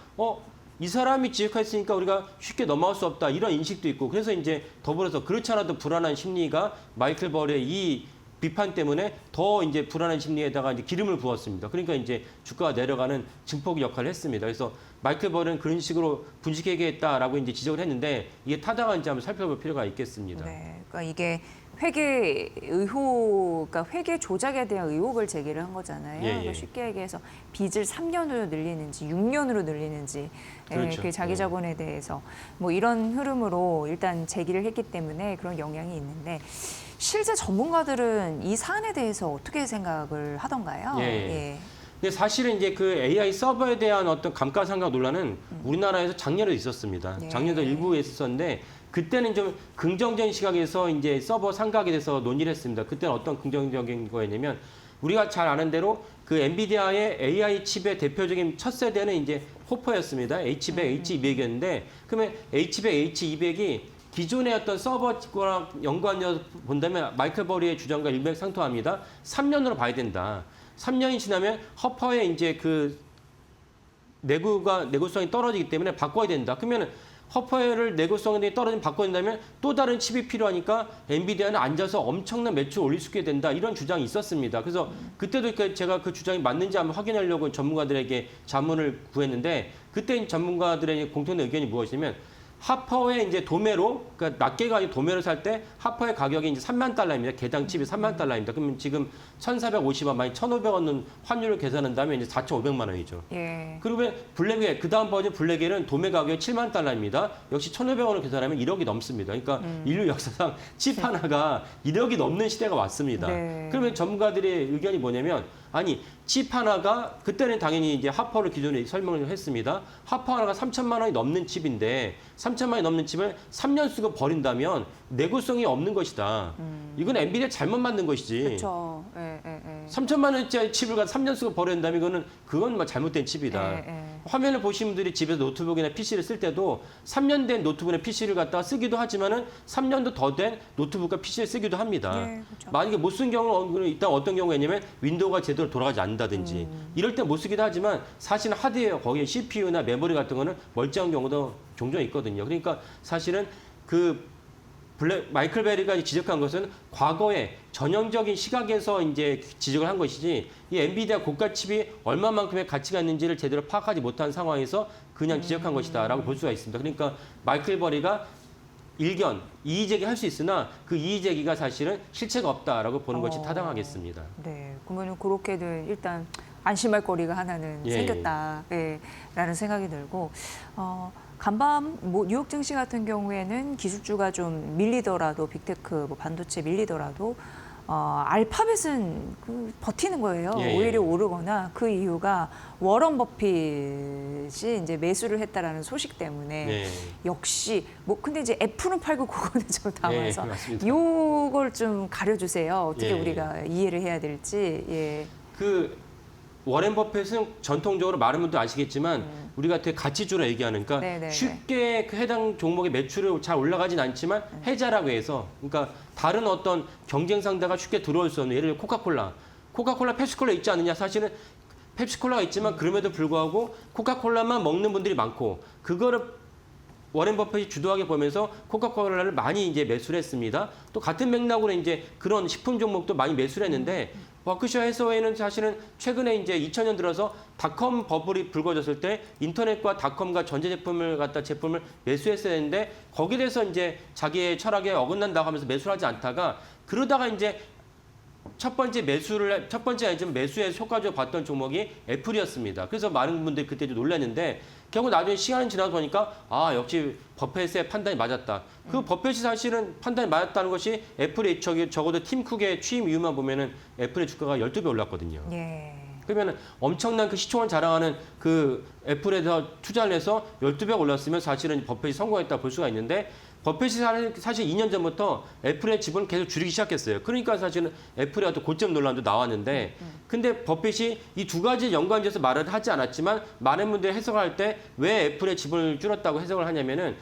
이 사람이 지적했으니까 우리가 쉽게 넘어갈 수 없다 이런 인식도 있고 그래서 이제 더불어서 그렇지 않아도 불안한 심리가 마이클 버리의 이 비판 때문에 더 이제 불안한 심리에다가 이제 기름을 부었습니다. 그러니까 이제 주가가 내려가는 증폭 역할을 했습니다. 그래서 마이클 버는 그런 식으로 분식회계 했다라고 이제 지적을 했는데 이게 타당한지 한번 살펴볼 필요가 있겠습니다. 네, 그러니까 이게 회계 의혹, 그러니까 회계 조작에 대한 의혹을 제기를 한 거잖아요. 예, 예. 그러니까 쉽게 얘기해서 빚을 3년으로 늘리는지 6년으로 늘리는지 그렇죠. 그 자기 예. 자본에 대해서 뭐 이런 흐름으로 일단 제기를 했기 때문에 그런 영향이 있는데 실제 전문가들은 이 사안에 대해서 어떻게 생각을 하던가요? 예. 근데 사실은 이제 그 AI 서버에 대한 어떤 감가상각 논란은 우리나라에서 작년에도 있었습니다. 예. 작년에도 일부 있었는데 그때는 좀 긍정적인 시각에서 이제 서버 상각에 대해서 논의를 했습니다. 그때는 어떤 긍정적인 거였냐면 우리가 잘 아는 대로 그 엔비디아의 AI 칩의 대표적인 첫 세대는 이제 호퍼였습니다. H100, H200이었는데 그러면 H100, H200이 기존의 어떤 서버랑 연관해서 본다면 마이클 버리의 주장과 일맥상통합니다. 3년으로 봐야 된다. 3년이 지나면 허퍼의 이제 그 내구성이 떨어지기 때문에 바꿔야 된다. 그러면 허퍼를 내구성이 떨어지면 바꿔야 된다면 또 다른 칩이 필요하니까 엔비디아는 앉아서 엄청난 매출 올릴 수 있게 된다. 이런 주장이 있었습니다. 그래서 그때도 제가 그 주장이 맞는지 한번 확인하려고 전문가들에게 자문을 구했는데 그때 전문가들의 공통된 의견이 무엇이냐면 하퍼의 이제 도매로, 그러니까 낱개 가격 도매로 살 때 하퍼의 가격이 이제 3만 달러입니다. 개당 칩이 3만 달러입니다. 그러면 지금 1,450원, 만약 1,500원은 환율을 계산한다면 이제 4,500만 원이죠. 예. 그리고 블랙웰, 그 다음 버전 블랙웰은 도매 가격이 7만 달러입니다. 역시 1,500원을 계산하면 1억이 넘습니다. 그러니까 인류 역사상 칩 하나가 1억이 넘는 시대가 왔습니다. 네. 그러면 전문가들의 의견이 뭐냐면 아니 칩 하나가 그때는 당연히 이제 하퍼를 기존에 설명을 했습니다. 하퍼 하나가 3천만 원이 넘는 칩인데 3천만 원이 넘는 칩을 3년 쓰고 버린다면 내구성이 없는 것이다. 이건 엔비디아 잘못 만든 것이지. 그렇죠. 3천만 원짜리 칩을 가서 3년 쓰고 버린다면 그건 뭐 잘못된 칩이다. 화면을 보신 분들이 집에서 노트북이나 PC를 쓸 때도 3년 된 노트북이나 PC를 갖다가 쓰기도 하지만은 3년도 더 된 노트북과 PC를 쓰기도 합니다. 예, 그렇죠. 만약에 못 쓴 경우는 일단 어떤 경우에냐면 윈도우가 제대로 돌아가지 않는다든지 이럴 때 못 쓰기도 하지만 사실은 하드웨어 거기에 CPU나 메모리 같은 거는 멀쩡한 경우도 종종 있거든요. 그러니까 사실은 그 마이클 베리가 지적한 것은 과거에 전형적인 시각에서 이제 지적을 한 것이지 이 엔비디아 고가 칩이 얼마만큼의 가치가 있는지를 제대로 파악하지 못한 상황에서 그냥 지적한 것이다라고 볼 수가 있습니다. 그러니까 마이클 버리가 일견, 이의제기 할 수 있으나 그 이의제기가 사실은 실체가 없다라고 보는 것이 타당하겠습니다. 네, 그러면 그렇게는 일단 안심할 거리가 하나는 예, 생겼다, 라는 생각이 들고 간밤 뭐 뉴욕 증시 같은 경우에는 기술주가 좀 밀리더라도 빅테크, 뭐 반도체 밀리더라도 알파벳은 버티는 거예요. 예, 예. 오히려 오르거나 그 이유가 워런 버핏이 이제 매수를 했다라는 소식 때문에 네. 역시 뭐 근데 이제 애플은 팔고 그거는 좀 담아서 맞습니다. 요걸 좀 가려주세요. 어떻게 예. 우리가 이해를 해야 될지. 예. 그 워렌 버핏은 전통적으로 많은 분도 아시겠지만 우리가 되게 가치주로 얘기하는 그러니까 네네네. 쉽게 그 해당 종목의 매출이 잘 올라가진 않지만 해자라고 해서 그러니까 다른 어떤 경쟁 상대가 쉽게 들어올 수 없는 예를 들어 코카콜라, 펩시콜라 있지 않느냐 사실은 펩시콜라가 있지만 그럼에도 불구하고 코카콜라만 먹는 분들이 많고 그거를 워렌 버핏이 주도하게 보면서 코카콜라를 많이 이제 매수를 했습니다. 또 같은 맥락으로 이제 그런 식품 종목도 많이 매수를 했는데 버크셔 해서웨이는 사실은 최근에 이제 2000년 들어서 닷컴 버블이 불거졌을 때 인터넷과 닷컴과 전자제품을 갖다 제품을 매수했어야 했는데 거기에 대해서 이제 자기의 철학에 어긋난다고 하면서 매수를 하지 않다가 그러다가 이제 첫 번째 아니지만 매수의 효과적으로 봤던 종목이 애플이었습니다. 그래서 많은 분들이 그때 좀 놀랐는데 결국 나중에 시간이 지나서 보니까 역시 버핏의 판단이 맞았다. 그 버핏이 사실은 판단이 맞았다는 것이 애플의 적어도 팀 쿡의 취임 이유만 보면은 애플의 주가가 12배 올랐거든요. 예. 그러면 엄청난 그 시총을 자랑하는 그 애플에서 투자를 해서 12배 올랐으면 사실은 버핏이 성공했다 볼 수가 있는데 버핏이 사실 2년 전부터 애플의 지분을 계속 줄이기 시작했어요. 그러니까 사실은 애플의 어떤 고점 논란도 나왔는데 근데 버핏이 이 두 가지 연관지어서 말을 하지 않았지만 많은 분들이 해석할 때 왜 애플의 지분을 줄였다고 해석을 하냐면은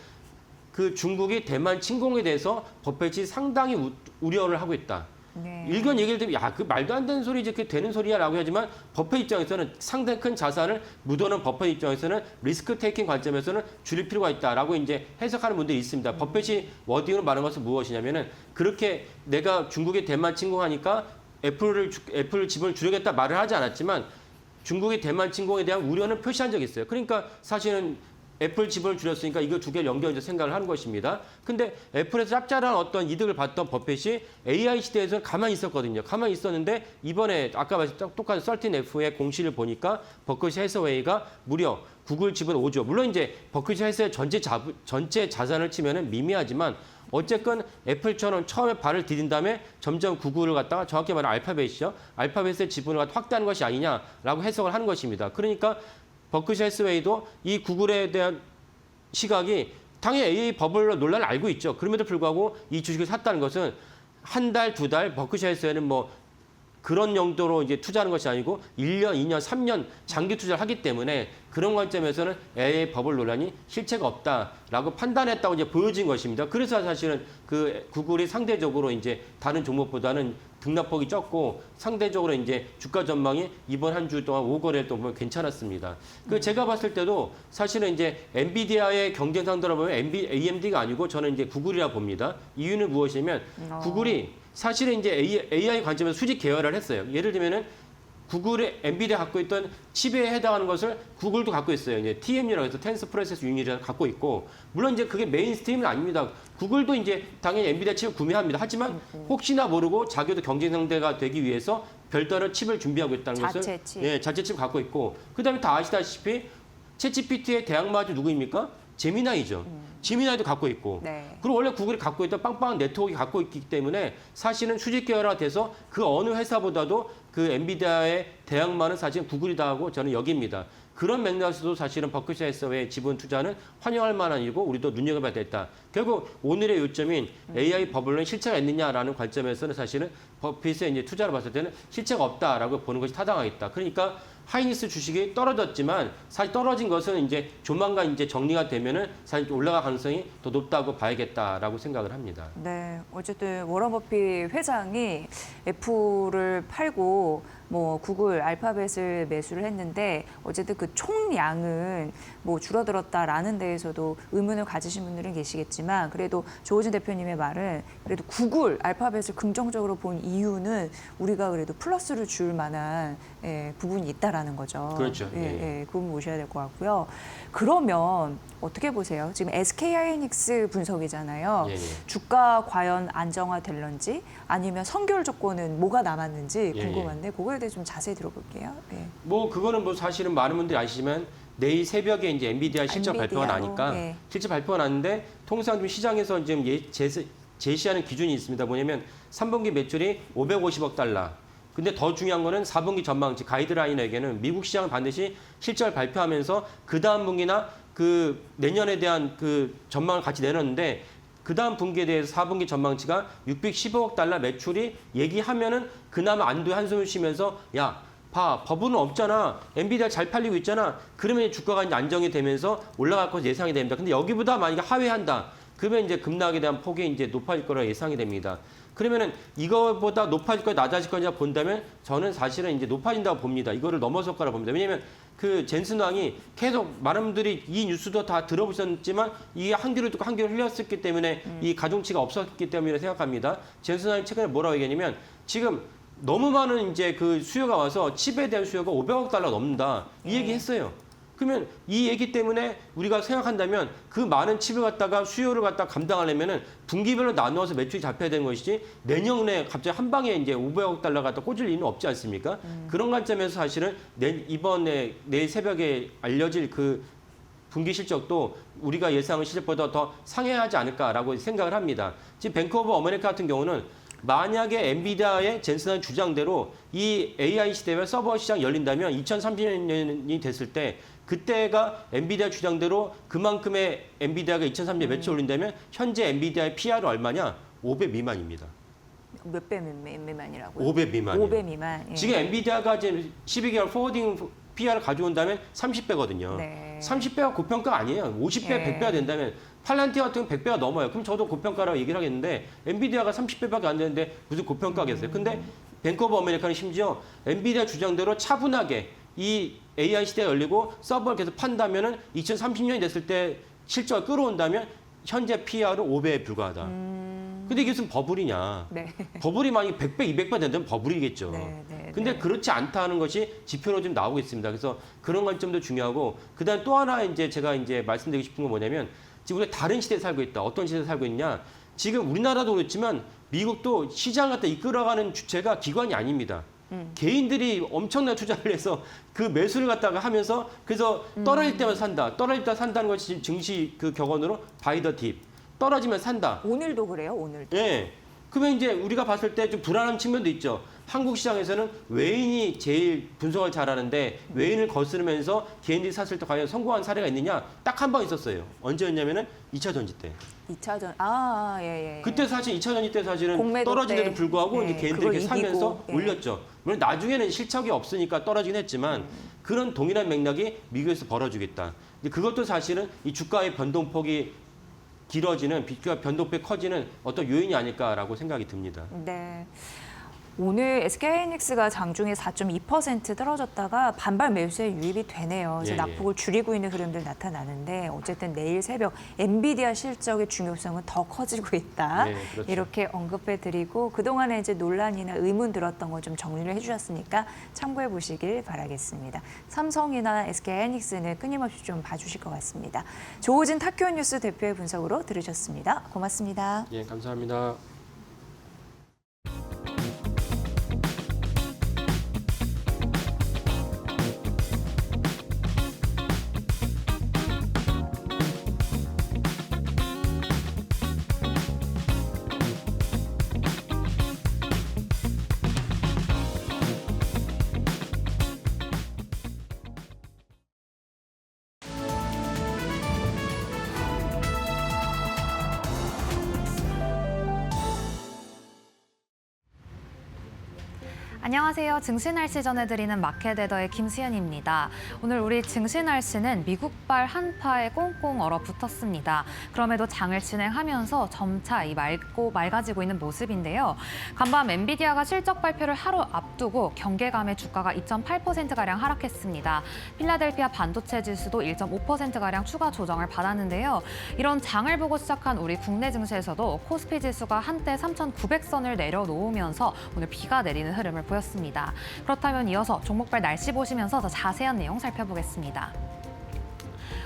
그 중국이 대만 침공에 대해서 버핏이 상당히 우려를 하고 있다. 네. 일견 얘기를 들으면 야, 그 말도 안 되는 소리지, 그게 되는 소리야라고 하지만 버핏 입장에서는 상당히 큰 자산을 묻어놓은 버핏 입장에서는 리스크 테이킹 관점에서는 줄일 필요가 있다라고 이제 해석하는 분들이 있습니다. 버핏이 워딩으로 말한 것은 무엇이냐면은 그렇게 내가 중국의 대만 침공하니까 애플 지분을 줄이겠다 말을 하지 않았지만 중국의 대만 침공에 대한 우려는 표시한 적이 있어요. 그러니까 사실은 애플 지분을 줄였으니까 이거 두 개를 연결해서 생각을 하는 것입니다. 근데 애플에서 짭짤한 어떤 이득을 봤던 버핏이 AI 시대에서는 가만히 있었거든요. 가만히 있었는데 이번에 아까 말했던 똑같은 13F의 공시를 보니까 버크셔 해서웨이가 무려 구글 지분 5조. 물론 이제 버크셔 해서웨이 전체 자산을 치면은 미미하지만 어쨌건 애플처럼 처음에 발을 디딘 다음에 점점 구글을 갖다가 정확히 말하면 알파벳이죠. 알파벳의 지분을 확대하는 것이 아니냐라고 해석을 하는 것입니다. 그러니까 버크셔 해서웨이도 이 구글에 대한 시각이 당연히 AI 버블 논란을 알고 있죠. 그럼에도 불구하고 이 주식을 샀다는 것은 한 달, 두 달 버크셔 해서웨이는 뭐 그런 용도로 이제 투자하는 것이 아니고 1년, 2년, 3년 장기 투자를 하기 때문에 그런 관점에서는 AI 버블 논란이 실체가 없다라고 판단했다고 이제 보여진 것입니다. 그래서 사실은 그 구글이 상대적으로 이제 다른 종목보다는 등락폭이 적고 상대적으로 이제 주가 전망이 이번 한 주 동안 5거래일 동안 괜찮았습니다. 그 제가 봤을 때도 사실은 이제 엔비디아의 경쟁 상대로 보면 AMD가 아니고 저는 이제 구글이라 봅니다. 이유는 무엇이냐면 구글이 사실은 이제 AI 관점에서 수직 계열을 했어요. 예를 들면은 구글의 엔비디아 갖고 있던 칩에 해당하는 것을 구글도 갖고 있어요. 이제 TMU라고 해서 텐서 프로세스 유닛을 갖고 있고, 물론 이제 그게 메인스트림은 아닙니다. 구글도 이제 당연히 엔비디아 칩을 구매합니다. 하지만 혹시나 모르고 자기도 경쟁 상대가 되기 위해서 별다른 칩을 준비하고 있다는 것을 자체 칩. 예, 자체 칩을 갖고 있고, 그다음에 다 아시다시피 챗GPT의 대항마주 누구입니까? 제미나이죠. 제미나이도 갖고 있고. 네. 그리고 원래 구글이 갖고 있던 빵빵한 네트워크가 갖고 있기 때문에 사실은 수직 계열화돼서 그 어느 회사보다도 그 엔비디아의 대항마는 사실 구글이다 하고 저는 여깁니다. 그런 맥락에서도 사실은 버크셔 해서웨이 지분 투자는 환영할 만한 일이고 우리도 눈여겨봐야 됐다. 결국 오늘의 요점인 AI 버블은 실체가 있느냐라는 관점에서는 사실은 버핏의 이제 투자를 봤을 때는 실체가 없다라고 보는 것이 타당하겠다. 그러니까 하이닉스 주식이 떨어졌지만 사실 떨어진 것은 이제 조만간 이제 정리가 되면은 사실 올라갈 가능성이 더 높다고 봐야겠다라고 생각을 합니다. 네, 어쨌든 워런 버핏 회장이 애플을 팔고 뭐 구글, 알파벳을 매수를 했는데 어쨌든 그 총량은 뭐 줄어들었다라는 데에서도 의문을 가지신 분들은 계시겠지만 그래도 조호진 대표님의 말은 그래도 구글, 알파벳을 긍정적으로 본 이유는 우리가 그래도 플러스를 줄 만한 부분이 있다라는 거죠. 그렇죠. 예, 그 부분 보셔야 될 것 같고요. 그러면 어떻게 보세요? 지금 SK 하이닉스 분석이잖아요. 예, 예. 주가 과연 안정화될런지 아니면 선결 조건은 뭐가 남았는지 예, 궁금한데 그거에 대해 좀 자세히 들어볼게요. 예. 뭐 그거는 뭐 사실은 많은 분들이 아시지만 내일 새벽에 이제 엔비디아 실적 발표가 나니까 예. 실적 발표가 났는데 통상 좀 시장에서 지금 제시하는 기준이 있습니다. 뭐냐면 3분기 매출이 550억 달러. 근데 더 중요한 거는 4분기 전망치 가이드라인에게는 미국 시장은 반드시 실적을 발표하면서 그 다음 분기나 그 내년에 대한 그 전망을 같이 내놨는데 그 다음 분기에 대해서 4분기 전망치가 615억 달러 매출이 얘기하면은 그나마 안도의 한숨을 쉬면서 야, 봐, 버블은 없잖아. 엔비디아 잘 팔리고 있잖아. 그러면 주가가 이제 안정이 되면서 올라갈 것이 예상이 됩니다. 근데 여기보다 만약에 하회한다. 그러면 이제 급락에 대한 폭이 이제 높아질 거라 예상이 됩니다. 그러면은 이거보다 높아질 거냐 낮아질 거냐 본다면 저는 사실은 이제 높아진다고 봅니다. 이거를 넘어설 거라 봅니다. 왜냐하면 그 젠슨 왕이 계속 많은 분들이 이 뉴스도 다 들어보셨지만 이게 한 귀로 듣고 한 귀로 흘렸었기 때문에 이 가중치가 없었기 때문에 생각합니다. 젠슨 왕이 최근에 뭐라고 얘기했냐면 지금 너무 많은 이제 그 수요가 와서 칩에 대한 수요가 500억 달러 넘는다. 이 얘기 했어요. 그러면 이 얘기 때문에 우리가 생각한다면 그 많은 칩을 갖다가 수요를 갖다가 감당하려면은 분기별로 나누어서 매출이 잡혀야 되는 것이지 내년에 갑자기 한 방에 이제 500억 달러 갖다 꽂을 일은 없지 않습니까? 그런 관점에서 사실은 이번에 내일 새벽에 알려질 그 분기 실적도 우리가 예상한 실적보다 더 상회하지 않을까라고 생각을 합니다. 지금 뱅크 오브 아메리카 같은 경우는 만약에 엔비디아의 젠슨의 주장대로 이 AI 시대에 서버 시장 열린다면 2030년이 됐을 때 그때가 엔비디아 주장대로 그만큼의 엔비디아가 2030년 매출 올린다면 현재 엔비디아의 PR은 얼마냐? 5배 미만입니다. 몇 배 미만이라고요? 5배 미만이에요. 5배 미만. 예. 지금 엔비디아가 지금 12개월 포워딩 PR을 가져온다면 30배거든요. 네. 30배가 고평가 아니에요. 50배, 네. 100배가 된다면 팔란티아 같은 경우는 100배가 넘어요. 그럼 저도 고평가라고 얘기를 하겠는데 엔비디아가 30배밖에 안 되는데 무슨 고평가겠어요. 근데 뱅크 오브 아메리카는 심지어 엔비디아 주장대로 차분하게 이 AI 시대가 열리고 서버를 계속 판다면은 2030년이 됐을 때 실적을 끌어온다면 현재 PR은 5배에 불과하다. 근데 이게 무슨 버블이냐. 네. 버블이 만약에 100배, 200배 된다면 버블이겠죠. 네. 근데 그렇지 않다는 것이 지표로 좀 나오고 있습니다. 그래서 그런 관점도 중요하고 그다음 또 하나 이제 제가 이제 말씀드리고 싶은 건 뭐냐면 지금 우리가 다른 시대에 살고 있다. 어떤 시대에 살고 있냐. 지금 우리나라도 그렇지만 미국도 시장 갖다 이끌어가는 주체가 기관이 아닙니다. 개인들이 엄청난 투자를 해서 그 매수를 갖다가 하면서 그래서 떨어질 때만 산다. 떨어질 때 산다는 것이 증시 그 격언으로 바이 더 딥. 떨어지면 산다. 오늘도 그래요, 오늘도. 예. 그러면 이제 우리가 봤을 때 좀 불안한 측면도 있죠. 한국 시장에서는 외인이 제일 분석을 잘하는데 외인을 거스르면서 개인들이 샀을 때 과연 성공한 사례가 있느냐? 딱 한 번 있었어요. 언제였냐면은 2차 전지 때. 2차전, 예. 그때 사실 2차 전지 때 사실은 공매도 떨어진데도 때. 불구하고 네, 이제 개인들이 그걸 이렇게 사면서 이기고, 예. 올렸죠. 물론 나중에는 실적이 없으니까 떨어지긴 했지만 그런 동일한 맥락이 미국에서 벌어지겠다. 근데 그것도 사실은 이 주가의 변동폭이 길어지는 주가 변동폭이 커지는 어떤 요인이 아닐까라고 생각이 듭니다. 네. 오늘 SK하이닉스가 장중에 4.2% 떨어졌다가 반발 매수에 유입이 되네요. 그래서 예. 낙폭을 줄이고 있는 흐름들 나타나는데 어쨌든 내일 새벽 엔비디아 실적의 중요성은 더 커지고 있다. 네, 그렇죠. 이렇게 언급해드리고 그동안에 이제 논란이나 의문 들었던 거 좀 정리를 해주셨으니까 참고해 보시길 바라겠습니다. 삼성이나 SK하이닉스는 끊임없이 좀 봐주실 것 같습니다. 조호진 타큐온 뉴스 대표의 분석으로 들으셨습니다. 고맙습니다. 예, 감사합니다. 안녕하세요. 증시 날씨 전해드리는 마켓에더의 김수현입니다. 오늘 우리 증시 날씨는 미국발 한파에 꽁꽁 얼어붙었습니다. 그럼에도 장을 진행하면서 점차 맑아지고 있는 모습인데요. 간밤 엔비디아가 실적 발표를 하루 앞두고 경계감에 주가가 2.8%가량 하락했습니다. 필라델피아 반도체 지수도 1.5%가량 추가 조정을 받았는데요. 이런 장을 보고 시작한 우리 국내 증시에서도 코스피 지수가 한때 3,900선을 내려놓으면서 오늘 비가 내리는 흐름을 보였습니다. 그렇다면 이어서 종목별 날씨 보시면서 더 자세한 내용 살펴보겠습니다.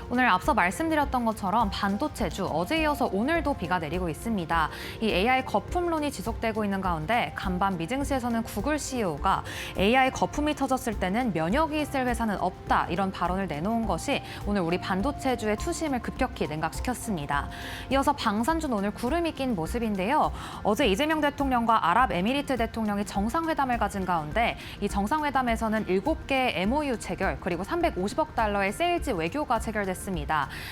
오늘 앞서 말씀드렸던 것처럼 반도체주 어제 이어서 오늘도 비가 내리고 있습니다. 이 AI 거품론이 지속되고 있는 가운데 간밤 미증시에서는 구글 CEO가 AI 거품이 터졌을 때는 면역이 있을 회사는 없다 이런 발언을 내놓은 것이 오늘 우리 반도체주의 투심을 급격히 냉각시켰습니다. 이어서 방산주는 오늘 구름이 낀 모습인데요. 어제 이재명 대통령과 아랍에미리트 대통령이 정상회담을 가진 가운데 이 정상회담에서는 7개의 MOU 체결 그리고 350억 달러의 세일즈 외교가 체결됐습니다.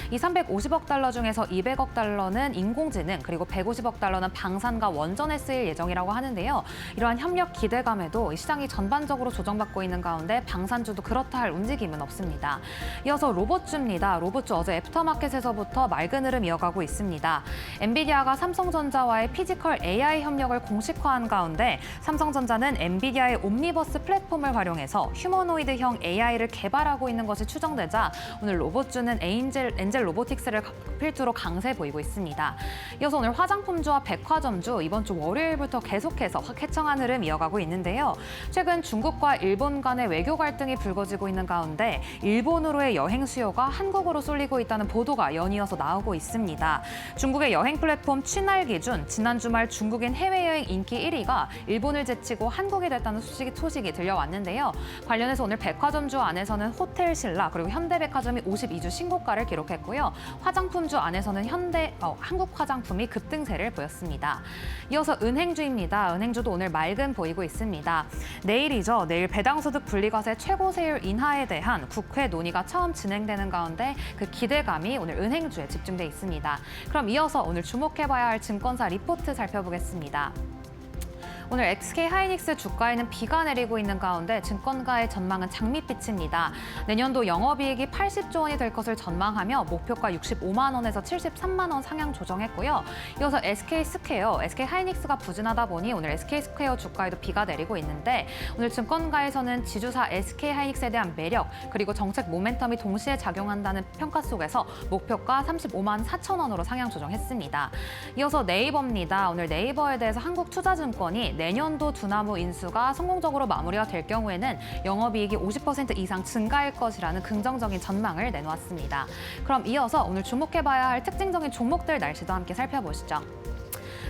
이 350억 달러 중에서 200억 달러는 인공지능 그리고 150억 달러는 방산과 원전에 쓰일 예정이라고 하는데요. 이러한 협력 기대감에도 시장이 전반적으로 조정받고 있는 가운데 방산주도 그렇다 할 움직임은 없습니다. 이어서 로봇주입니다. 로봇주 어제 애프터마켓에서부터 맑은 흐름 이어가고 있습니다. 엔비디아가 삼성전자와의 피지컬 AI 협력을 공식화한 가운데 삼성전자는 엔비디아의 옴니버스 플랫폼을 활용해서 휴머노이드형 AI를 개발하고 있는 것이 추정되자 오늘 로봇주는 엔젤 로보틱스를 필두로 강세 보이고 있습니다. 이어서 오늘 화장품주와 백화점주 이번 주 월요일부터 계속해서 쾌청한 흐름 이어가고 있는데요. 최근 중국과 일본 간의 외교 갈등이 불거지고 있는 가운데 일본으로의 여행 수요가 한국으로 쏠리고 있다는 보도가 연이어서 나오고 있습니다. 중국의 여행 플랫폼 취날 기준 지난 주말 중국인 해외여행 인기 1위가 일본을 제치고 한국이 됐다는 소식이 들려왔는데요. 관련해서 오늘 백화점주 안에서는 호텔신라 그리고 현대백화점이 52주 신고가를 기록했고요. 화장품주 안에서는 한국화장품이 급등세를 보였습니다. 이어서 은행주입니다. 은행주도 오늘 맑은 보이고 있습니다. 내일이죠. 내일 배당소득 분리과세 최고세율 인하에 대한 국회 논의가 처음 진행되는 가운데 그 기대감이 오늘 은행주에 집중돼 있습니다. 그럼 이어서 오늘 주목해봐야 할 증권사 리포트 살펴보겠습니다. 오늘 SK 하이닉스 주가에는 비가 내리고 있는 가운데 증권가의 전망은 장밋빛입니다. 내년도 영업이익이 80조 원이 될 것을 전망하며 목표가 65만 원에서 73만 원 상향 조정했고요. 이어서 SK 스퀘어, SK 하이닉스가 부진하다 보니 오늘 SK 스퀘어 주가에도 비가 내리고 있는데 오늘 증권가에서는 지주사 SK 하이닉스에 대한 매력 그리고 정책 모멘텀이 동시에 작용한다는 평가 속에서 목표가 35만 4천 원으로 상향 조정했습니다. 이어서 네이버입니다. 오늘 네이버에 대해서 한국투자증권이 내년도 두나무 인수가 성공적으로 마무리가 될 경우에는 영업이익이 50% 이상 증가할 것이라는 긍정적인 전망을 내놓았습니다. 그럼 이어서 오늘 주목해봐야 할 특징적인 종목들 날씨도 함께 살펴보시죠.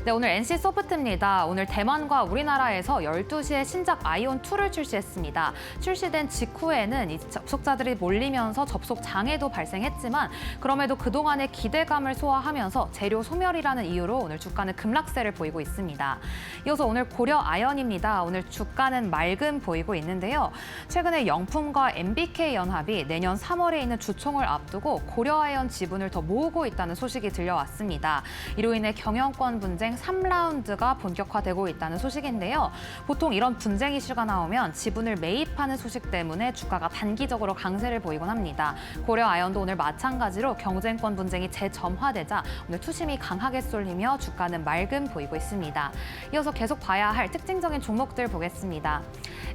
네, 오늘 NC소프트입니다. 오늘 대만과 우리나라에서 12시에 신작 아이온2를 출시했습니다. 출시된 직후에는 이 접속자들이 몰리면서 접속 장애도 발생했지만 그럼에도 그동안의 기대감을 소화하면서 재료 소멸이라는 이유로 오늘 주가는 급락세를 보이고 있습니다. 이어서 오늘 고려 아연입니다. 오늘 주가는 맑음 보이고 있는데요. 최근에 영품과 MBK 연합이 내년 3월에 있는 주총을 앞두고 고려 아연 지분을 더 모으고 있다는 소식이 들려왔습니다. 이로 인해 경영권 분쟁 3라운드가 본격화되고 있다는 소식인데요. 보통 이런 분쟁 이슈가 나오면 지분을 매입하는 소식 때문에 주가가 단기적으로 강세를 보이곤 합니다. 고려 아연도 오늘 마찬가지로 경쟁권 분쟁이 재점화되자 오늘 투심이 강하게 쏠리며 주가는 맑음 보이고 있습니다. 이어서 계속 봐야 할 특징적인 종목들 보겠습니다.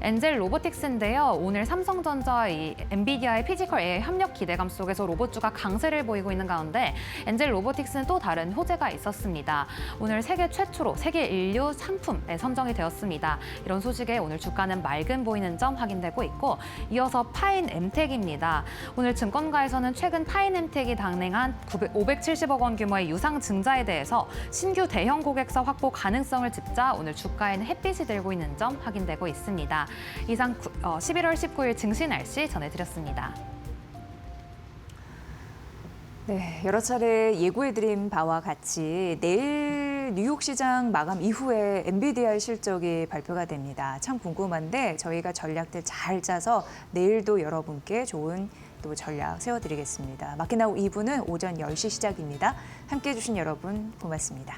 엔젤 로보틱스인데요. 오늘 삼성전자와 엔비디아의 피지컬 AI 협력 기대감 속에서 로봇주가 강세를 보이고 있는 가운데 엔젤 로보틱스는 또 다른 호재가 있었습니다. 오늘 세계 최초로 세계 인류 상품에 선정이 되었습니다. 이런 소식에 오늘 주가는 맑음 보이는 점 확인되고 있고 이어서 파인 엠텍입니다. 오늘 증권가에서는 최근 파인 엠텍이 단행한 570억 원 규모의 유상 증자에 대해서 신규 대형 고객사 확보 가능성을 짚자 오늘 주가에는 햇빛이 들고 있는 점 확인되고 있습니다. 이상 11월 19일 증시 날씨 전해드렸습니다. 네, 여러 차례 예고해드린 바와 같이 내일 뉴욕 시장 마감 이후에 엔비디아의 실적이 발표가 됩니다. 참 궁금한데 저희가 전략들 잘 짜서 내일도 여러분께 좋은 또 전략 세워드리겠습니다. 마켓나우 2부는 오전 10시 시작입니다. 함께해 주신 여러분 고맙습니다.